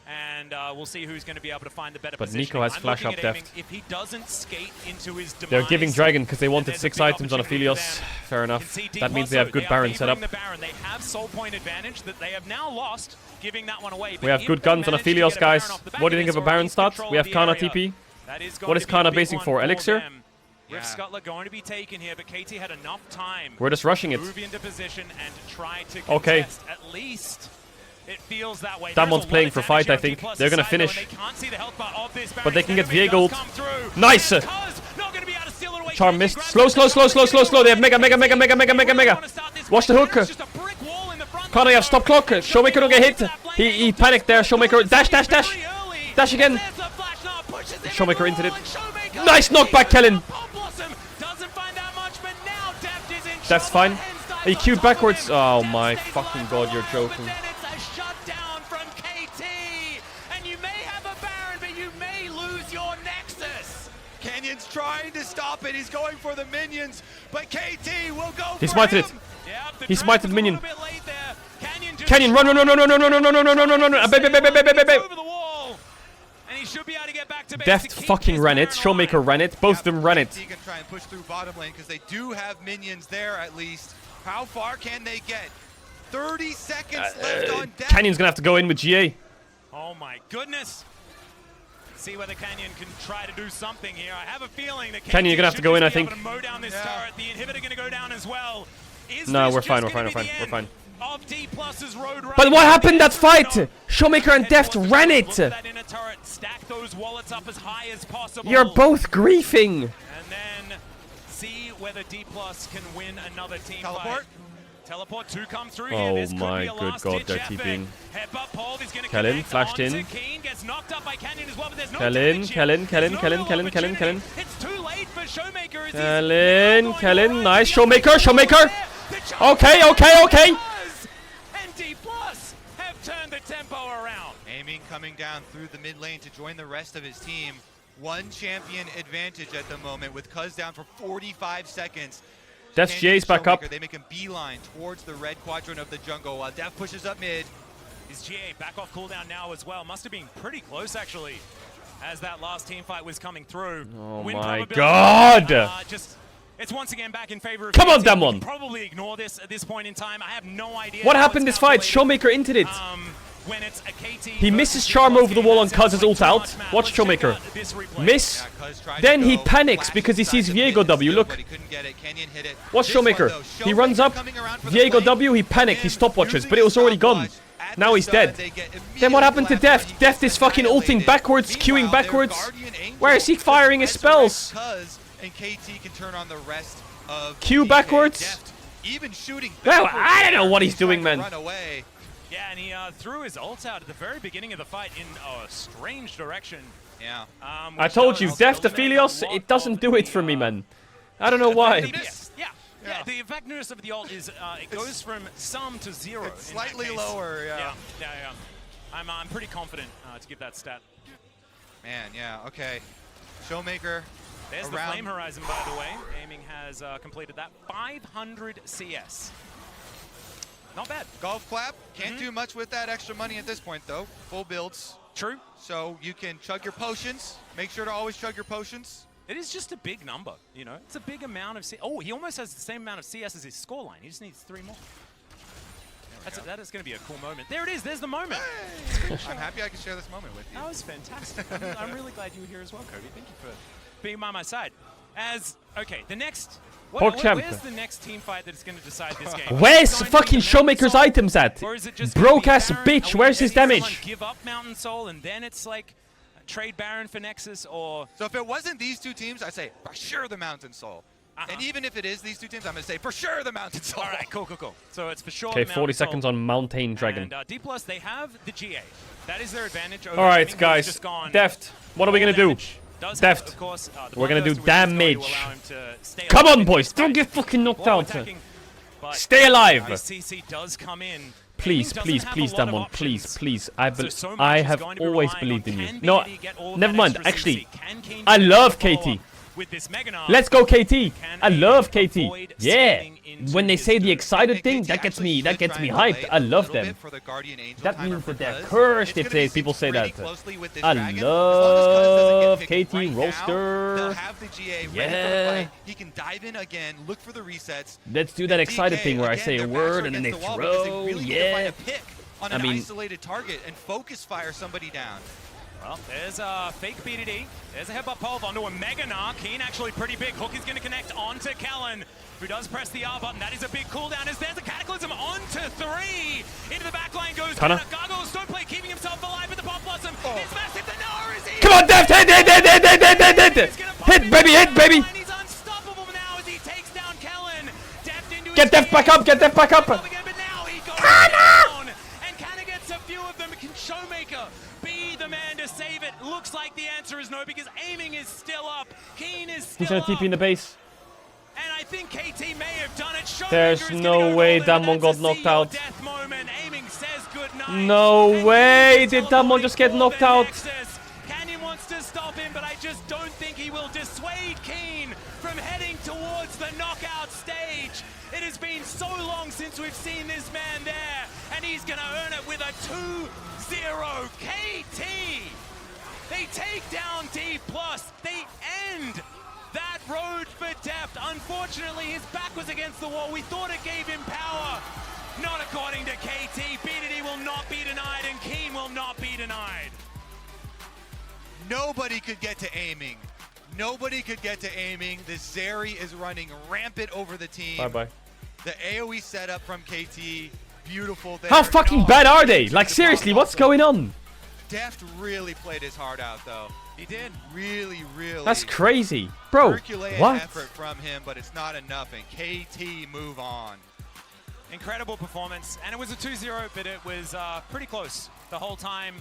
And we'll see who's going to be able to find the better But position. Nico has flash up Deft. If he doesn't skate into his demise, They're giving Dragon because they wanted 6 items on Aphelios. Fair enough. That means they have good Baron set up. They have Soul Point advantage that they have now lost, giving that one away. We have good guns on Aphelios, guys. What do you think of a Baron start? We have Kana TP. What is Kana basing for? Elixir? Rift Scuttler going to be taken here, but KT had enough time. We're just rushing it. Move into position and try to contest at least. It feels that way. Damon's playing for fight, I think. They're gonna finish. But they can get VA gold. Nice! Charm missed. Slow. They have mega. Watch the hook. Kana, you have stop clock. Showmaker don't get hit. He panicked there. Showmaker. Dash. Dash again. Showmaker into it. Nice knockback, Kellen. That's fine. He queued backwards. Oh my fucking god, you're joking. Canyon's trying to stop it. He's going for the minions, but KT will go. He smited it. He smited the minion. Canyon, run. Deft fucking ran it. Showmaker ran it. Both of them ran it. He can try and push through bottom lane because they do have minions there at least. How far can they get? 30 seconds left on Deft. Canyon's gonna have to go in with GA. Oh my goodness. See whether Canyon can try to do something here. I have a feeling that Canyon, you're gonna have to go in, I think. Mow down this turret. The inhibitor gonna go down as well. No, we're fine. We're fine. Of D+'s road But what happened that fight? Showmaker and Deft ran it. Stack those wallets up as high as possible. You're both griefing. And then see whether D+ can win another team fight. Teleport to come through here. Oh This could my be a good last-ditch god, they're effort. TPing. Headbutt Paul is gonna Kellen connect flashed onto in. Keen, gets knocked up by Canyon as well, but there's no Kellen. There's no real opportunity. It's too late for Showmaker. Kellen, nice. Showmaker. Okay. And D+ have turned the tempo around. Aiming coming down through the mid lane to join the rest of his team. One champion advantage at the moment with Cuz down for 45 seconds. Deft's GA's back up. They make a beeline towards the red quadrant of the jungle while Deft pushes up mid. His GA back off cooldown now as well. Must have been pretty close actually as that last team fight was coming through. Oh my god! Just It's once again back in favor of Come on, KT. damn We one. can probably ignore this at this point in time. I have no idea. What how happened it's this fight? calculated. Showmaker into it. When it's a KT He misses charm over the wall on Cuz's ult out. Watch Showmaker. Miss. Then he panics because he sees Viego W. Look. Watch Showmaker. He runs up. Viego W. He panicked. He stopwatches, but it was already gone. Now he's dead. Then what happened to Deft? Deft is fucking ulting backwards, queuing backwards. Where is he firing his spells? Q backwards. Well, I don't know what he's doing, man. Yeah, and he threw his ult out at the very beginning of the fight in a strange direction. Yeah. I told you, Deft Aphelios, it doesn't do it for me, man. I don't know why. Yeah, the effectiveness of the ult is it goes from some to 0. It's slightly lower, yeah. I'm pretty confident to give that stat. Man, yeah, okay. Showmaker. There's the Flame Horizon, by the way. Aiming has completed that. 500 CS. Not bad. Golf clap. Can't do much with that extra money at this point, though. Full builds. True. So you can chug your potions. Make sure to always chug your potions. It is just a big number, you know. It's a big amount of CS. Oh, he almost has the same amount of CS as his scoreline. He just needs 3 more. That is going to be a cool moment. There it is. There's the moment. Hey. I'm happy I can share this moment with you. That was fantastic. I'm really glad you were here as well, Kobe. Thank you for being by my side. Okay, the next... Where's the next team fight that's going to decide this game? Where's fucking Showmaker's items at? Broke ass bitch, where's his damage? Give up Mountain Soul and then it's like trade Baron for Nexus or... So if it wasn't these two teams, I'd say for sure the Mountain Soul. And even if it is these two teams, I'm going to say for sure the Mountain Soul. All right, cool. So it's for sure Okay, the 40 seconds on Mountain Dragon. And D+, they have the GA. That is their advantage over... All right, guys. Deft, what are we going to do? Deft, we're going to do damage. Come on, boys. Don't get fucking knocked out. Stay alive. ICC does come in. Please, Damon. Please. I have always believed in you. No, never mind. Actually, I love KT. Let's go, KT. I love KT. Yeah. When they say the excited thing, that gets me hyped. I love them. That means that they're cursed if people say that. I love KT Roaster. Yeah. He can dive in again, look for the resets. Let's do that excited thing where I say a word and then they throw. Yeah. On an isolated target and focus fire somebody down. Well, there's a fake BDD. There's a headbutt pulve onto a Mega Narc. Keen actually pretty big. Hook is going to connect onto Kellen, who does press the R button. That is a big cooldown as there's a Cataclysm onto 3. Into the backline goes Gargoyle Stoneplate, keeping himself alive with the Pop Blossom. It's massive. The Noah is here. Come on, Deft. Hit, baby. He's unstoppable now as he takes down Kellen. Get Deft back up. But now he goes down. And Canna gets a few of them. Can Showmaker be the man to save it? Looks like the answer is no, because aiming is still up. Keen is still He's gonna TP in the base. And I think KT may have done it. There's no way Damon got knocked out. Death moment. Aiming says goodnight. No way did Damon just get knocked out. Canyon wants to stop him, but I just don't think he will dissuade Keen from heading towards the knockout stage. It has been so long since we've seen this man there, and he's going to earn it with a 2-0 KT. They take down D+. They end that road for Deft. Unfortunately, his back was against the wall. We thought it gave him power. Not according to KT. BDD will not be denied, and Keen will not be denied. Nobody could get to aiming. The Zeri is running rampant over the team. Bye-bye. The AoE setup from KT, beautiful there. How fucking bad are they? Like, seriously, what's going on? Deft really played his heart out, though. He did. Really. That's crazy. Bro, Herculean what? effort from him, but it's not enough, and KT move on. Incredible performance, and it was a 2-0, but it was pretty close the whole time.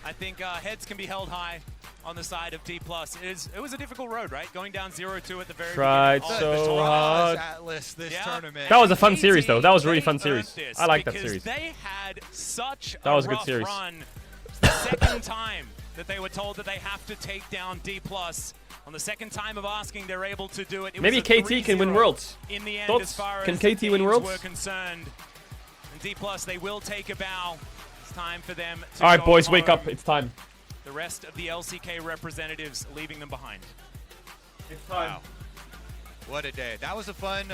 I think heads can be held high on the side of D+. It was a difficult road, right? Going down 0-2 at the very Tried beginning. so hard. Atlas this tournament. That was a fun series, though. That was a really fun series. I like that series. They had such that was a rough good series. Run. The second time that they were told that they have to take down D+. On the second time of asking, they're able to do it. Maybe KT can win Worlds. In the end, Thoughts? as far Can as KT win Worlds? were concerned. And D+, they will take a bow. It's time for them to All right, go boys, wake home. up. It's time. The rest of the LCK representatives leaving them behind. It's time. Wow. What a day. That was a fun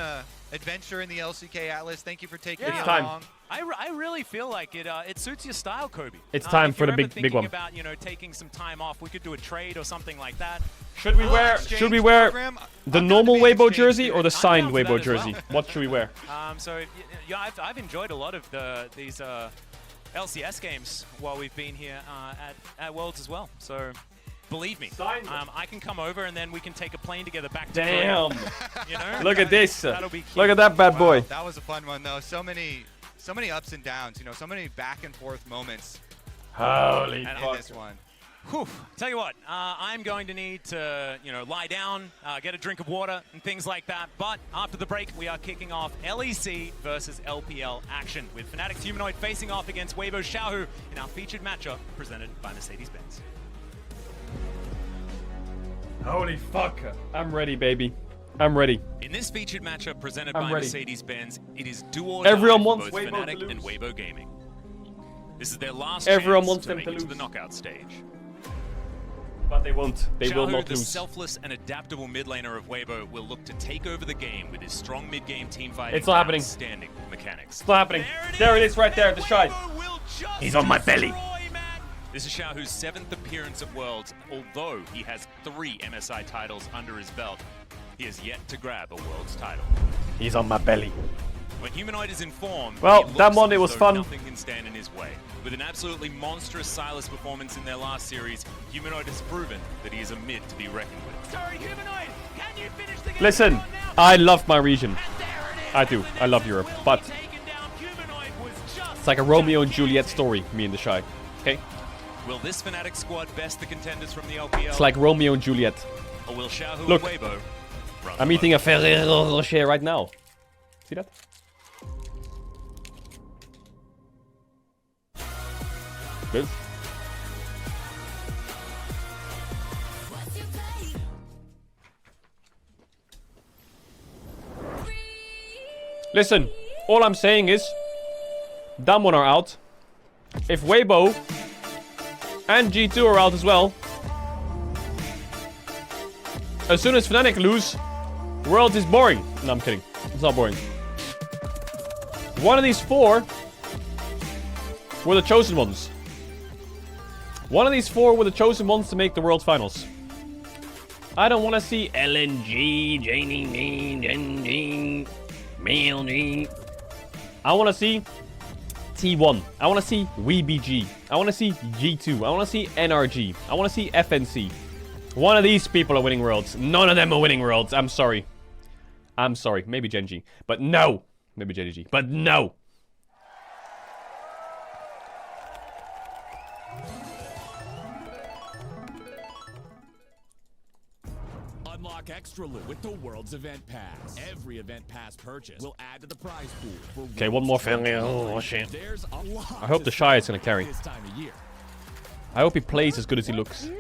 adventure in the LCK Atlas. Thank you for taking me time. along. I really feel like it suits your style, Kobe. It's time for the big one. About, you know, taking some time off, we could do a trade or something like that. Should we wear the normal Weibo jersey or the signed Weibo jersey? What should we wear? So yeah, I've enjoyed a lot of these LCS games while we've been here at Worlds as well. So believe me, I can come over and then we can take a plane together back to Damn. you know? Look at this. That'll be cute. Look at that bad boy. That was a fun one though. So many ups and downs, you know, so many back and forth moments. Holy in fuck. this one. Whew. Tell you what, I'm going to need to, you know, lie down, get a drink of water and things like that. But after the break, we are kicking off LEC versus LPL action with Fnatic's Humanoid facing off against Weibo Xiaohu in our featured matchup presented by Mercedes-Benz. Holy fuck. I'm ready, baby. I'm ready. In this featured matchup presented by Mercedes-Benz, it is do or Everyone die wants for both Weibo Fnatic to lose. and Weibo Gaming. This is their last Everyone chance wants to them make to it to lose. the knockout stage. But they won't. They will Xiaohu, not the lose. selfless and adaptable mid laner of Weibo, will look to take over the game with his strong mid-game team fighting. It's not happening. Outstanding mechanics. It's not happening. There it is right there, the shine. He's on my belly. This is Xiaohu's 7th appearance at Worlds. Although he has 3 MSI titles under his belt, he has yet to grab a Worlds title. He's on my belly. When Humanoid is informed, well, he that one, looks it was as though fun. Nothing can stand in his way. With an absolutely monstrous Silas performance in their last series, Humanoid has proven that he is a mid to be reckoned with. Sorry, Humanoid, can you finish the game? Listen, I love my region. I do. I love Europe. But it's like a Romeo and Juliet story, me and the Shy. Okay? Will this Fnatic squad best the contenders from the LPL? It's like Romeo and Juliet. Or will Xiaohu Look, and Weibo run I'm eating a Ferrero Rocher right now. See that? Good. Listen, all I'm saying is Damwon are out. If Weibo and G2 are out as well, as soon as Fnatic lose, Worlds is boring. No, I'm kidding. It's not boring. One of these 4 were the chosen ones. One of these 4 were the chosen ones to make the World Finals. I don't want to see LNG, MLG. I want to see T1. I want to see WeBG. I want to see G2. I want to see NRG. I want to see FNC. One of these people are winning Worlds. None of them are winning Worlds. I'm sorry. I'm sorry. Maybe Genji. But no. Maybe JDG. But no. Unlock extra loot with the World's Event Pass. Every Event Pass purchase will add to the prize pool. For Okay, one more family. Oh, shit. I hope the Shy is going to carry. I hope he plays as good as he looks.